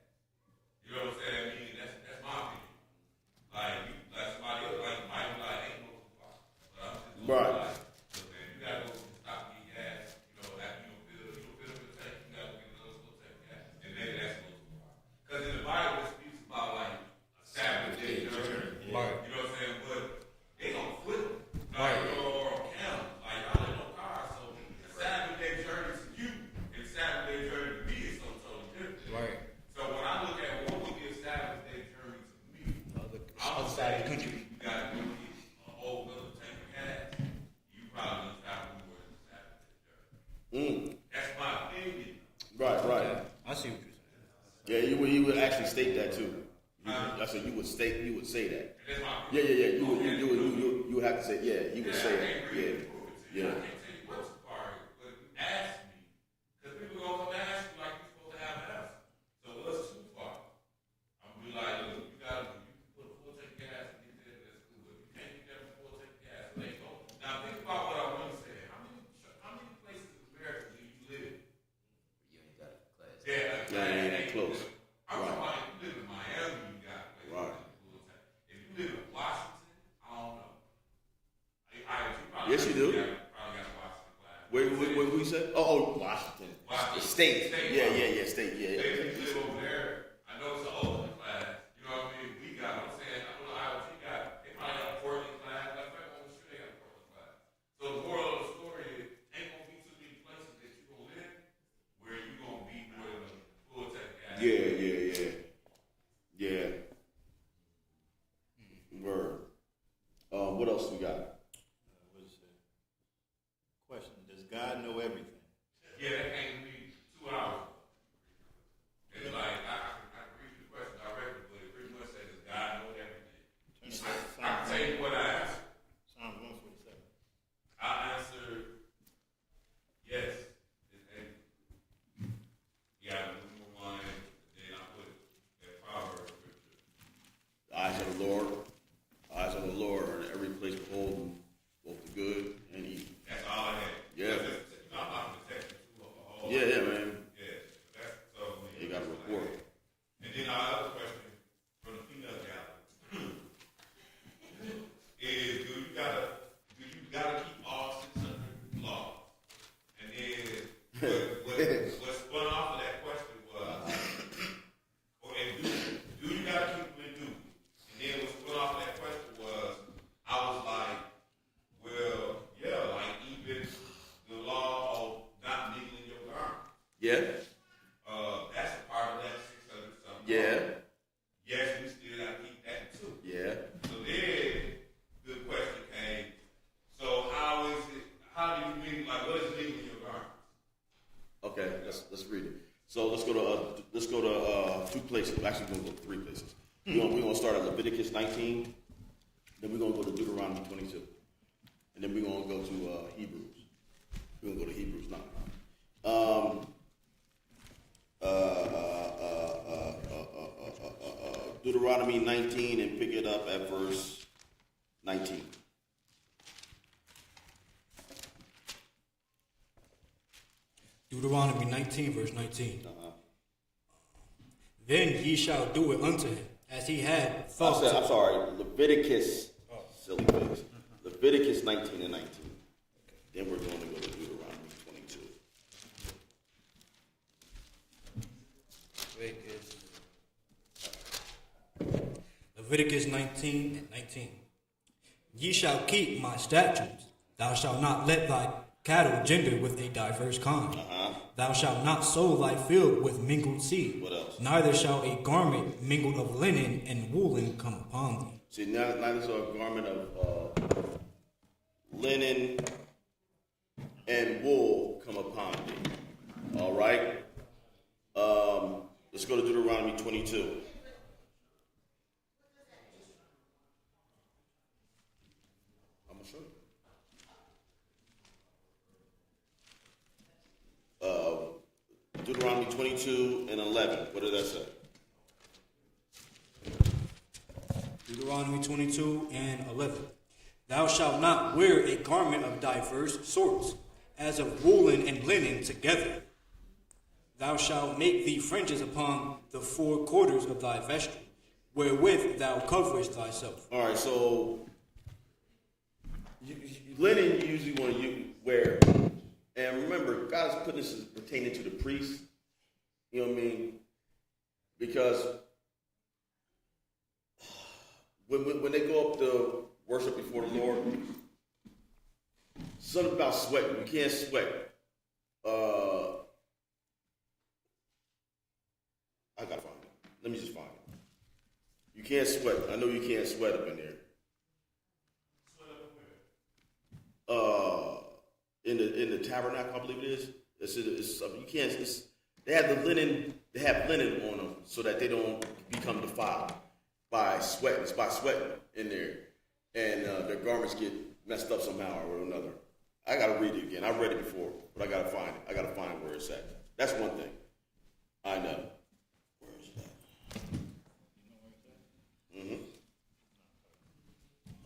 You know what I'm saying? I mean, that's my opinion. Like somebody else, like might be like, ain't no too far. But I'm just going Right. like, look, man, you gotta go stop and get gas. You know, after you fill up the tank, you gotta get another full tank of gas. And maybe that's a little too far. Because in the Bible, it speaks about like a Sabbath day journey. Right. You know what I'm saying? But they gonna flip it. Like, or on camera. Like, y'all ain't no car, so a Sabbath day journey to you and a Sabbath day journey to me is something totally different. Right. So when I look at what would be a Sabbath day journey to me, Other side of the country. you gotta go get a whole other tank of gas. You probably gonna stop more than a Sabbath day journey. That's my opinion. Right. I see what you're saying. Yeah, you would actually state that too. I said you would say that. And that's my Yeah. opinion. You would have to say, yeah, you would say I can't it. really Yeah. prove it to you. Yeah. I can't tell you what's too far, but ask me. Because people gonna come ask you like you're supposed to have an answer. So what's too far? I'm gonna be like, look, you can put a full tank of gas and get there, that's cool. If you can't get there with a full tank of gas, let it go. Now think about what I want to say. How many places in America do you live? You ain't got a class. Yeah, Yeah, ain't close. I'm talking about if you live in Miami, you got a place Right. with a full tank. If you live in Washington, I don't know. Yes, you do. Probably got a Washington class. Where we said? Oh, Washington. Washington. The state. State. Yeah, state. Yeah. If you live over there, I know it's an older class. You know what I mean? We got, I'm saying, I don't know IoT got, they probably got a Portland class. Like, I'm sure they got a Portland class. So the moral of the story is, ain't gonna be too many places that you gonna live where you gonna be more than a full tank of gas. Yeah. Word. What else we got? What is it? Question: does God know everything? Yeah, that can't be 2 hours. It's like, I can read the question directly, but it pretty much says, does God know everything? I can tell you what I answered. Psalms 147. I answered yes. It's everything. Yeah, number one, then I put that Proverbs scripture. The eyes of the Lord are in every place beholding both the good and evil. That's all I had. Yeah. I'm not going to text you a whole Yeah, man. Yeah. That's so. You got a report. And then our other question from the female gallery is, do you gotta keep all 600 laws? And then what spun off of that question was, do you gotta keep them in duty? And then what spun off of that question was, I was like, well, yeah, like even the law of not mingling your garment. Yeah. That's a part of that 600 something. Yeah. Yes, we still got to keep that too. Yeah. So then the question came, so how do you mean, like, what is legal in your garment? Okay, let's read it. So let's go to 2 places. Actually, we're gonna go to 3 places. We're gonna start at Leviticus 19. Then we're gonna go to Deuteronomy 22, and then we're gonna go to Hebrews. We're gonna go to Hebrews 9. Deuteronomy 19 and pick it up at verse 19. Deuteronomy 19, verse 19. Then ye shall do it unto him, as he had thought. I'm sorry, Leviticus, silly face. Leviticus 19 and 19. Then we're going to go to Deuteronomy 22. Leviticus 19 and 19. Ye shall keep my statutes. Thou shalt not let thy cattle gender with a diverse kind. Thou shalt not sow thy field with mingled seed. What else? Neither shall a garment mingled of linen and woolen come upon thee. See, neither shall a garment of linen and wool come upon thee. All right? Let's go to Deuteronomy 22. I'm going to show you. Deuteronomy 22 and 11. What did that say? Deuteronomy 22 and 11. Thou shalt not wear a garment of diverse sorts, as of woolen and linen together. Thou shalt make thee fringes upon the four quarters of thy vesture, wherewith thou coverest thyself. All right, so linen you usually want to wear. And remember, God is putting this as pertaining to the priests. You know what I mean? Because when they go up to worship before the Lord, something about sweating. You can't sweat. I gotta find it. Let me just find it. You can't sweat. I know you can't sweat up in there. In the tabernacle, I believe it is. It's something you can't. They have the linen. They have linen on them so that they don't become defiled by sweating. It's by sweating in there, and their garments get messed up somehow or another. I gotta read it again. I read it before, but I gotta find it. I gotta find where it's at. That's one thing I know. Where is that?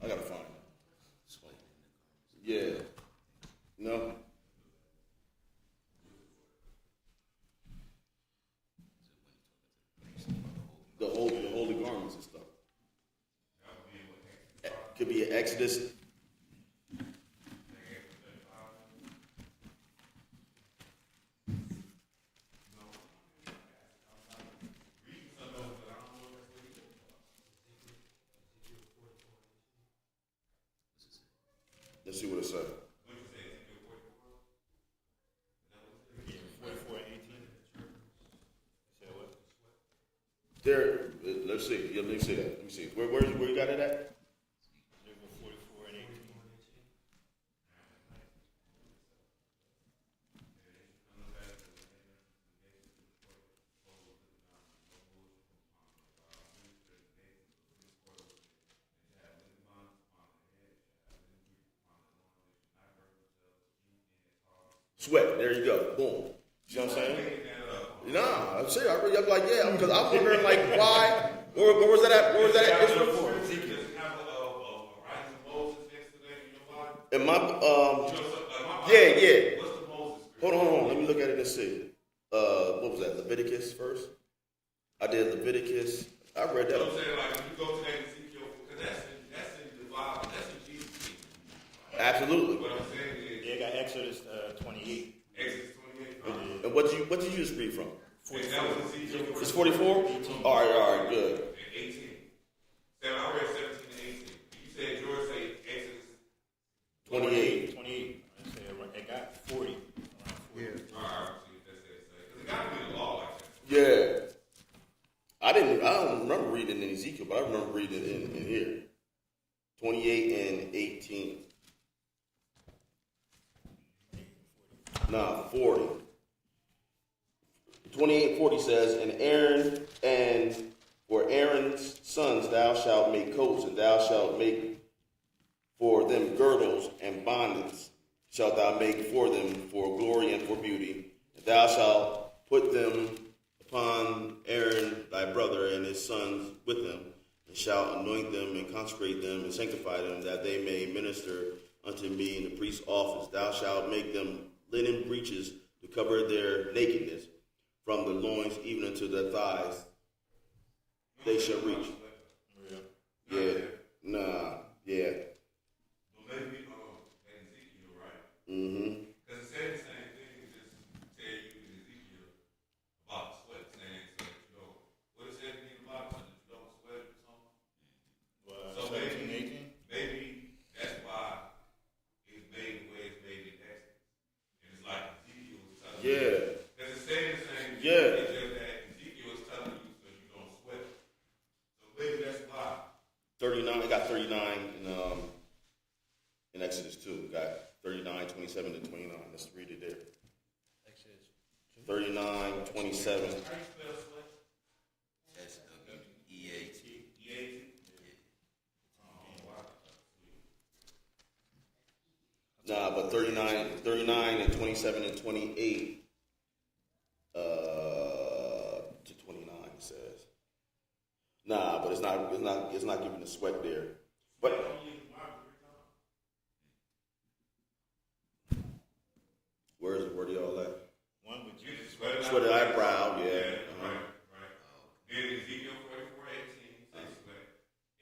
I gotta find it. Yeah. No. The holy garments and stuff. Could be an Exodus. Let's see what it says. There, let's see. Yeah, let me see that. Let me see. Where you got it at? 44 and 18. Sweat. There you go. Boom. See what I'm saying? Nah, I'm serious. I'm like, yeah, because I'm wondering, like, why? Where was that at? Where was that at? And my, yeah. Hold on. Let me look at it and see. What was that? Leviticus first? I did Leviticus. I read that. I'm saying, like, if you go to that Ezekiel, because that's in the Bible, that's in Jesus. Absolutely. What I'm saying is, They got Exodus 28. Exodus 28. And what you just read from? 44. That was Ezekiel. It's 44? 18. All right, good. And 18. I read 17 and 18. You said George say Exodus 28. 28. I said it got 40. Around 40. All right, see what that says. Because it got to be a law like that. Yeah. I don't remember reading in Ezekiel, but I remember reading it in here. 28 and 18. Nah, 40. 28 and 40 says, and for Aaron's sons thou shalt make coats, and thou shalt make for them girdles and bonnets shalt thou make for them for glory and for beauty. And thou shalt put them upon Aaron thy brother and his sons with them, and shalt anoint them and consecrate them and sanctify them, that they may minister unto me in the priest's office. Thou shalt make them linen breeches to cover their nakedness, from the loins even unto the thighs they shall reach. Yeah. Nah. Yeah. But maybe Ezekiel, right? Mm-hmm. Because it said the same thing. It just tell you in Ezekiel about the sweat, saying so that you know what it said in the Bible, so that you don't sweat or something. So 17, 18? maybe that's why it's made the way it's made in Exodus. And it's like Ezekiel was telling you. Yeah. Because it said the same thing. Yeah. It's just that Ezekiel was telling you so you don't sweat. So maybe that's why. 39. They got 39 in Exodus 2. We got 39, 27, and 29. Let's read it there. 39, 27. How you spell sweat? SWEAT. E-A-T? Nah, but 39 and 27 and 28 to 29 it says. Nah, but it's not giving the sweat there. But where do y'all at? One with you. Sweat the eyebrow, yeah. Right. Then Ezekiel 44:18 says sweat.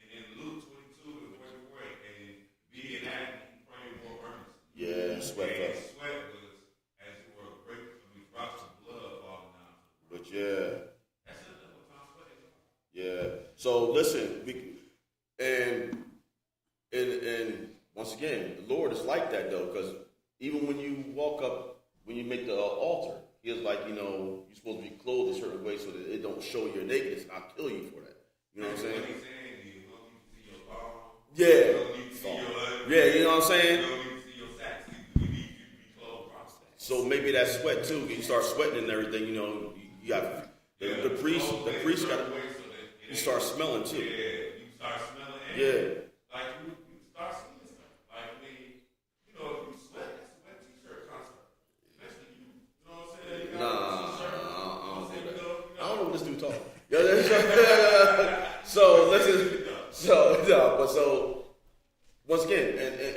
And then Luke 22:44, and be in act, he prayed more earnestly. Yeah, sweat And up. sweat was as it were drops of blood falling down. But yeah. That's another time sweat is. Yeah. So listen, and once again, the Lord is like that though, because even when you walk up, when you make the altar, He is like, you're supposed to be clothed a certain way so that it don't show your nakedness, and I'll kill you for that. You know what I'm saying? What he's saying, you don't need to see your arm. Yeah. You don't need to see your leg. Yeah, you know what I'm saying? You don't need to see your sacks. We need you to be clothed properly. So maybe that sweat too. You start sweating and everything. You got the priest. The priest got. You start smelling too. Yeah, you start smelling. Yeah. Like you start seeing stuff. Like if you sweat, that's a wet t-shirt concert. Especially you. You know what I'm saying? You got a t-shirt. I don't know what this dude talking. So listen. So once again,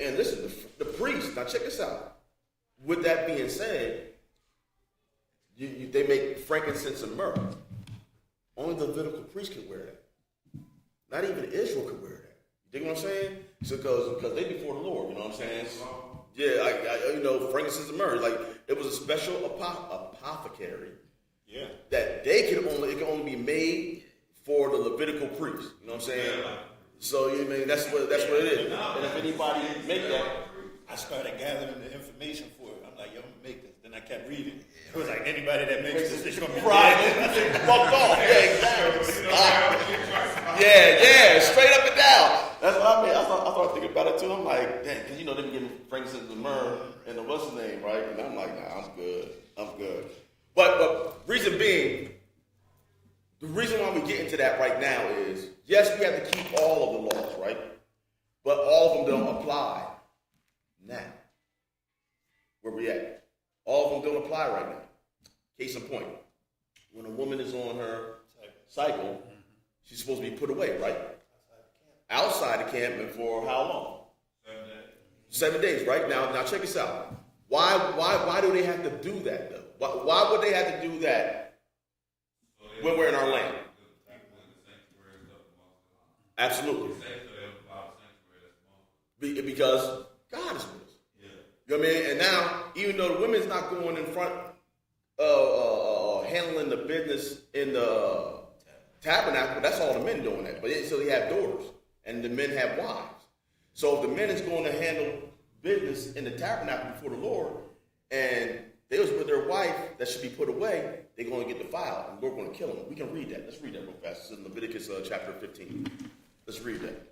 and listen, the priest. Now check this out. With that being said, they make frankincense and myrrh. Only the Levitical priest could wear that. Not even Israel could wear that. You dig what I'm saying? So because they before the Lord, you know what I'm saying? Yeah, frankincense and myrrh. Like it was a special apothecary. Yeah. That it can only be made for the Levitical priest. You know what I'm saying? So that's what it is. And if anybody make that, I started gathering the information for it. I'm like, yo, I'm gonna make this. Then I kept reading. It was like anybody that makes this is gonna be dead. Fucked off. Yeah, exactly. Yeah, straight up and down. That's what I mean. I started thinking about it too. I'm like, dang, because them getting frankincense and myrrh and the what's the name, right? And I'm like, nah, I'm good. But reason being, the reason why we get into that right now is, yes, we have to keep all of the laws, right? But all of them don't apply now. Where we at? All of them don't apply right now. Case in point, when a woman is on her cycle, she's supposed to be put away, right? Outside the camp, and for how long? 7 days. 7 days, right? Now check this out. Why do they have to do that though? Why would they have to do that when we're in our land? Absolutely. Because God is with us. You know what I mean? And now, even though the women's not going in front, handling the business in the tabernacle, that's all the men doing that. But so they have daughters, and the men have wives. So if the men is going to handle business in the tabernacle before the Lord, and they was with their wife that should be put away, they're going to get defiled, and we're going to kill them. We can read that. Let's read that real fast. It's in Leviticus chapter 15. Let's read that.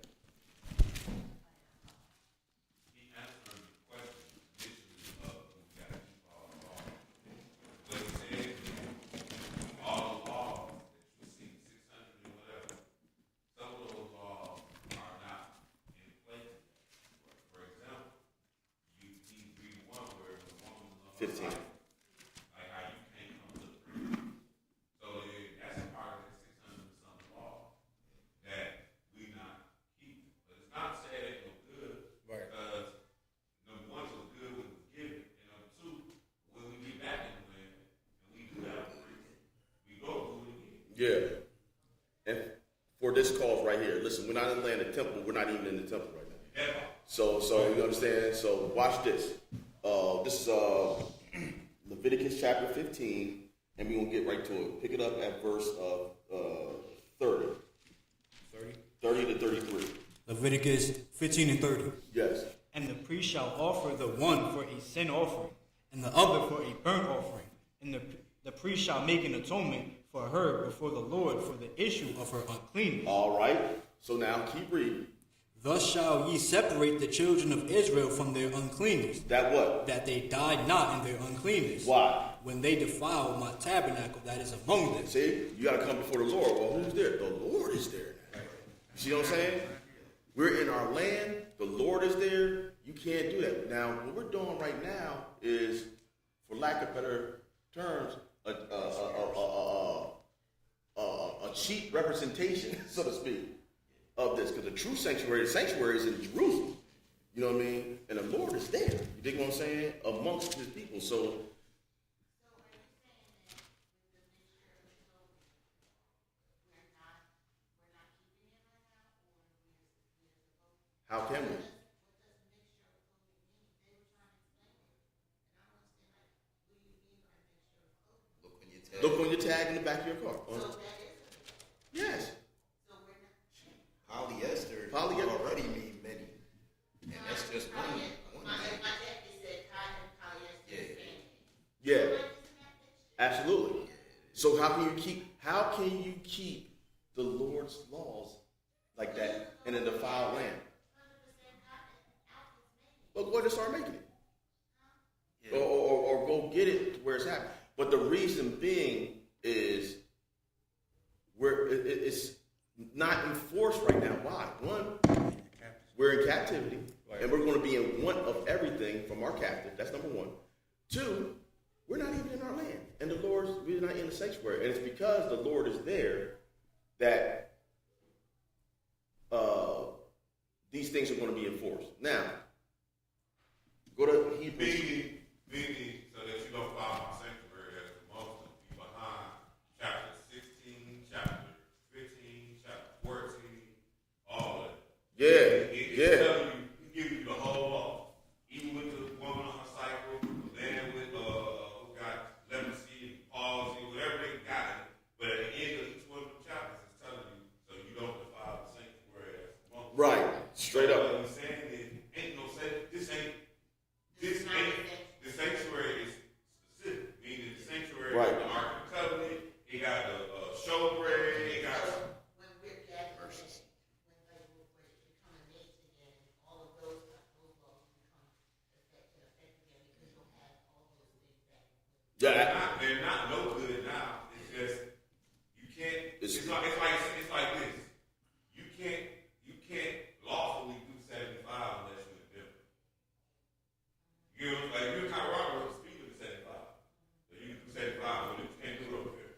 Yeah. And for this cause right here, listen, we're not in the land of the temple. We're not even in the temple right now. So you understand? So watch this. This is Leviticus chapter 15, and we're going to get right to it. Pick it up at verse 30. 30 to 33. Leviticus 15 and 30. Yes. And the priest shall offer the one for a sin offering, and the other for a burnt offering. And the priest shall make an atonement for her before the Lord for the issue of her uncleanness. All right. So now keep reading. Thus shall ye separate the children of Israel from their uncleanness. That what? That they die not in their uncleanness. Why? When they defile my tabernacle that is among them. See, you got to come before the Lord. Well, who's there? The Lord is there. See what I'm saying? We're in our land. The Lord is there. You can't do that. Now, what we're doing right now is, for lack of better terms, a a cheap representation, so to speak, of this. Because the true sanctuary is in Jerusalem. You know what I mean? And the Lord is there. You dig what I'm saying? Amongst his people. So how can we? Look on your tag in the back of your car. Yes. Polyester already mean many. And that's just one thing. Yeah. Absolutely. So how can you keep the Lord's laws like that in a defiled land? Well, go ahead and start making it. Yeah. Or go get it to where it's happening. But the reason being is it's not enforced right now. Why? One, we're in captivity, and we're going to be in want of everything from our captive. That's number one. Two, we're not even in our land, and we're not in the sanctuary. And it's because the Lord is there that these things are going to be enforced. Now, go to Hebrews. Meaning, so that you don't follow my sanctuary as the Muslim be behind chapter 16, chapter 15, chapter 14, all of it. Yeah, It's giving you the whole law. Even with the woman on her cycle, the man with who got leprosy and palsy, whatever they got. But at the end of each one of the chapters, it's telling you so you don't defile the sanctuary as the Muslim. Right, straight up. What he's saying is, ain't no this ain't. The sanctuary is specific, meaning the sanctuary right. The Ark of the Covenant, it got the showbread, it got when we're gathered, when become a nation and all of those laws become effective again because you'll have all those things that. Yeah, they're not no good now. It's just you can't. It's like this. You can't lawfully do 75 unless you're in Denver. You know, like you're kind of wrong with speaking to 75. So you can do 75, but you can't do it over there.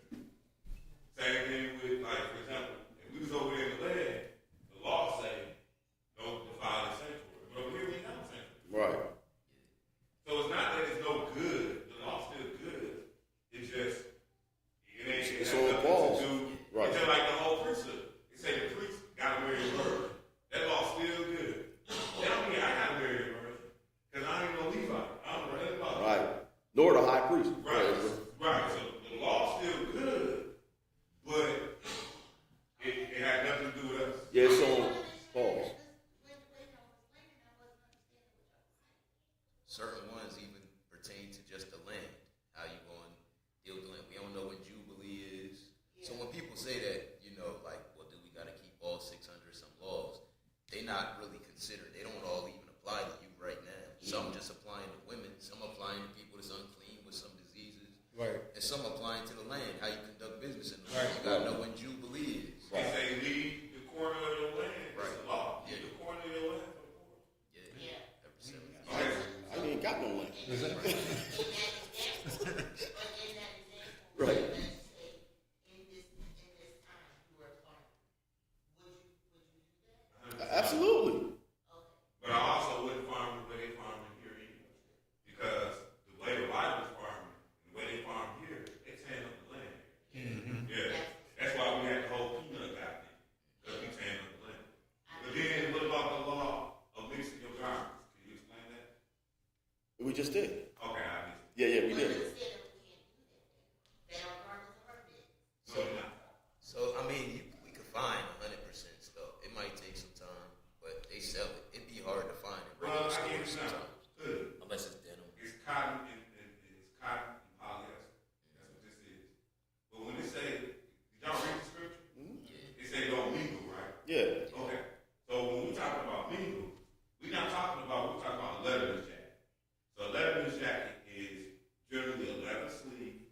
Same thing with, like, for example, if we was over there in the land, the law say don't defile the sanctuary. But over here we have a sanctuary. Right. So it's not that it's no good. The law's still good. It's just it's all balls. Right. It's just like the whole priesthood. It say the priest got to marry a virgin. That law's still good. That don't mean I got to marry a virgin because I ain't no Levite. I don't know nothing about it. Right. Nor the high priest. Right. So the law's still good, but it had nothing to do with us. Yeah, it's on pause. Certain ones even pertain to just the land. How you going to deal with the land? We don't know what Jubilee is. So when people say that, like, well, do we got to keep all 600 some laws? They not really considered. They don't all even apply to you right now. Some just applying to women. Some applying to people that's unclean with some diseases. Right. And some applying to the land. How you conduct business in the land. You got to know when Jubilee is. They say leave the corner of your land. Right. It's the law. Yeah. Leave the corner of your land for the poor. Yeah. Every 7 years. I ain't got no land. Right. Absolutely. But I also wouldn't farm the way they farm in here anyway. Because the way the Bible's farming, the way they farm here, they tan up the land. Mm-hmm. Yeah. That's why we had the whole peanut guy thing. Because we tan up the land. But then what about the law of mixing your garments? Can you explain that? We just did. Okay, I missed it. Yeah, we did. So, I mean, we could find 100% stuff. It might take some time, but they sell it. It'd be hard to find in regular stores sometimes. Unless it's denim. It's cotton and polyester. That's what this is. But when it say, did y'all read the scripture? Yeah. It say don't mingle, right? Yeah. Okay. So when we talking about mingle, we're talking about a leatherless jacket. So a leatherless jacket is generally a leather sleeve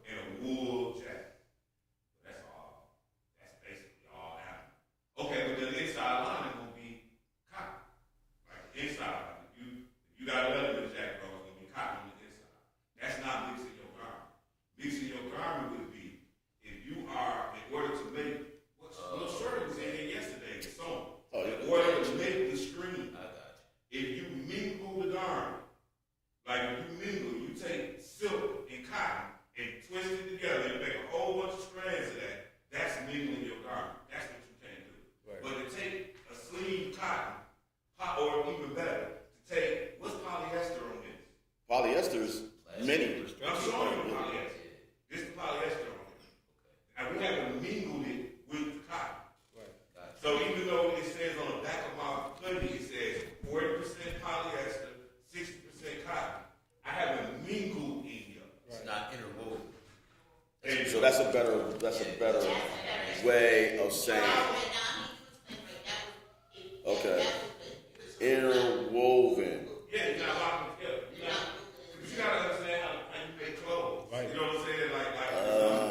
and a wool jacket. That's all. That's basically all that. Okay, but the inside line is gonna be cotton. Like the inside, if you got a leatherless jacket on, it's gonna be cotton on the inside. That's not mixing your garment. Mixing your garment would be if you are in So that's a better way of saying. Okay. Interwoven. Yeah, you gotta lock them together. You gotta understand how you make clothes. Right. You know what I'm saying? Like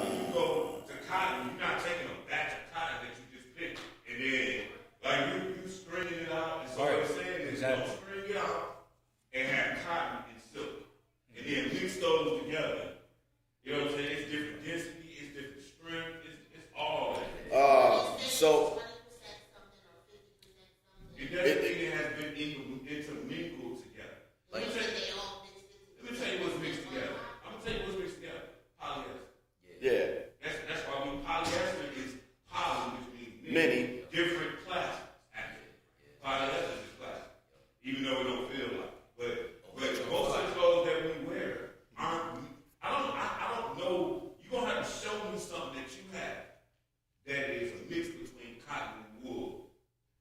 when you go to cotton, you're not taking a batch of cotton that you just picked and then like you stringing it out. And so what I'm saying is don't string it out and have cotton and silk, and then mix those together. You know what I'm saying? It's different density, it's different strength, it's all that. So it doesn't mean it has been intermingled together. Let me tell you what's mixed together. I'm gonna tell you what's mixed together. Polyester. yeah, That's why polyester is poly, which means many. different plastics. Actually, polyester is plastic, even though it don't feel like. But most of the clothes that we wear aren't. I don't know. You're gonna have to show me something that you have that is a mix between cotton and wool,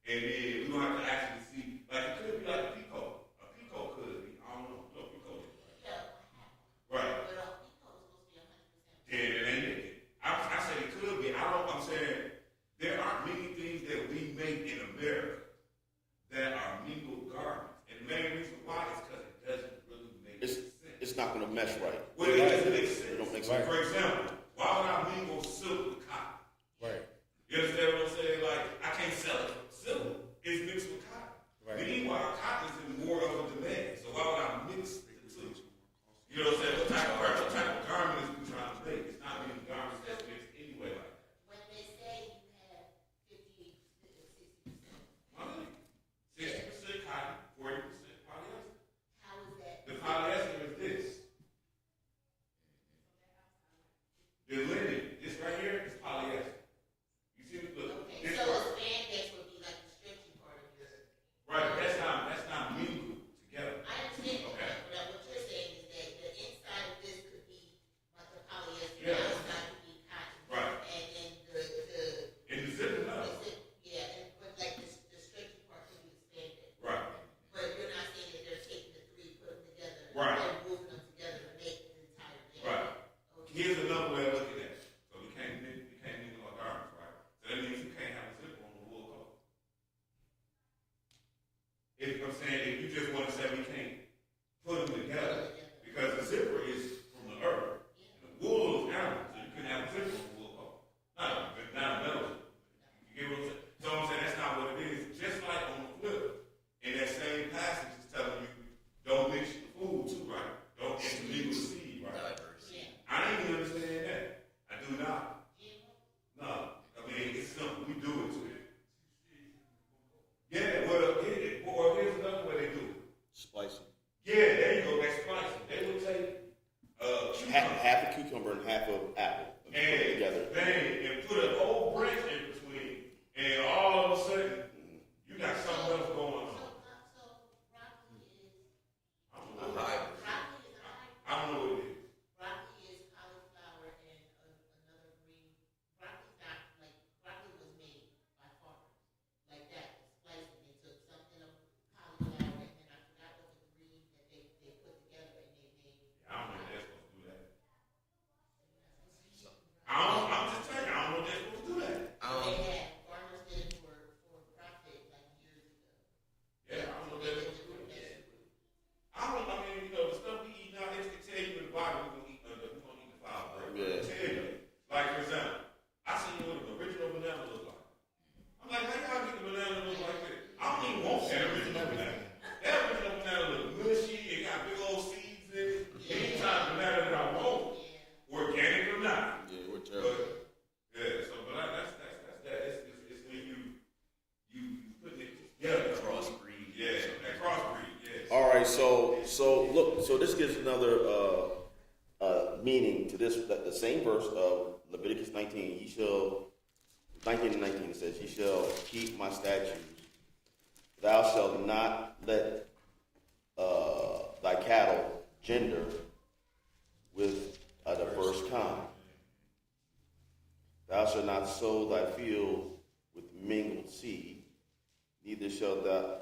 and then we're gonna have to actually see. Like it could be like a peacoat. A peacoat could be. I don't know. No peacoat is right. Yeah, it ain't it. I say it could be. I'm saying there aren't many things that we make in America that are mingled garments, and the main reason why is because it doesn't really make sense. It's not going to mesh right. Well, it doesn't make sense. It don't make sense. For example, why would I mingle silk with cotton? Right. You understand what I'm saying? Like, I can't sell it. Silk is mixed with cotton. Right. Meanwhile, cotton is in more of a demand. So why would I mix the two? You know what I'm saying? What type of garment is we trying to make? It's not many garments that's mixed anyway like that. When they say you have 50, 60%. 60% cotton, 40% polyester. How is that? The polyester is this. The linen, this right here is polyester. You see the look. Okay, This so part. a spandex would be like the stretchy part of your. Right, that's not mingled together. I understand Okay. that, but what you're saying is that the inside of this could be like the polyester, Yeah. the outside could be cotton. Right. And then the And the zipper no. but like the stretchy part could be the spandex. Right. But you're not saying that they're taking the three, putting them together, Right. and moving them together to make the entire thing. Right. Okay. Here's another way of looking at it. So we can't mingle our garments, right? So that means you can't have a zipper on the wool coat. If I'm saying if you just want to say we can't put them together because the zipper is from the earth and the wool is animal, so you couldn't have a zipper on the wool coat. Not a metal zipper. You get what I'm saying? So I'm saying that's not what it is. Just like on the flip, in that same passage is telling you don't mix the food too, right? Don't intermingle the seed, right? I didn't even understand that. I do not. No. I mean, it's simple. We do it too. Yeah, well, here's another way they do it. Splicing. Yeah, there you go. That's splicing. They would take Half a cucumber and half of apple. And put it together. and put a whole branch in between, and all of a sudden, you got something else going on. So broccoli is. I don't know what it is. Broccoli is cauliflower and another green. Broccoli was made by farmers like that. Splicing. They took something of cauliflower and then I forgot what the green that they put together and they made. I don't know if they're supposed to do that. I'm just telling you, I don't know if they're supposed to do that. They had farmers did it for profit like years ago. Yeah, I don't know if they're supposed to do that. I mean, the stuff we eat now, they tell you in the Bible we're gonna eat the foul bread. Yeah. They tell you. Like, for example, I seen what an original banana look like. I'm like, how y'all get the banana look like that? I don't even want that original banana. That original banana look mushy, it got big old seeds in it. Any type of banana that I want, organic or not. Yeah, we're terrible. But that's that. It's when you putting it together. Crossbreed. Yeah, that crossbreed, yes. All right, so look, so this gives another meaning to this. The same verse of Leviticus 19. 19 and 19 it says, "Ye shall keep my statutes. Thou shalt not let thy cattle gender with a diverse kind. Thou shalt not sow thy field with mingled seed, neither shalt thou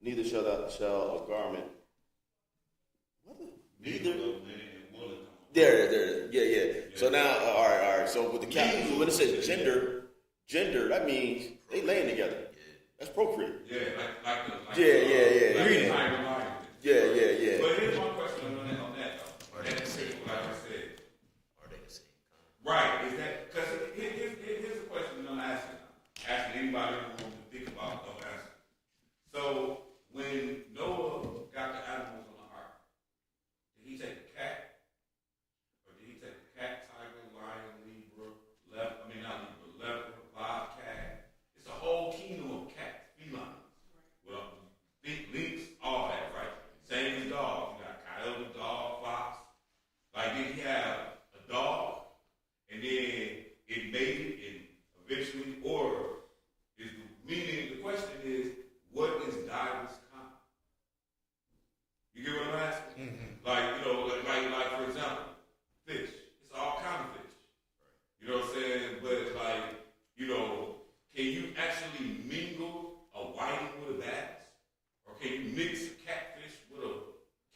neither shall a garment. Neither So now, all right. So with the when it says gender, that means they laying together. That's procreate. Yeah, like Yeah. But here's my question on that though. Are they the same? Like I said. Are they the same kind? Right. Is that because here's a question I'm asking. Asking anybody in the room to think about, don't answer. So when Noah got the animals on the ark, did he take a cat? Or did he take a cat, tiger, lion, leopard, bobcat? It's a whole kingdom of cats, felines. Well, lynx, all that, right? Same as dogs. You got coyote, dog, fox. Like, did he have a dog? And then it mated and eventually, or is the question is, what is diverse kind? You get what I'm asking? Mm-hmm. Like for example, fish. It's all kind of fish. You know what I'm saying? But can you actually mingle a whiting with a bass? Or can you mix a catfish with a?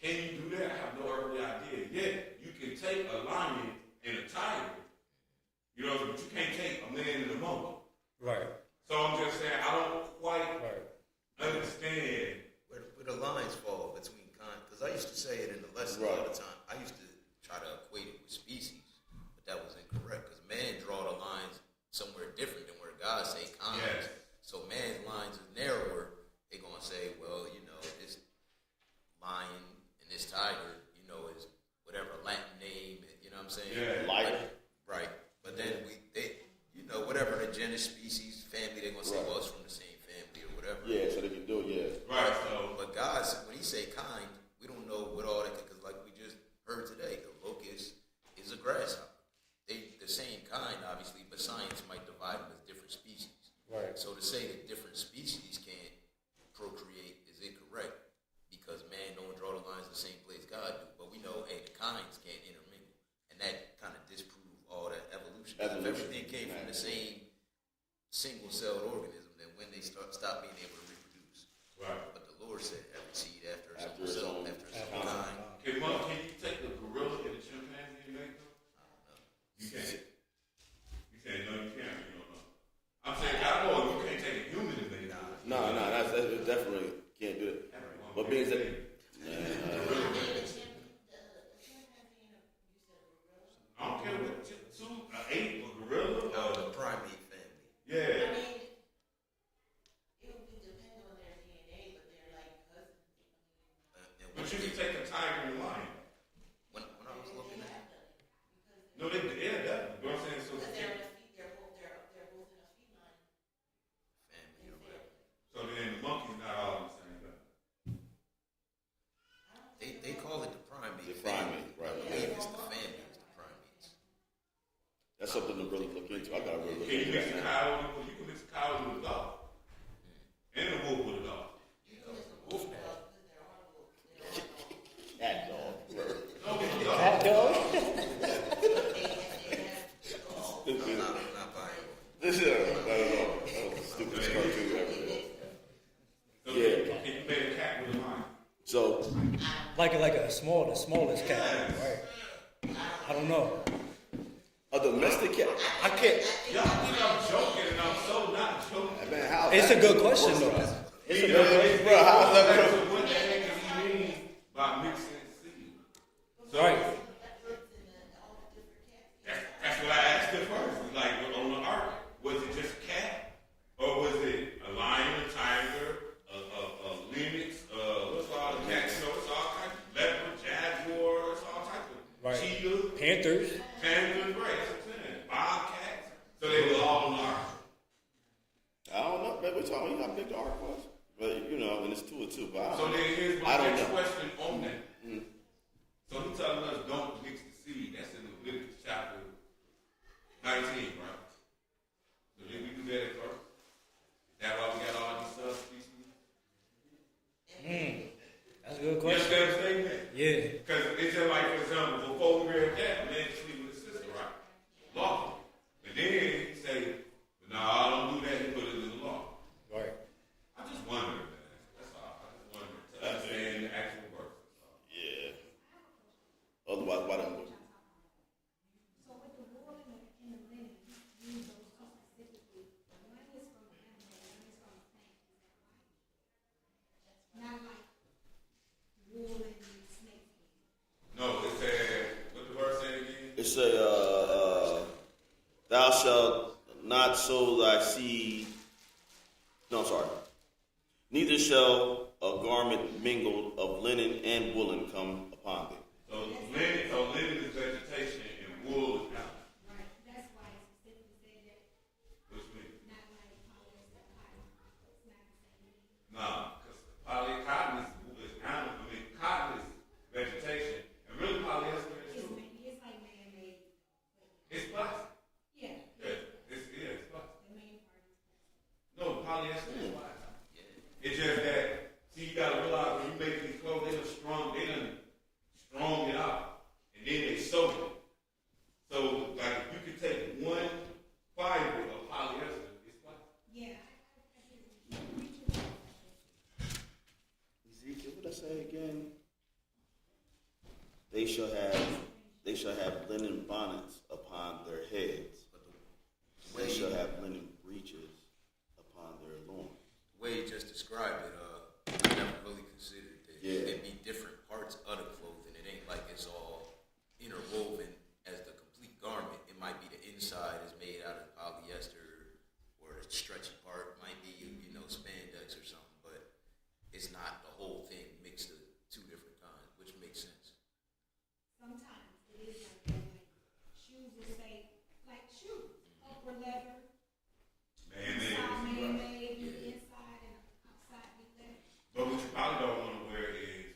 Can you do that? I have no earthly idea. Yeah, you can take a lion and a tiger. But you can't take a man and a monkey. Right. So I'm just saying, I don't quite understand Where the lines fall between kind. Because I used to say it in the lesson all the time. I used to try to equate it with species, but that was incorrect. Because man draw the lines somewhere different than where God say kind. Yes. So man's lines is narrower. They're going to say, well, this lion and this tiger, is whatever Latin name, you know what I'm saying? Yeah. Liger. Right. But then whatever the genus, species, family, they're going to say, well, it's from the same family or whatever. Yeah, so they can do it, yeah. Right, so. But God, when he say kind, we don't know what all that, because like we just heard today, the locust is a grasshopper. They the same kind, obviously, but science might divide them as different species. Right. So to say that different species can't procreate is incorrect, because man don't draw the lines the same place God do. But we know, hey, the kinds can't intermingle. And that kind of disproves all that evolution. If everything came from the same single-celled organism, then when they stop being able to reproduce. Right. But the Lord said every seed after its own kind. Can you take the gorilla and the chimpanzee and make them? I don't know. You can't. You can't. No, you can't. You don't know. I'm saying, you can't take a human and make them. No, that's definitely can't do it. But being that. I don't care what an ape or gorilla or The primate family. yeah. It would depend on their DNA, but they're like cousins. But you can take a tiger and a lion. When I was looking at No, definitely. You know what I'm saying? So They're both in a feline. family or whatever, so then the monkey's not all in the same thing. they call it the primate. The family. primate, right. I believe it's the family, it's the primates. That's something to really look into. I gotta really look Can you into mix a that. coyote? You can mix a coyote with a dog, and a wolf with a dog. Cat dog. No, with a dog. I'm not buying one. This is not at all. That was the stupidest cartoon ever. So Yeah. can you make a cat with a lion? So, Like the smallest cat, right? I don't know. a domestic cat. I can't. Y'all think I'm joking, and I'm so not joking. Man, how It's a good question though. It's a good question. Bro, how's that? So what the heck does he mean by mixing seeds? So Right. That's what I asked at first. Like on the ark, was it just a cat, or was it a lion, a tiger, a lynx, what's all the cats? It's all kinds of leopard, jaguar, it's all types of Right. cheetah, Panthers. panthers, right? That's what I'm saying. Bobcats. So they were all on the ark. I don't know, man. We're talking. You got big the arc was, but and it's 2 or 2. But So then here's I my don't next know. question on that. Mm. So he's telling us don't mix the seed. That's in Leviticus chapter 19, right? So did we do that at first? Is that why we got all these subspecies? That's a good You question. understand the statement? Yeah. Because it's just like, for example, before we read that, a man can sleep with his sister, right? Lawful. But then he say, no, I don't do that. He put it in the law. Right. I just wondered, man. That's all. I just wondered to understand the actual verse. Yeah. Otherwise, why don't we? It say, thou shalt not sow thy seed. No, I'm sorry. Neither shall a garment mingled of linen and woolen come upon thee. So linen is vegetation and wool is cotton. Right. That's why it specifically said that. What you mean? Not like polyester cotton. It's not the same thing. Nah, because cotton is animal. I mean, cotton is vegetation, and really polyester is too. It's like man-made. It's plastic. Yeah. It's plastic. The main part is plastic. No, polyester is plastic. It's just that, see, you gotta realize when you make these clothes, they done strong it out, and then they sew it. So, like, you can take one fiber of polyester, it's plastic. Yeah. Ezekiel, what did I say again? They shall have linen bonnets upon their heads. They shall have linen breeches upon their loins. The way you just described it, I never really considered that it'd be different parts of the clothing. It ain't like it's all interwoven as the complete garment. It might be the inside is made out of polyester, or the stretchy part might be, spandex or something, but it's not the whole thing mixed of two different kinds, which makes sense. Sometimes it is like that. Like shoes will say, like shoes, upper leather. Man-made. Inside man-made, the inside and outside be leather. But what you probably don't want to wear is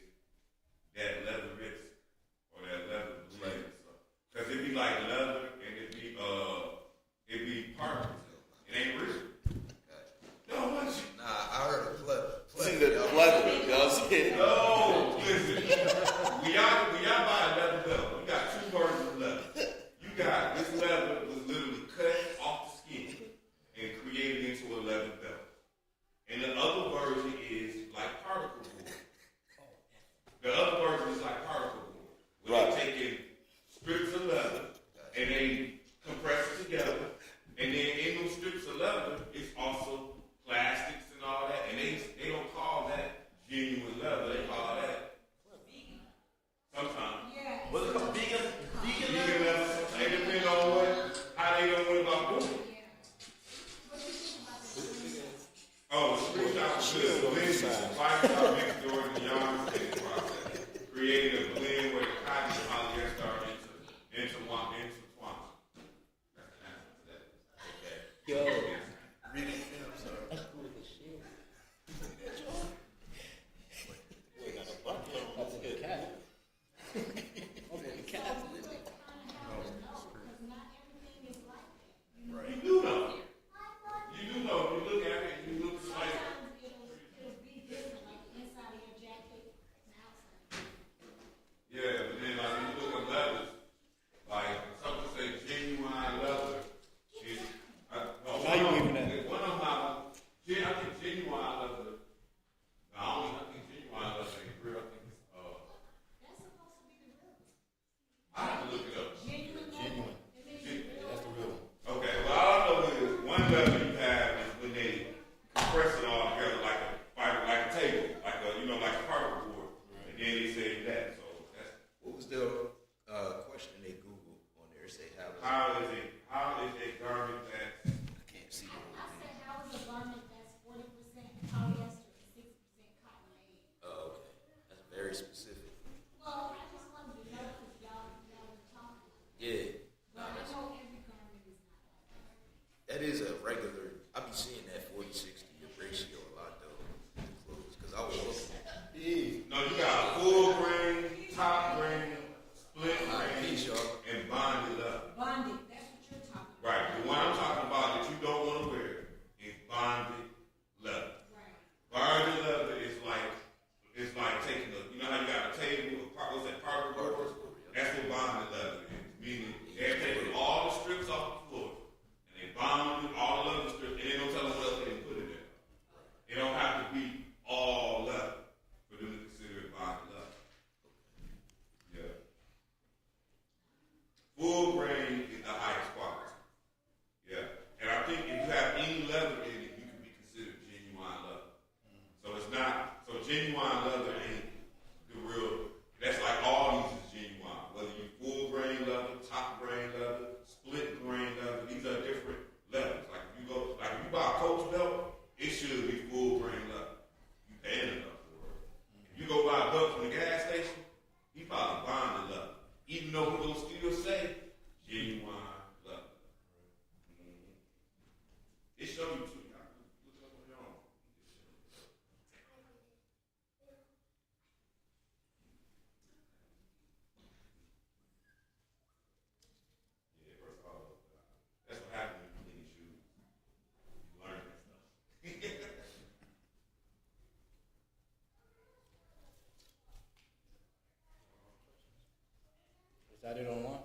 that it online?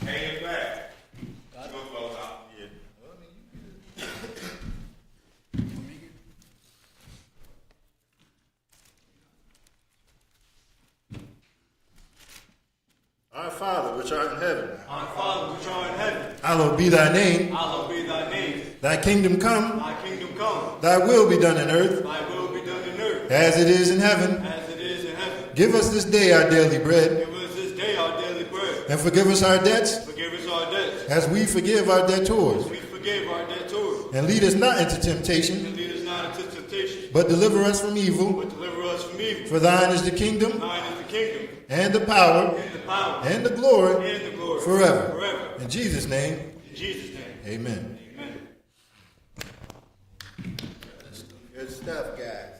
Hang it back. We're gonna close out. Yeah. Our Father, which art in heaven, Our Father which art in heaven, hallowed be thy name. hallowed be thy name. Thy kingdom come, Thy kingdom come, thy will be done in earth, thy will be done in earth, as it is in heaven. as it is in heaven. Give us this day our daily bread, Give us this day our daily bread. and forgive us our debts, Forgive us our debts, as we forgive our debtors. we forgive our debtors. And lead us not into temptation, And lead us not into temptation, but deliver us from evil. but deliver us from evil. For thine is the kingdom, Thine is the kingdom, and the power, and the power, and the glory, and the glory, forever. forever. In Jesus' name, In Jesus' name, amen. amen. Good stuff, guys.